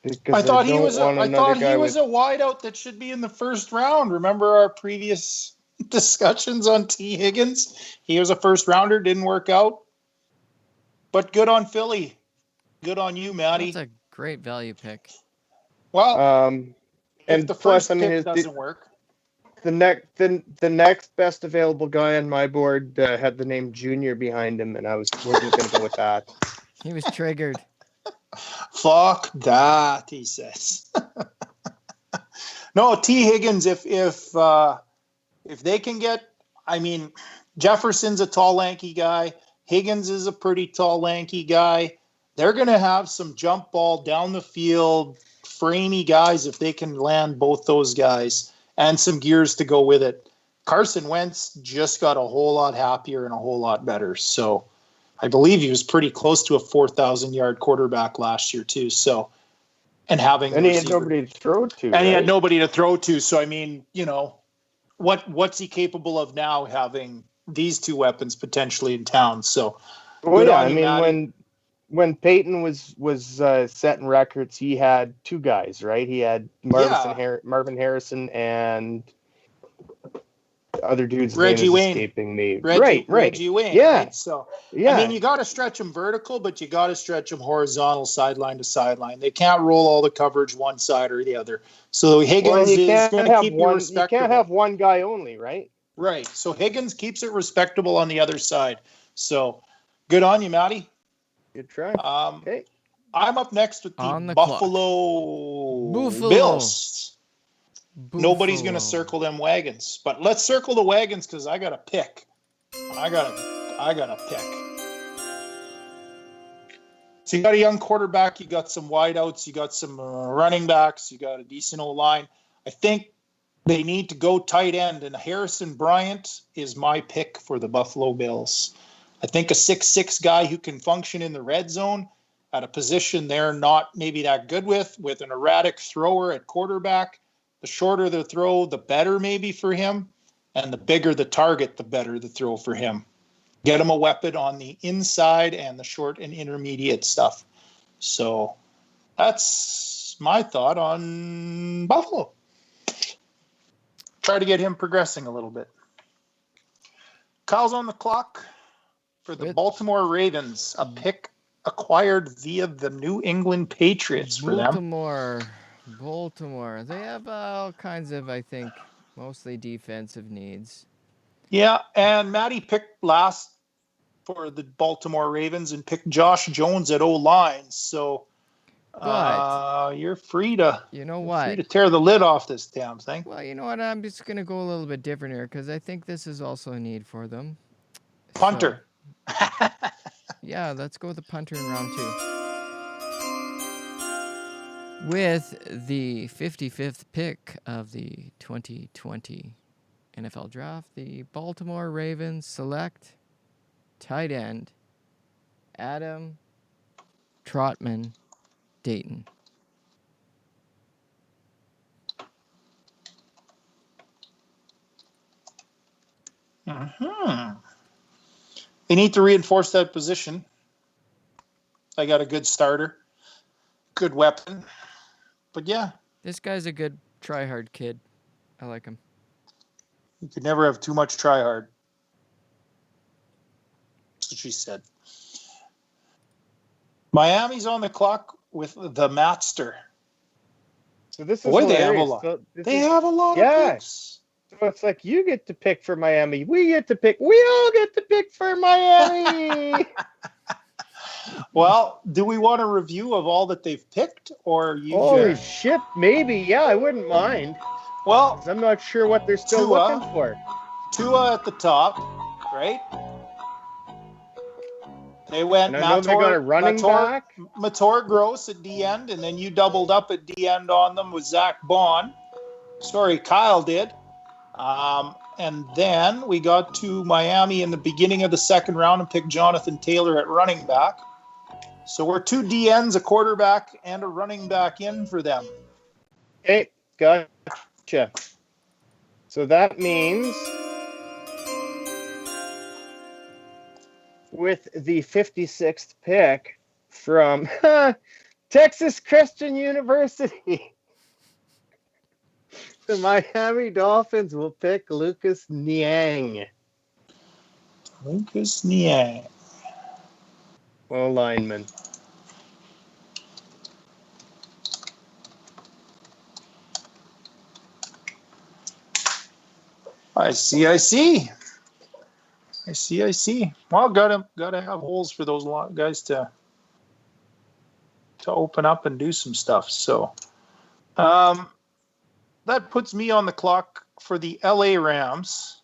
I Because thought he don't was want another guy a with. wideout that should be in the first round. Remember our previous discussions on T. Higgins? He was a first rounder, didn't work out. But good on Philly. Good on you, Matty. That's a great value pick. Well, if And the plus, first I mean, pick doesn't work. the next best available guy on my board had the name Junior behind him, and I wasn't going to go with that. He was triggered. Fuck that, he says. No, T. Higgins, if they can get, I mean, Jefferson's a tall, lanky guy. Higgins is a pretty tall, lanky guy. They're going to have some jump ball down the field, framey guys if they can land both those guys and some gears to go with it. Carson Wentz just got a whole lot happier and a whole lot better. So I believe he was pretty close to a 4,000-yard quarterback last year too. So, and he had nobody to throw to, and he had nobody to throw to. So I mean, you know, what's he capable of now having these two weapons potentially in town? So, well, yeah, I mean, when Peyton was setting records, he had two guys, right? He had Marvin Harrison and other dude's Reggie name is Wayne. escaping me. Right. Right. Reggie Wayne. Yeah. Right? So, yeah. I mean, you got to stretch them vertical, but you got to stretch them horizontal, sideline to sideline. They can't roll all the coverage one side or the other. So Higgins is going to keep you respectable. You can't have one guy only, right? Right. So Higgins keeps it respectable on the other side. So good on you, Matty. Good try. Okay. I'm up next with the Buffalo Bills. Nobody's going to circle them wagons, but let's circle the wagons because I got a pick. I got a pick. So you got a young quarterback, you got some wideouts, you got some running backs, you got a decent old line. I think they need to go tight end, and Harrison Bryant is my pick for the Buffalo Bills. I think a 6'6" guy who can function in the red zone at a position they're not maybe that good with an erratic thrower at quarterback. The shorter the throw, the better maybe for him. And the bigger the target, the better the throw for him. Get him a weapon on the inside and the short and intermediate stuff. So that's my thought on Buffalo. Try to get him progressing a little bit. Kyle's on the clock for the Baltimore Ravens, a pick acquired via the New England Patriots for them. Baltimore. They have all kinds of, I think, mostly defensive needs. Yeah, and Matty picked last for the Baltimore Ravens and picked Josh Jones at O-line. So you're free to free to tear the lid off this damn thing. Well, you know what? I'm just going to go a little bit different here because I think this is also a need for them. Punter. So, yeah, let's go with the punter in round 2. With the 55th pick of the 2020 NFL Draft, the Baltimore Ravens select tight end Adam Trotman Dayton. They need to reinforce that position. I got a good starter, good weapon. But yeah. This guy's a good try-hard kid. I like him. You could never have too much try-hard. That's what she said. Miami's on the clock with the Matster. So this is hilarious. They have a lot of picks. So it's like you get to pick for Miami. We get to pick. We all get to pick for Miami. Well, do we want a review of all that they've picked, or you Holy just shit. Maybe. Yeah, I wouldn't mind. well, 'Cause I'm not sure what they're still looking Tua, for. Tua at the top, right? They went And I know they got a running back. Mator Gross at D end, and then you doubled up at D end on them with Zach Bond. Sorry, Kyle did. And then we got to Miami in the beginning of the second round and picked Jonathan Taylor at running back. So we're 2 DNs, a quarterback, and a running back in for them. Hey, gotcha. So that means with the 56th pick from Texas Christian University, the Miami Dolphins will pick Lucas Niang. Lucas Niang. Lineman. I see. Well, gotta have holes for those guys to open up and do some stuff. So that puts me on the clock for the LA Rams.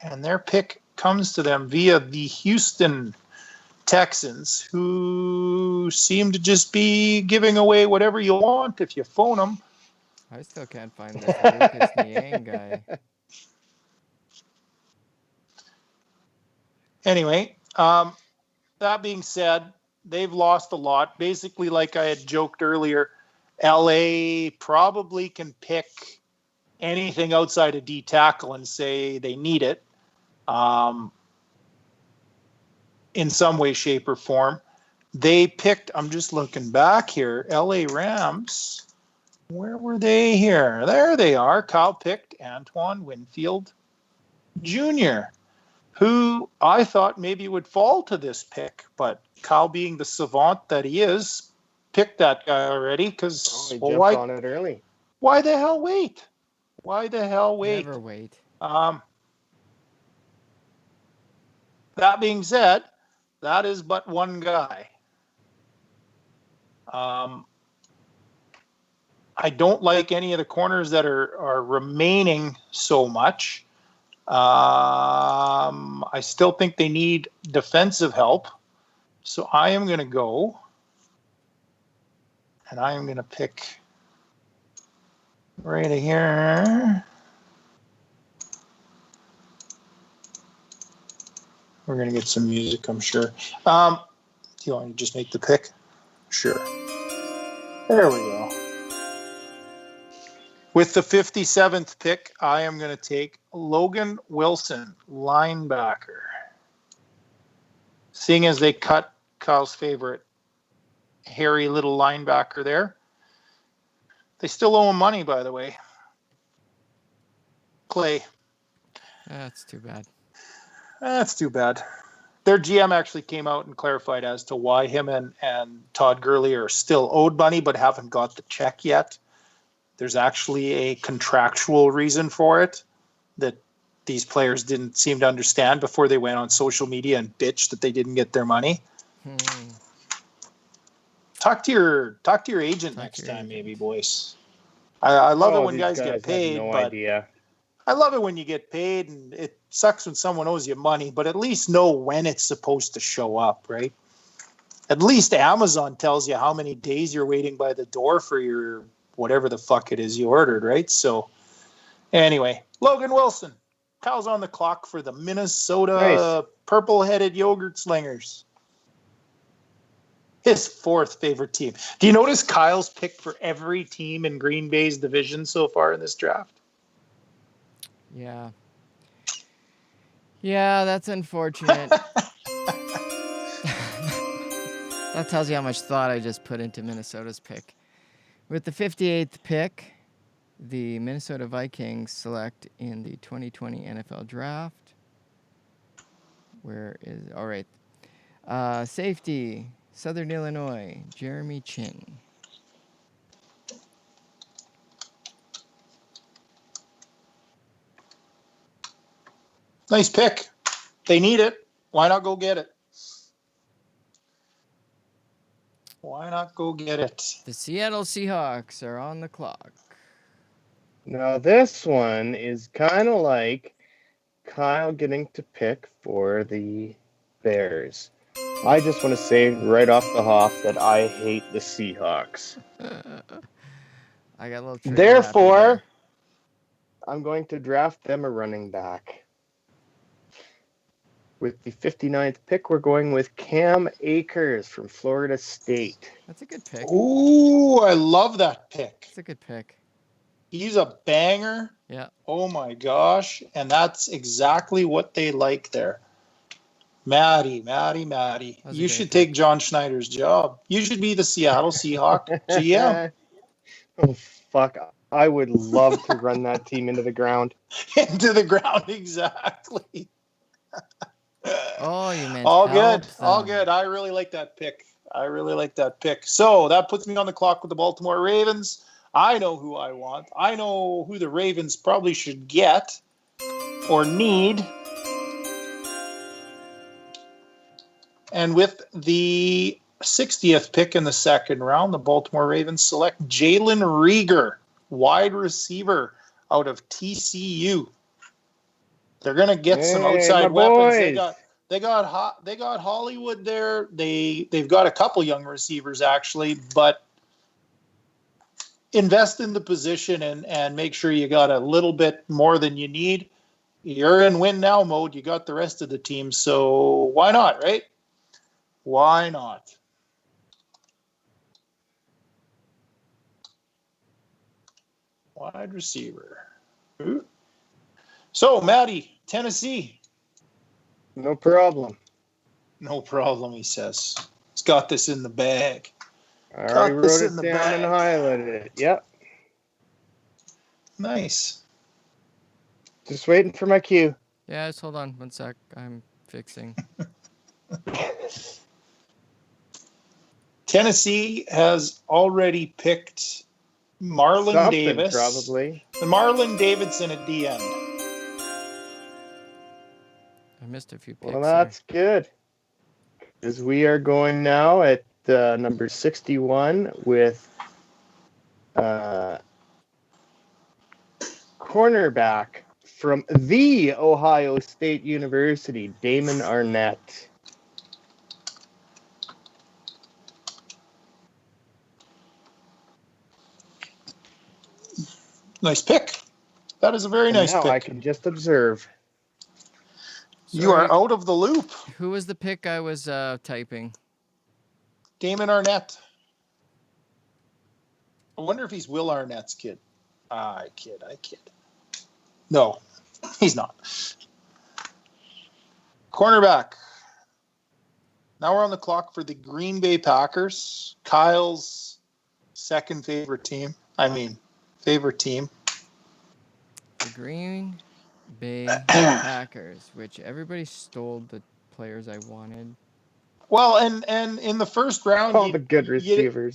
And their pick comes to them via the Houston Texans, who seem to just be giving away whatever you want if you phone them. I still can't find this Lucas Niang guy. Anyway, that being said, they've lost a lot. Basically, like I had joked earlier, LA probably can pick anything outside of D tackle and say they need it in some way, shape, or form. They picked, I'm just looking back here, LA Rams. Where were they here? There they are. Kyle picked Antoine Winfield Jr., who I thought maybe would fall to this pick, but Kyle, being the savant that he is, picked that guy already because Jumped on it early. Why the hell wait? Why the hell wait? Never wait. That being said, that is but one guy. I don't like any of the corners that are remaining so much. I still think they need defensive help. So I am going to go and I am going to pick right here. We're going to get some music, I'm sure. Do you want to just make the pick? Sure. There we go. With the 57th pick, I am going to take Logan Wilson, linebacker. Seeing as they cut Kyle's favorite hairy little linebacker there. They still owe him money, by the way. Clay. That's too bad. That's too bad. Their GM actually came out and clarified as to why him and Todd Gurley are still owed money but haven't got the check yet. There's actually a contractual reason for it that these players didn't seem to understand before they went on social media and bitched that they didn't get their money. Talk to your agent next time, maybe, boys. I love it when guys get paid, have no but idea. I love it when you get paid, and it sucks when someone owes you money, but at least know when it's supposed to show up, right? At least Amazon tells you how many days you're waiting by the door for your whatever the fuck it is you ordered, right? So anyway, Logan Wilson. Kyle's on the clock for the Minnesota purple-headed yogurt slingers. His fourth favorite team. Do you notice Kyle's picked for every team in Green Bay's division so far in this draft? Yeah. Yeah, that's unfortunate. That tells you how much thought I just put into Minnesota's pick. With the 58th pick, the Minnesota Vikings select in the 2020 NFL Draft. All right. Safety, Southern Illinois, Jeremy Chin. Nice pick. They need it. Why not go get it? Why not go get it? The Seattle Seahawks are on the clock. Now, this one is kind of like Kyle getting to pick for the Bears. I just want to say right off the hop that I hate the Seahawks. I got a little trigger happy Therefore, there. I'm going to draft them a running back. With the 59th pick, we're going with Cam Akers from Florida State. That's a good pick. Ooh, I love that pick. That's a good pick. He's a banger. Yeah. Oh my gosh. And that's exactly what they like there. Maddie. You should take John Schneider's job. You should be the Seattle Seahawk GM. Oh, fuck. I would love to run that team into the ground. Into the ground, exactly. Oh, you meant all help good. them. All good. I really like that pick. So that puts me on the clock with the Baltimore Ravens. I know who I want. I know who the Ravens probably should get or need. And with the 60th pick in the second round, the Baltimore Ravens select Jalen Reagor, wide receiver out of TCU. They're going to get some outside weapons. Boys. They got Hollywood there. They've got a couple young receivers actually, but invest in the position and make sure you got a little bit more than you need. You're in win now mode. You got the rest of the team, so why not, right? Why not? Wide receiver. Ooh. So, Maddie, Tennessee. No problem. No problem, he says. He's got this in the bag. I already wrote it down and highlighted it. Yep. Nice. Just waiting for my cue. Yeah, just hold on 1 sec. I'm fixing. Tennessee has already picked Marlon Davis. Probably. And Marlon Davidson at the end. I missed a few picks. Well, that's good. Because we are going now at number 61 with cornerback from the Ohio State University, Damon Arnett. Nice pick. That is a very nice now pick. I can just observe. You are out of the loop. Who was the pick I was typing? Damon Arnett. I wonder if he's Will Arnett's kid. I kid. No, he's not. Cornerback. Now we're on the clock for the Green Bay Packers. Kyle's favorite team. The Green Bay Packers, which everybody stole the players I wanted. Well, and in the first round, all the good receivers.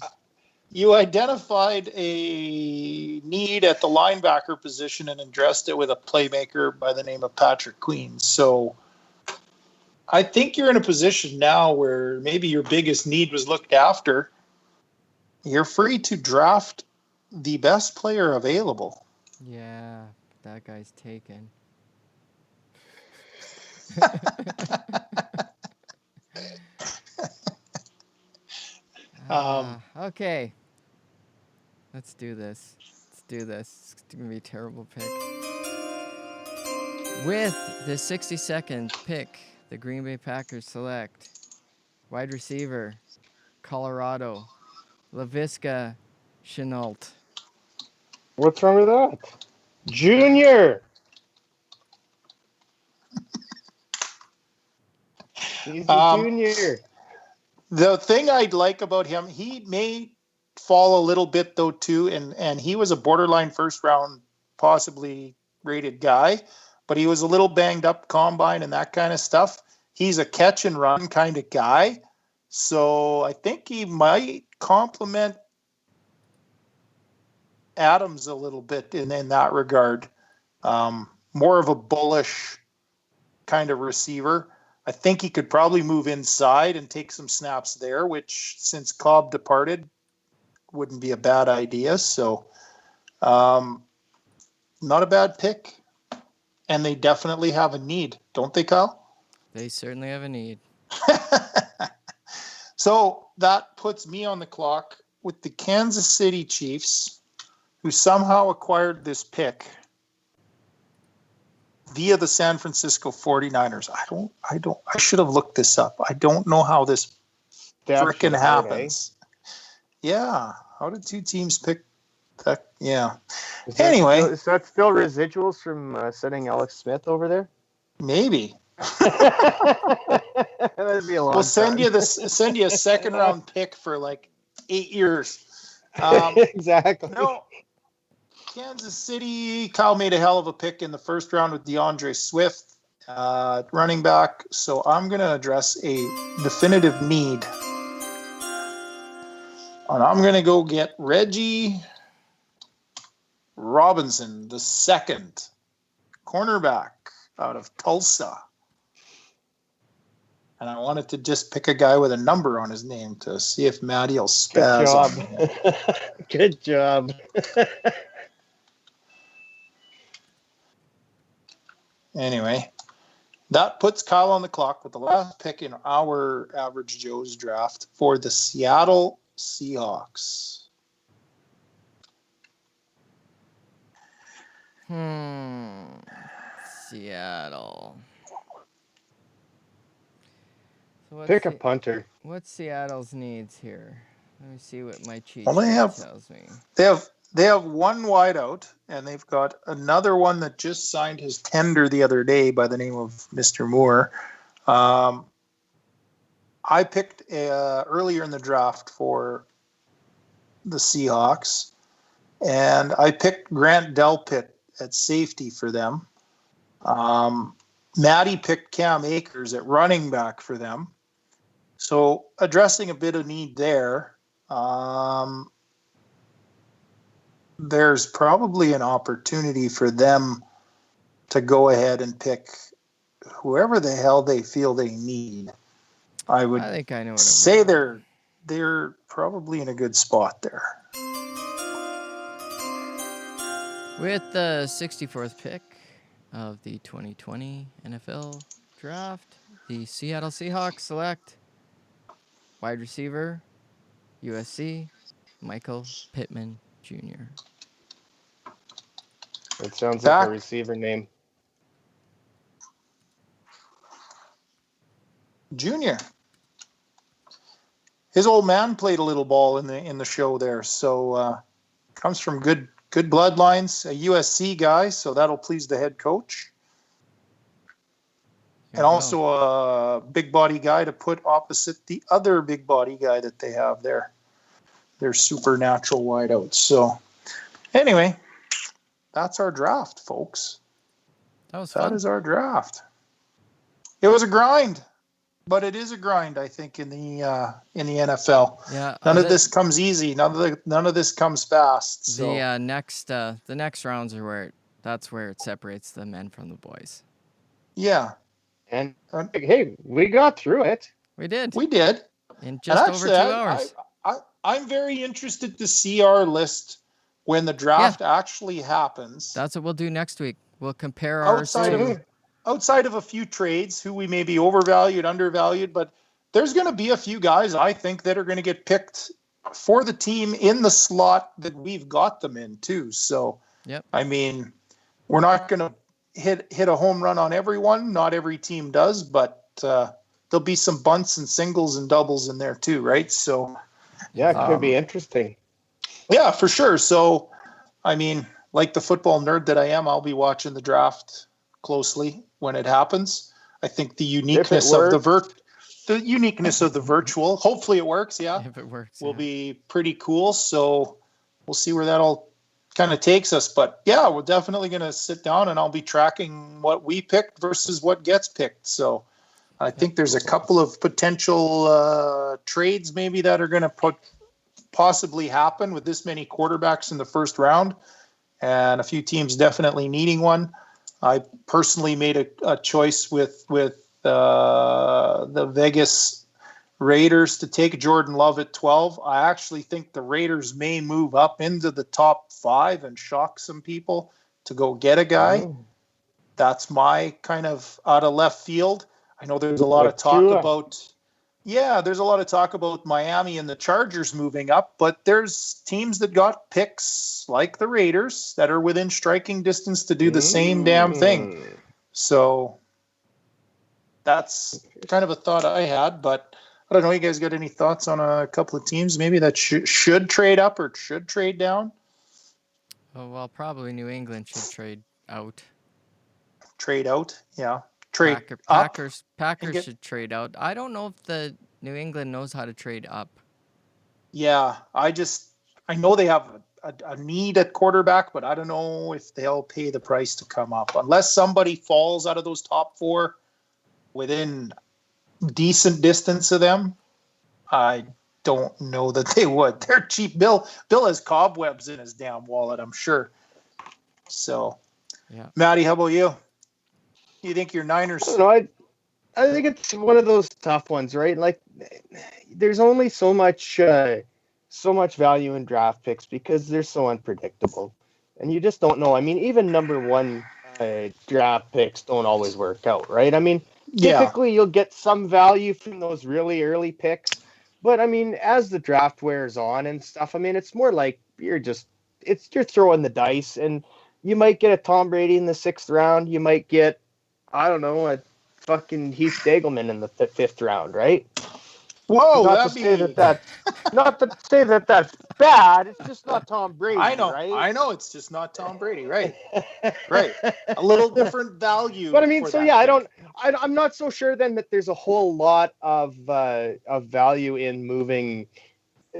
You identified a need at the linebacker position and addressed it with a playmaker by the name of Patrick Queen. So I think you're in a position now where maybe your biggest need was looked after. You're free to draft the best player available. Yeah, that guy's taken. Okay. Let's do this. It's going to be a terrible pick. With the 62nd pick, the Green Bay Packers select wide receiver, Colorado, Laviska Shenault. What's wrong with that? Junior! He's a junior. The thing I'd like about him, he may fall a little bit though too, and he was a borderline first round possibly rated guy, but he was a little banged up combine and that kind of stuff. He's a catch and run kind of guy, so I think he might complement Adams a little bit in that regard. More of a bullish kind of receiver. I think he could probably move inside and take some snaps there, which since Cobb departed wouldn't be a bad idea. So not a bad pick. And they definitely have a need, don't they, Kyle? They certainly have a need. So that puts me on the clock with the Kansas City Chiefs, who somehow acquired this pick via the San Francisco 49ers. I should have looked this up. I don't know how this frickin' happens. Yeah. How did two teams pick that? Yeah. Anyway. Is that still residuals from sending Alex Smith over there? Maybe. That'd be a long We'll send time. send you a second round pick for like 8 years. Exactly. No. Kansas City, Kyle made a hell of a pick in the first round with DeAndre Swift, running back. So I'm going to address a definitive need. And I'm going to go get Reggie Robinson, the second cornerback out of Tulsa. And I wanted to just pick a guy with a number on his name to see if Maddie will spaz on me. Good job. Anyway, that puts Kyle on the clock with the last pick in our Average Joe's draft for the Seattle Seahawks. Seattle. So Pick a punter. What's Seattle's needs here? Let me see what my cheat Well, sheet tells me. They have one wideout, and they've got another one that just signed his tender the other day by the name of Mr. Moore. I picked earlier in the draft for the Seahawks, and I picked Grant Delpit at safety for them. Maddie picked Cam Akers at running back for them. So addressing a bit of need there. There's probably an opportunity for them to go ahead and pick whoever the hell they feel they need. I think I know what say they're probably in a good spot there. With the 64th pick of the 2020 NFL Draft, the Seattle Seahawks select wide receiver, USC, Michael Pittman Jr. It sounds like a receiver name. Junior. His old man played a little ball in the show there, so comes from good bloodlines. A USC guy, so that'll please the head coach. And also a big body guy to put opposite the other big body guy that they have there. They're supernatural wideouts. So anyway, that's our draft, folks. That was fun. That is our draft. It was a grind, but it is a grind, I think, in the NFL. Yeah. None of this comes easy. None of this comes fast. So. The next rounds are that's where it separates the men from the boys. Yeah. And hey, we got through it. We did. In just over 2 hours. I'm very interested to see our list when the draft actually happens. That's what we'll do next week. We'll compare ours outside of a few trades who we may be overvalued, undervalued, but there's going to be a few guys I think that are going to get picked for the team in the slot that we've got them in too. So, I mean, we're not going to hit a home run on everyone. Not every team does, but there'll be some bunts and singles and doubles in there too, right? So, yeah, it could be interesting. Yeah, for sure. So, I mean, like the football nerd that I am, I'll be watching the draft closely when it happens. I think the uniqueness of the uniqueness of the virtual, hopefully it works, if it works, will be pretty cool. So we'll see where that all kind of takes us. But yeah, we're definitely going to sit down and I'll be tracking what we picked versus what gets picked. So I think there's a couple of potential trades maybe that are going to possibly happen with this many quarterbacks in the first round, and a few teams definitely needing one. I personally made a choice with the Vegas Raiders to take Jordan Love at 12. I actually think the Raiders may move up into the top 5 and shock some people to go get a guy. That's my kind of out of left field. I know there's a lot of talk about, there's a lot of talk about Miami and the Chargers moving up, but there's teams that got picks like the Raiders that are within striking distance to do the same damn thing. So that's kind of a thought I had, but I don't know. You guys got any thoughts on a couple of teams maybe that should trade up or should trade down? Oh, well, probably New England should trade out. Trade out, yeah. Trade Packers should trade out. I don't know if the New England knows how to trade up. Yeah, I know they have a need at quarterback, but I don't know if they'll pay the price to come up unless somebody falls out of those top 4 within decent distance of them. I don't know that they would. They're cheap. Bill has cobwebs in his damn wallet, I'm sure. So, yeah. Matty, how about you? You think your Niners? I don't know. I think it's one of those tough ones, right? Like, there's only so much value in draft picks because they're so unpredictable, and you just don't know. I mean, even number 1 draft picks don't always work out, right? I mean, typically you'll get some value from those really early picks, but I mean, as the draft wears on and stuff, I mean, it's more like you're throwing the dice, and you might get a Tom Brady in the 6th round, you might get, I don't know, a fucking Heath Degelman in the 5th round, right? Whoa, not to say that that's bad. It's just not Tom Brady. I know, right? I know, it's just not Tom Brady, right? Right, a little different value. But I mean, so yeah, I'm not so sure then that there's a whole lot of value in moving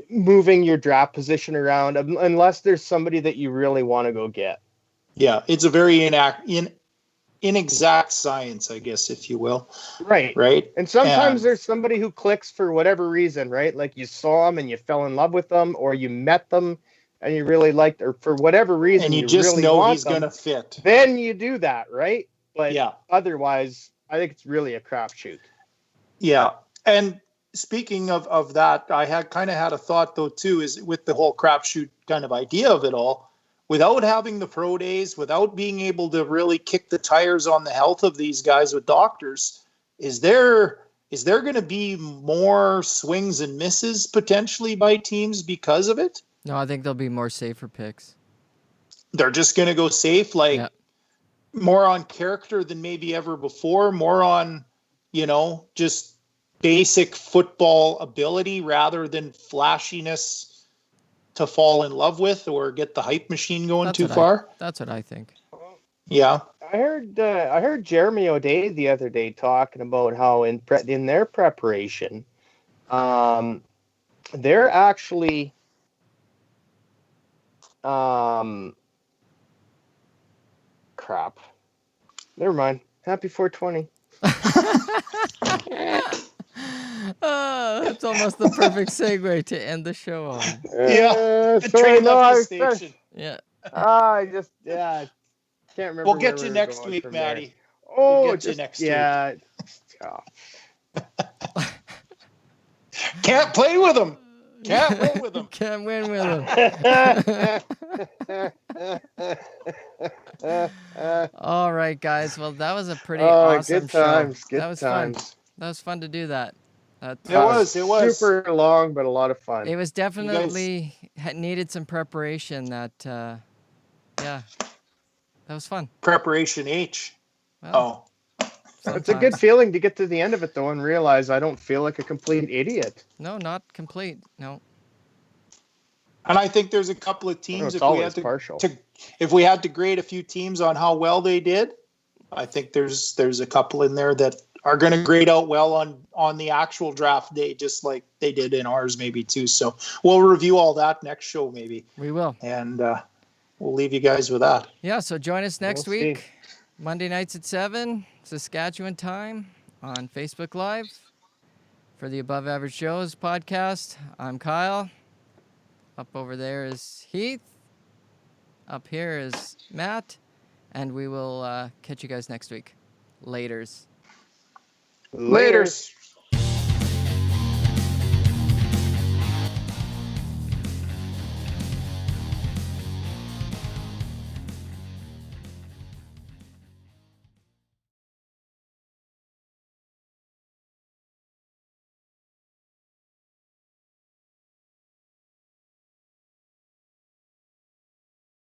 your draft position around unless there's somebody that you really want to go get. Yeah, it's a very inexact science, I guess, if you will. Right. And sometimes there's somebody who clicks for whatever reason, right? Like you saw them and you fell in love with them, or you met them and you really liked, or for whatever reason, and you just really know want he's them, gonna fit. Then you do that, right? But yeah, otherwise, I think it's really a crapshoot. Yeah, and speaking of that, I had a thought though too, is with the whole crapshoot kind of idea of it all. Without having the pro days, without being able to really kick the tires on the health of these guys with doctors, is there going to be more swings and misses potentially by teams because of it? No, I think there'll be more safer picks. They're just going to go safe, more on character than maybe ever before, more on, just basic football ability rather than flashiness to fall in love with or get the hype machine going too far. That's what I think. Yeah. I heard Jeremy O'Day the other day talking about how in their preparation, they're actually crap. Never mind. Happy 420. That's almost the perfect segue to end the show on. Sorry, no, I was station. Yeah. I can't remember. We'll get you next week, Matty. Oh, we'll get you next week. Oh. Can't play with them. Can't win with them. Can't win with them. All right, guys. Well, that was a pretty awesome show. That was fun. That was fun to do that. It was super long, but a lot of fun. It was definitely needed some preparation. That was fun. Preparation H. Well, it's a good feeling to get to the end of it though and realize I don't feel like a complete idiot. No, not complete. No. And I think there's a couple of teams if we had to grade a few teams on how well they did, I think there's a couple in there that are going to grade out well on the actual draft day, just like they did in ours maybe too. So we'll review all that next show maybe. We will. And we'll leave you guys with that. Yeah, so join us next week, Monday nights at 7, Saskatchewan time on Facebook Live for the Above Average Shows podcast. I'm Kyle. Up over there is Heath. Up here is Matt. and we will catch you guys next week. Laters. Laters.